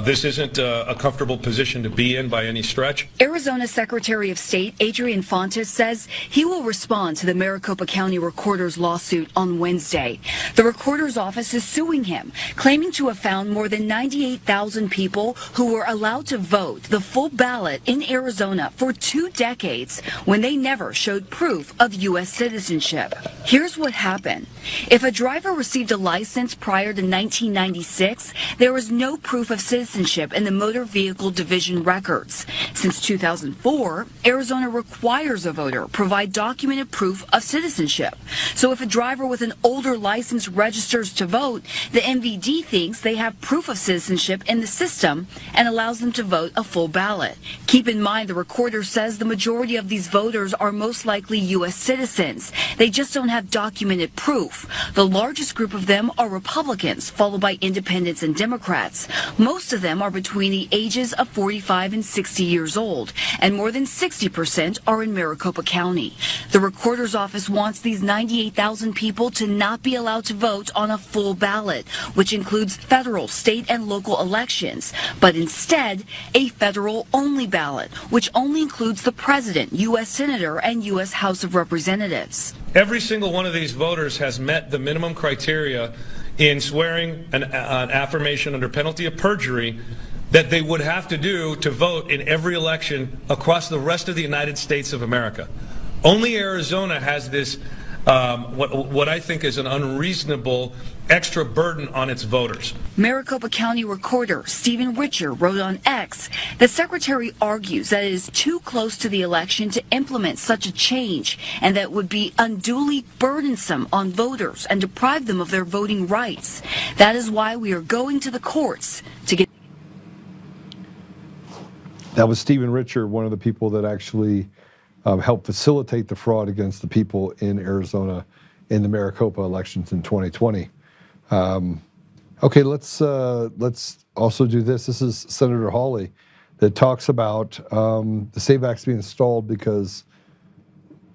Speaker 9: This isn't a comfortable position to be in by any stretch.
Speaker 8: Arizona Secretary of State Adrian Fontes says he will respond to the Maricopa County Recorder's lawsuit on Wednesday. The Recorder's office is suing him, claiming to have found more than 98,000 people who were allowed to vote the full ballot in Arizona for 2 decades when they never showed proof of U.S. citizenship. Here's what happened. If a driver received a license prior to 1996, there was no proof of citizenship in the motor vehicle division records. Since 2004, Arizona requires a voter provide documented proof of citizenship. So if a driver with an older license registers to vote, the MVD thinks they have proof of citizenship in the system and allows them to vote a full ballot. Keep in mind, the recorder says the majority of these voters are most likely U.S. citizens. They just don't have documented proof. The largest group of them are Republicans, followed by independents and Democrats. Most of them are between the ages of 45 and 60 years old, and more than 60% are in Maricopa County. The recorder's office wants these 98,000 people to not be allowed to vote on a full ballot, which includes federal, state, and local elections, but instead a federal-only ballot, which only includes the president, U.S. Senator, and U.S. House of Representatives.
Speaker 9: Every single one of these voters has met the minimum criteria in swearing an affirmation under penalty of perjury that they would have to do to vote in every election across the rest of the United States of America. Only Arizona has this, what I think is an unreasonable extra burden on its voters.
Speaker 8: Maricopa County Recorder Stephen Richer wrote on X, the secretary argues that it is too close to the election to implement such a change and that would be unduly burdensome on voters and deprive them of their voting rights. That is why we are going to the courts to get.
Speaker 1: That was Stephen Richer, one of the people that actually helped facilitate the fraud against the people in Arizona in the Maricopa elections in 2020. Okay, let's also do this. This is Senator Hawley that talks about the SAVE Act's being stalled because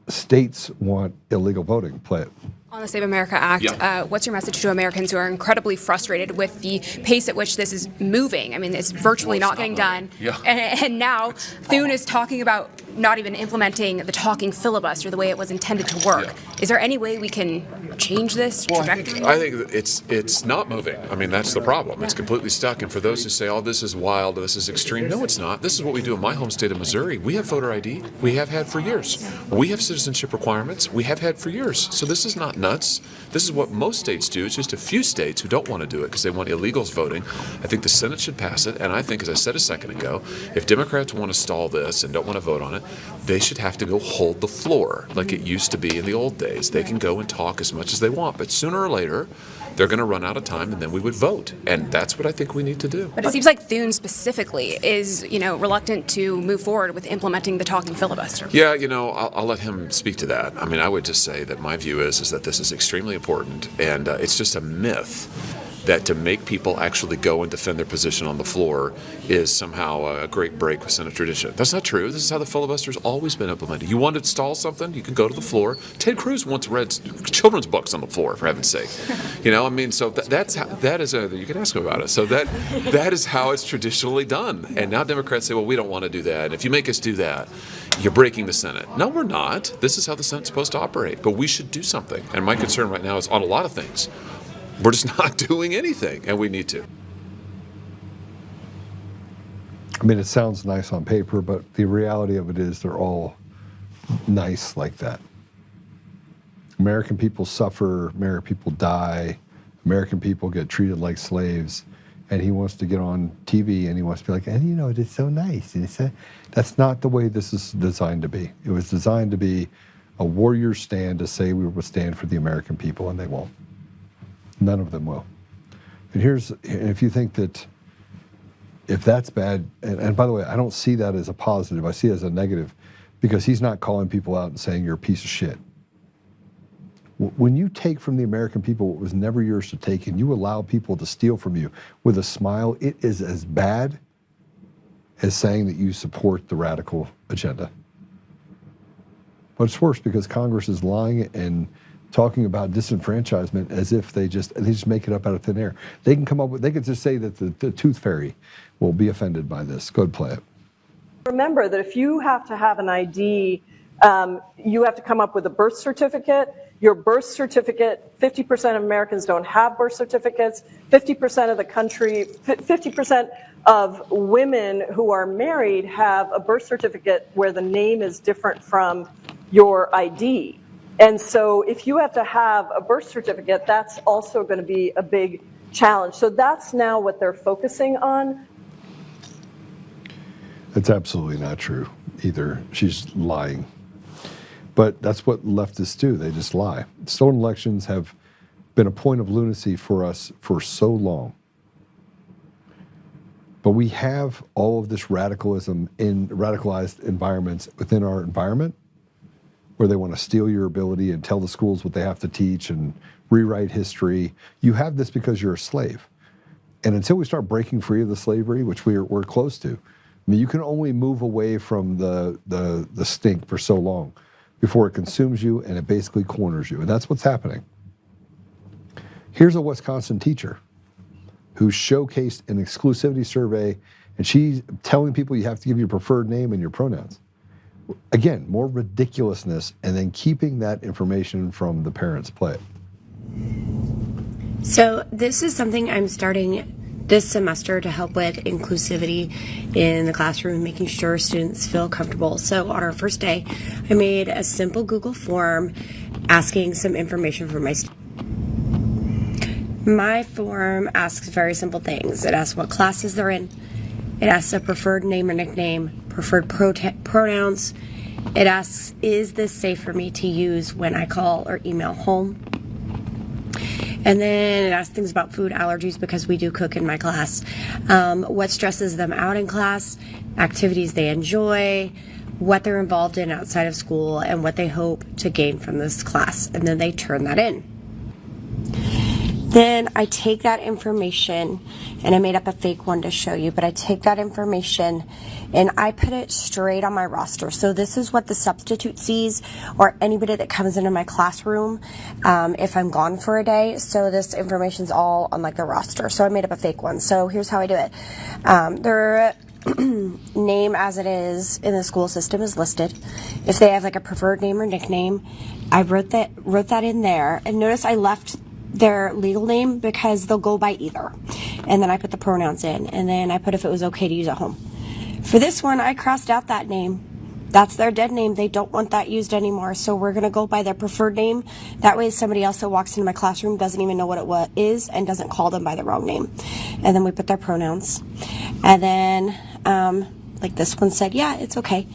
Speaker 1: states want illegal voting. Play it.
Speaker 10: On the Save America Act, what's your message to Americans who are incredibly frustrated with the pace at which this is moving? I mean, it's virtually not getting done. Yeah. And now Thune is talking about not even implementing the talking filibuster the way it was intended to work. Yeah. Is there any way we can change this trajectory?
Speaker 11: I think it's not moving. I mean, that's the problem. It's completely stuck. And for those who say, oh, this is wild, this is extreme, no, it's not. This is what we do in my home state of Missouri. We have voter ID. We have had for years. We have citizenship requirements. We have had for years. So this is not nuts. This is what most states do. It's just a few states who don't want to do it because they want illegals voting. I think the Senate should pass it. And I think, as I said a second ago, if Democrats want to stall this and don't want to vote on it, they should have to go hold the floor like it used to be in the old days. They can go and talk as much as they want, but sooner or later, they're going to run out of time, and then we would vote. And that's what I think we need to do.
Speaker 10: But it seems like Thune specifically is, reluctant to move forward with implementing the talking filibuster.
Speaker 11: Yeah, I'll let him speak to that. I mean, I would just say that my view is that this is extremely important, and it's just a myth that to make people actually go and defend their position on the floor is somehow a great break with Senate tradition. That's not true. This is how the filibuster's always been implemented. You want to stall something, you can go to the floor. Ted Cruz once read children's books on the floor, for heaven's sake. So that's how, you can ask him about it. So that is how it's traditionally done. And now Democrats say, well, we don't want to do that. And if you make us do that, you're breaking the Senate. No, we're not. This is how the Senate's supposed to operate. But we should do something. And my concern right now is on a lot of things. We're just not doing anything, and we need to.
Speaker 1: I mean, it sounds nice on paper, but the reality of it is they're all nice like that. American people suffer, American people die, American people get treated like slaves, and he wants to get on TV and he wants to be like, and it's so nice. And that's not the way this is designed to be. It was designed to be a warrior stand to say we will stand for the American people, and they won't. None of them will. And if you think that if that's bad, and by the way, I don't see that as a positive, I see it as a negative, because he's not calling people out and saying you're a piece of shit. When you take from the American people what was never yours to take, and you allow people to steal from you with a smile, it is as bad as saying that you support the radical agenda. But it's worse because Congress is lying and talking about disenfranchisement as if they just make it up out of thin air. They could just say that the tooth fairy will be offended by this. Go ahead, play it.
Speaker 12: Remember that if you have to have an ID, you have to come up with a birth certificate. Your birth certificate, 50% of Americans don't have birth certificates. 50% of the country, 50% of women who are married have a birth certificate where the name is different from your ID. And so if you have to have a birth certificate, that's also going to be a big challenge. So that's now what they're focusing on.
Speaker 1: That's absolutely not true either. She's lying. But that's what leftists do. They just lie. Stolen elections have been a point of lunacy for us for so long. But we have all of this radicalism in radicalized environments within our environment where they want to steal your ability and tell the schools what they have to teach and rewrite history. You have this because you're a slave. And until we start breaking free of the slavery, which we're close to, I mean, you can only move away from the stink for so long before it consumes you and it basically corners you. And that's what's happening. Here's a Wisconsin teacher who showcased an exclusivity survey, and she's telling people you have to give your preferred name and your pronouns. Again, more ridiculousness, and then keeping that information from the parents. Play it.
Speaker 13: So this is something I'm starting this semester to help with inclusivity in the classroom, making sure students feel comfortable. So on our first day, I made a simple Google form asking some information from my students. My form asks very simple things. It asks what classes they're in. It asks a preferred name or nickname, preferred pronouns. It asks, is this safe for me to use when I call or email home? And then it asks things about food allergies because we do cook in my class. What stresses them out in class, activities they enjoy, what they're involved in outside of school, and what they hope to gain from this class. And then they turn that in. Then I take that information, and I made up a fake one to show you, but I take that information and I put it straight on my roster. So this is what the substitute sees, or anybody that comes into my classroom if I'm gone for a day. So this information's all on like the roster. So I made up a fake one. So here's how I do it. Their name as it is in the school system is listed. If they have like a preferred name or nickname, I wrote that in there. And notice I left their legal name because they'll go by either. And then I put the pronouns in, and then I put if it was okay to use at home. For this one, I crossed out that name. That's their dead name. They don't want that used anymore. So we're going to go by their preferred name. That way somebody else that walks into my classroom doesn't even know what it is and doesn't call them by the wrong name. And then we put their pronouns. And then like this one said, yeah, it's okay.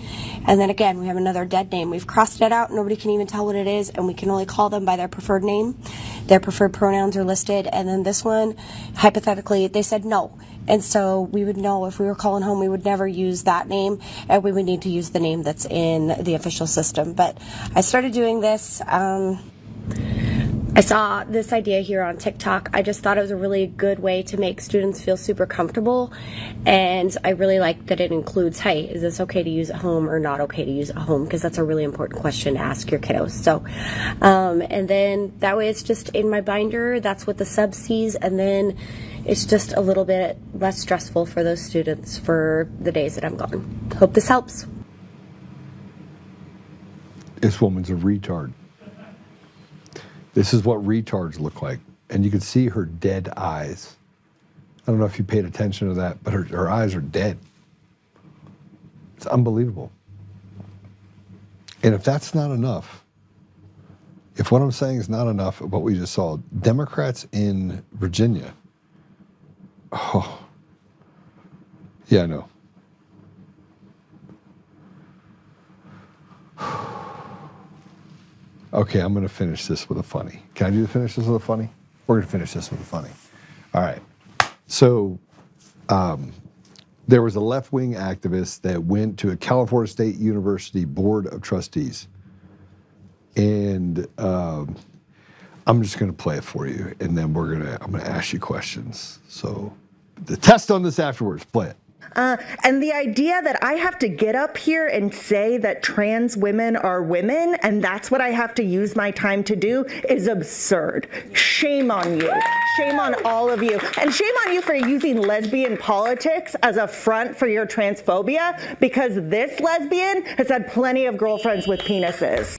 Speaker 13: And then again, we have another dead name. We've crossed it out. Nobody can even tell what it is, and we can only call them by their preferred name. Their preferred pronouns are listed. And then this one, hypothetically, they said no. And so we would know if we were calling home, we would never use that name, and we would need to use the name that's in the official system. But I started doing this. I saw this idea here on TikTok. I just thought it was a really good way to make students feel super comfortable. And I really like that it includes, hey, is this okay to use at home or not okay to use at home? Because that's a really important question to ask your kiddos. So, and then that way it's just in my binder. That's what the sub sees. And then it's just a little bit less stressful for those students for the days that I'm gone. Hope this helps.
Speaker 1: This woman's a retard. This is what retards look like. And you can see her dead eyes. I don't know if you paid attention to that, but her eyes are dead. It's unbelievable. And if that's not enough, if what I'm saying is not enough of what we just saw, Democrats in Virginia, oh, yeah, I know. Okay, I'm going to finish this with a funny. Can I finish this with a funny? We're going to finish this with a funny. All right. So there was a left-wing activist that went to a California State University Board of Trustees. And I'm just going to play it for you, and then I'm going to ask you questions. So the test on this afterwards. Play it.
Speaker 14: And the idea that I have to get up here and say that trans women are women and that's what I have to use my time to do is absurd. Shame on you. Shame on all of you. And shame on you for using lesbian politics as a front for your transphobia, because this lesbian has had plenty of girlfriends with penises.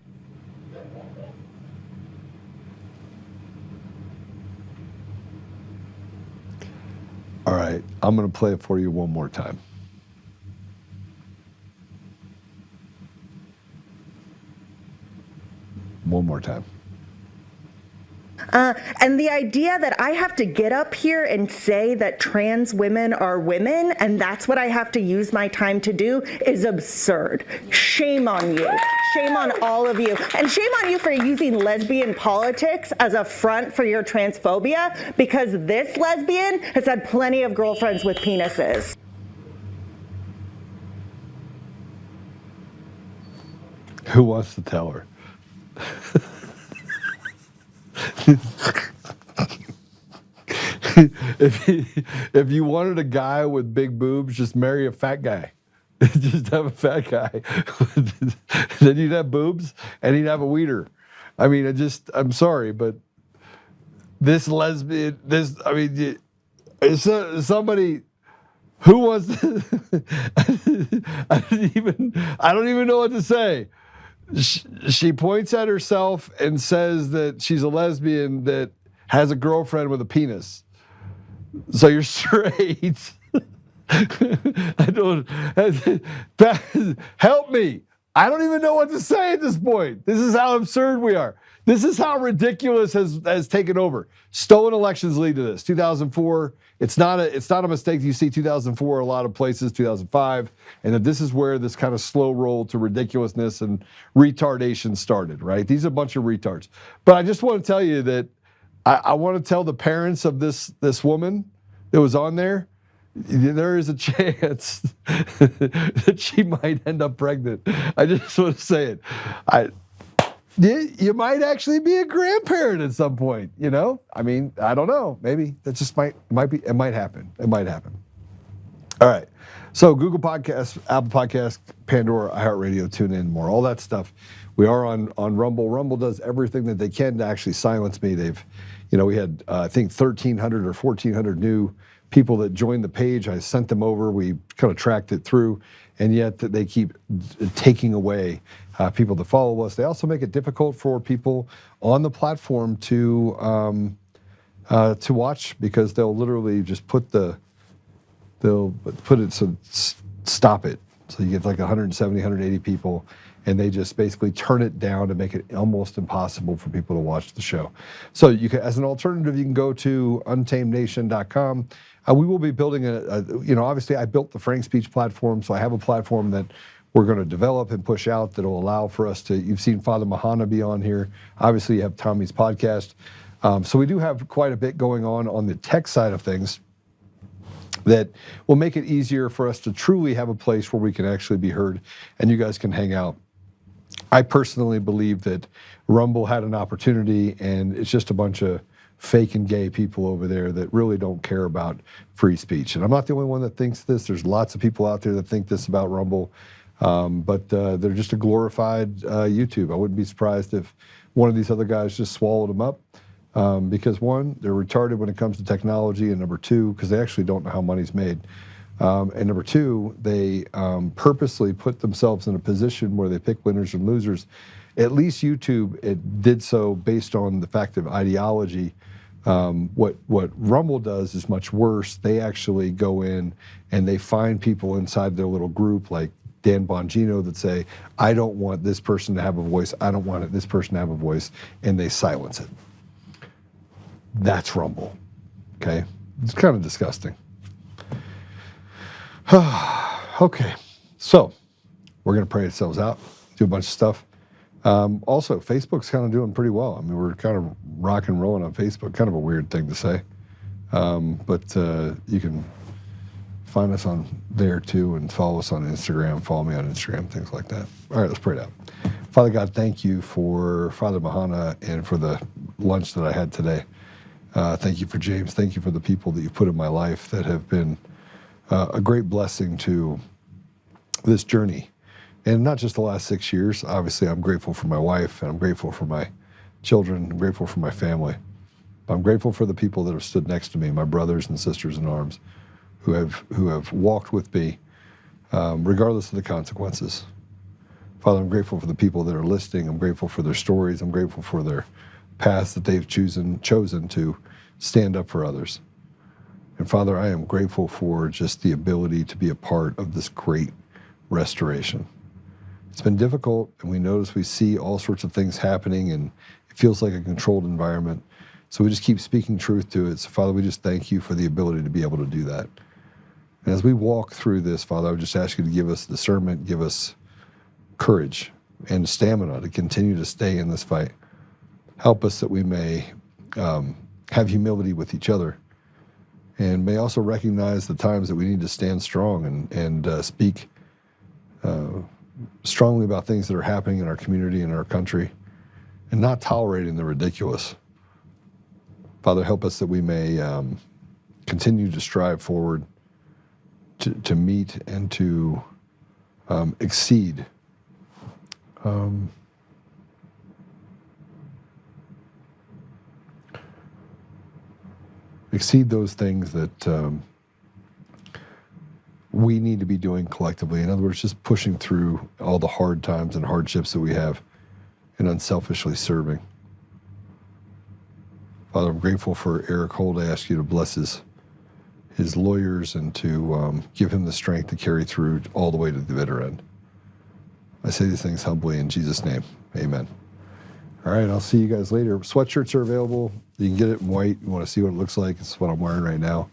Speaker 1: All right, I'm going to play it for you one more time. One more time.
Speaker 14: And the idea that I have to get up here and say that trans women are women and that's what I have to use my time to do is absurd. Shame on you. Shame on all of you. And shame on you for using lesbian politics as a front for your transphobia, because this lesbian has had plenty of girlfriends with penises.
Speaker 1: Who wants to tell her? If you wanted a guy with big boobs, just marry a fat guy. Just have a fat guy. Then you'd have boobs and he'd have a wiener. I mean, I'm sorry, but this lesbian, somebody who wants to, I don't even know what to say. She points at herself and says that she's a lesbian that has a girlfriend with a penis. So you're straight. I don't, help me. I don't even know what to say at this point. This is how absurd we are. This is how ridiculous has taken over. Stolen elections lead to this. 2004, it's not a mistake. You see 2004 a lot of places, 2005, and that this is where this kind of slow roll to ridiculousness and retardation started, right? These are a bunch of retards. But I just want to tell you that I want to tell the parents of this woman that was on there, there is a chance that she might end up pregnant. I just want to say it. You might actually be a grandparent at some point, you know? I mean, I don't know. Maybe that just might happen. It might happen. All right. So Google Podcasts, Apple Podcasts, Pandora, iHeartRadio, TuneIn, more, all that stuff. We are on Rumble. Rumble does everything that they can to actually silence me. We had, I think, 1,300 or 1,400 new people that joined the page. I sent them over. We kind of tracked it through, and yet they keep taking away people to follow us. They also make it difficult for people on the platform to watch, because they'll literally just put it so stop it. So you get like 170, 180 people, and they just basically turn it down to make it almost impossible for people to watch the show. So you can, as an alternative, you can go to untamednation.com. We will be building obviously I built the Frank Speech platform, so I have a platform that we're going to develop and push out that will allow for us to, you've seen Father Mahana be on here. Obviously you have Tommy's podcast. So we do have quite a bit going on the tech side of things that will make it easier for us to truly have a place where we can actually be heard and you guys can hang out. I personally believe that Rumble had an opportunity, and it's just a bunch of fake and gay people over there that really don't care about free speech. And I'm not the only one that thinks this. There's lots of people out there that think this about Rumble, but they're just a glorified YouTube. I wouldn't be surprised if one of these other guys just swallowed them up, because one, they're retarded when it comes to technology, and number two, because they actually don't know how money's made. And number two, they purposely put themselves in a position where they pick winners and losers. At least YouTube, it did so based on the fact of ideology. What Rumble does is much worse. They actually go in and they find people inside their little group, like Dan Bongino, that say, I don't want this person to have a voice. I don't want this person to have a voice. And they silence it. That's Rumble. Okay? It's kind of disgusting. Okay, so we're going to pray ourselves out, do a bunch of stuff. Also, Facebook's kind of doing pretty well. I mean, we're kind of rock and rolling on Facebook. Kind of a weird thing to say. But you can find us on there too, and follow us on Instagram. Follow me on Instagram, things like that. All right, let's pray it out. Father God, thank you for Father Mahana and for the lunch that I had today. Thank you for James. Thank you for the people that you've put in my life that have been a great blessing to this journey. And not just the last 6 years. Obviously, I'm grateful for my wife, and I'm grateful for my children. I'm grateful for my family. But I'm grateful for the people that have stood next to me, my brothers and sisters in arms, who have walked with me, regardless of the consequences. Father, I'm grateful for the people that are listening. I'm grateful for their stories. I'm grateful for their paths that they've chosen to stand up for others. And Father, I am grateful for just the ability to be a part of this great restoration. It's been difficult, and we see all sorts of things happening, and it feels like a controlled environment. So we just keep speaking truth to it. So, Father, we just thank you for the ability to be able to do that. And as we walk through this, Father, I would just ask you to give us discernment, give us courage and stamina to continue to stay in this fight. Help us that we may have humility with each other, and may also recognize the times that we need to stand strong and speak strongly about things that are happening in our community and in our country, and not tolerating the ridiculous. Father, help us that we may continue to strive forward to meet and to exceed exceed those things that we need to be doing collectively. In other words, just pushing through all the hard times and hardships that we have and unselfishly serving. Father, I'm grateful for Erik Holt. I ask you to bless his lawyers and to give him the strength to carry through all the way to the bitter end. I say these things humbly in Jesus' name. Amen. All right, I'll see you guys later. Sweatshirts are available. You can get it in white. You want to see what it looks like. It's what I'm wearing right now.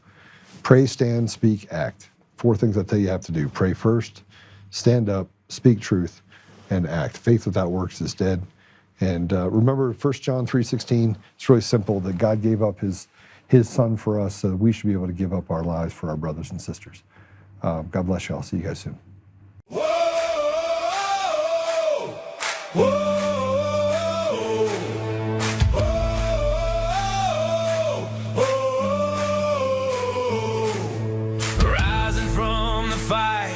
Speaker 1: Pray, stand, speak, act. 4 things I tell you have to do. Pray first, stand up, speak truth, and act. Faith without works is dead. And remember 1 John 3:16, it's really simple, that God gave up his son for us, so we should be able to give up our lives for our brothers and sisters. God bless you. I'll see you guys soon.
Speaker 15: Rising from the fight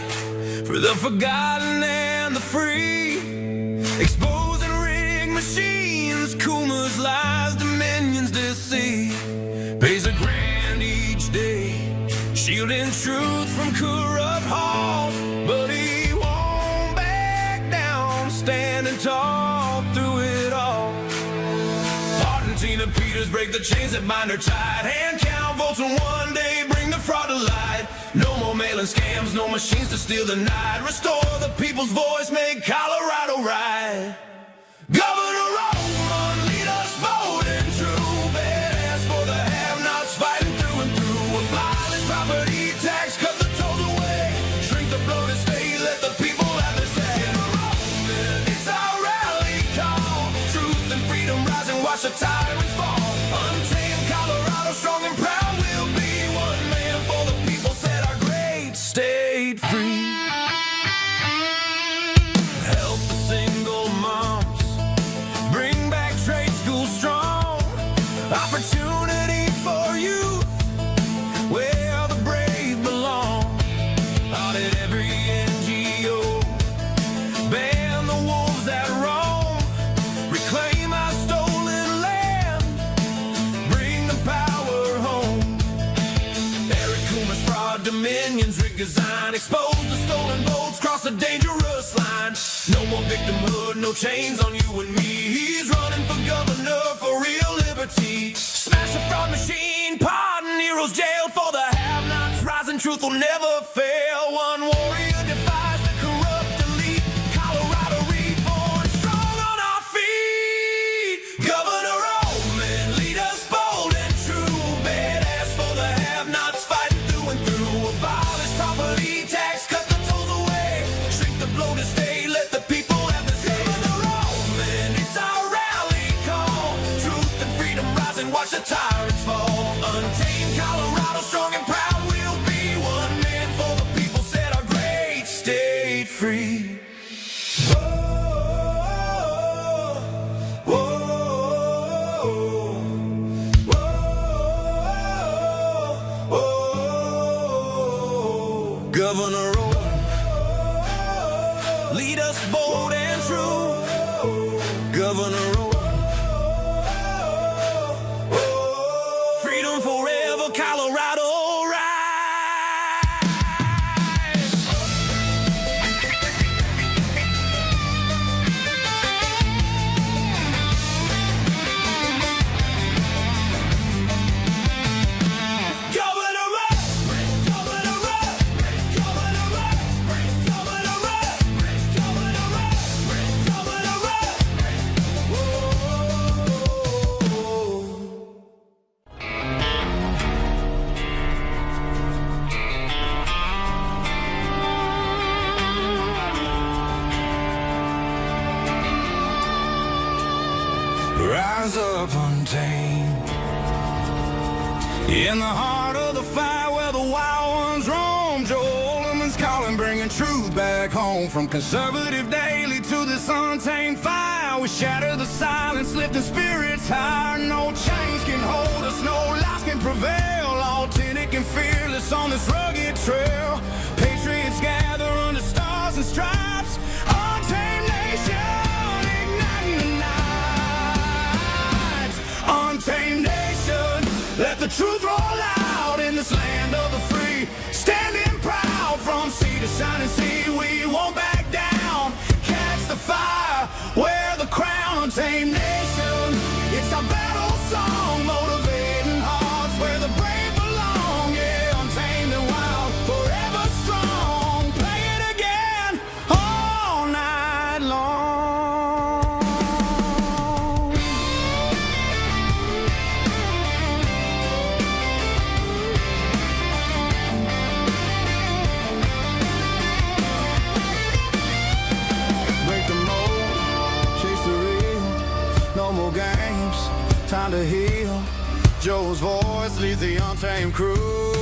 Speaker 15: for the forgotten and the free, exposing rigged machines, Coomer's lies, Dominion's deceit, pays a grand each day, shielding truth from corrupt halls, but he won't back down, standing tall through it all. Hart and Tina Peters break the chains that bind her tight, hand count votes and one day bring the fraud to light. No more mailing scams, no machines to steal the night, restore the people's voice, make Colorado right. Governor Oltmann, lead us bold and true, badass for the have-nots, fighting through and through. Abolish property tax, cut the tolls away, shrink the bloated state, let the people have their say. It's our rally call, truth and freedom rise and watch the tyrants fall. Untamed Colorado, strong and proud, we'll be one man for the people, set our great state free. Help the single moms, bring back trade school strong, opportunity for youth, where the brave belong. Audit every NGO, ban the wolves that roam, reclaim our stolen land, bring the power home. Erik Coomer's fraud, Dominion's rigged design, expose the stolen votes, cross the dangerous line. No more victimhood, no chains on you and me. He's running for governor for real liberty. Smash the fraud machine, pardon heroes jailed for the have-nots. Rising truth will never fail. One warrior defies the corrupt elite. Colorado reborn, strong on our feet. Governor Oltmann, lead us bold and true, badass for the have-nots, fighting through and through. Abolish property tax, cut the tolls away, shrink the bloated state, let the people have the say. Governor Oltmann, it's our rally call, truth and freedom rise and watch the tyrants fall. Untamed Colorado, strong and proud, we'll be one man for the people, set our great state free. Governor Oltmann, lead us bold and true. Governor Oltmann, freedom forever, Colorado rise. Governor Oltmann, Governor Oltmann, Governor Oltmann, Governor Oltmann, Governor Oltmann, Governor Oltmann, rise up untamed. In the heart of the fight where the wild ones roam, Joe Oltmann's calling, bringing truth back home. From conservative daily to this untamed fire, we shatter the silence, lifting spirits higher. No chains can hold us, no lies can prevail. Authentic and fearless on this rugged trail. Patriots gather under stars and stripes. Untamed nation, igniting the night. Untamed nation, let the truth roll out in this land of the free. Standing proud from sea to shining sea, we won't back down. Catch the fire, wear the crown. Untamed nation, it's our battle song, motivating hearts where the brave belong. Yeah, untamed and wild, forever strong. Play it again all night long. Break the mold, chase the real. No more games, time to heal. Joe's voice leads the untamed crew.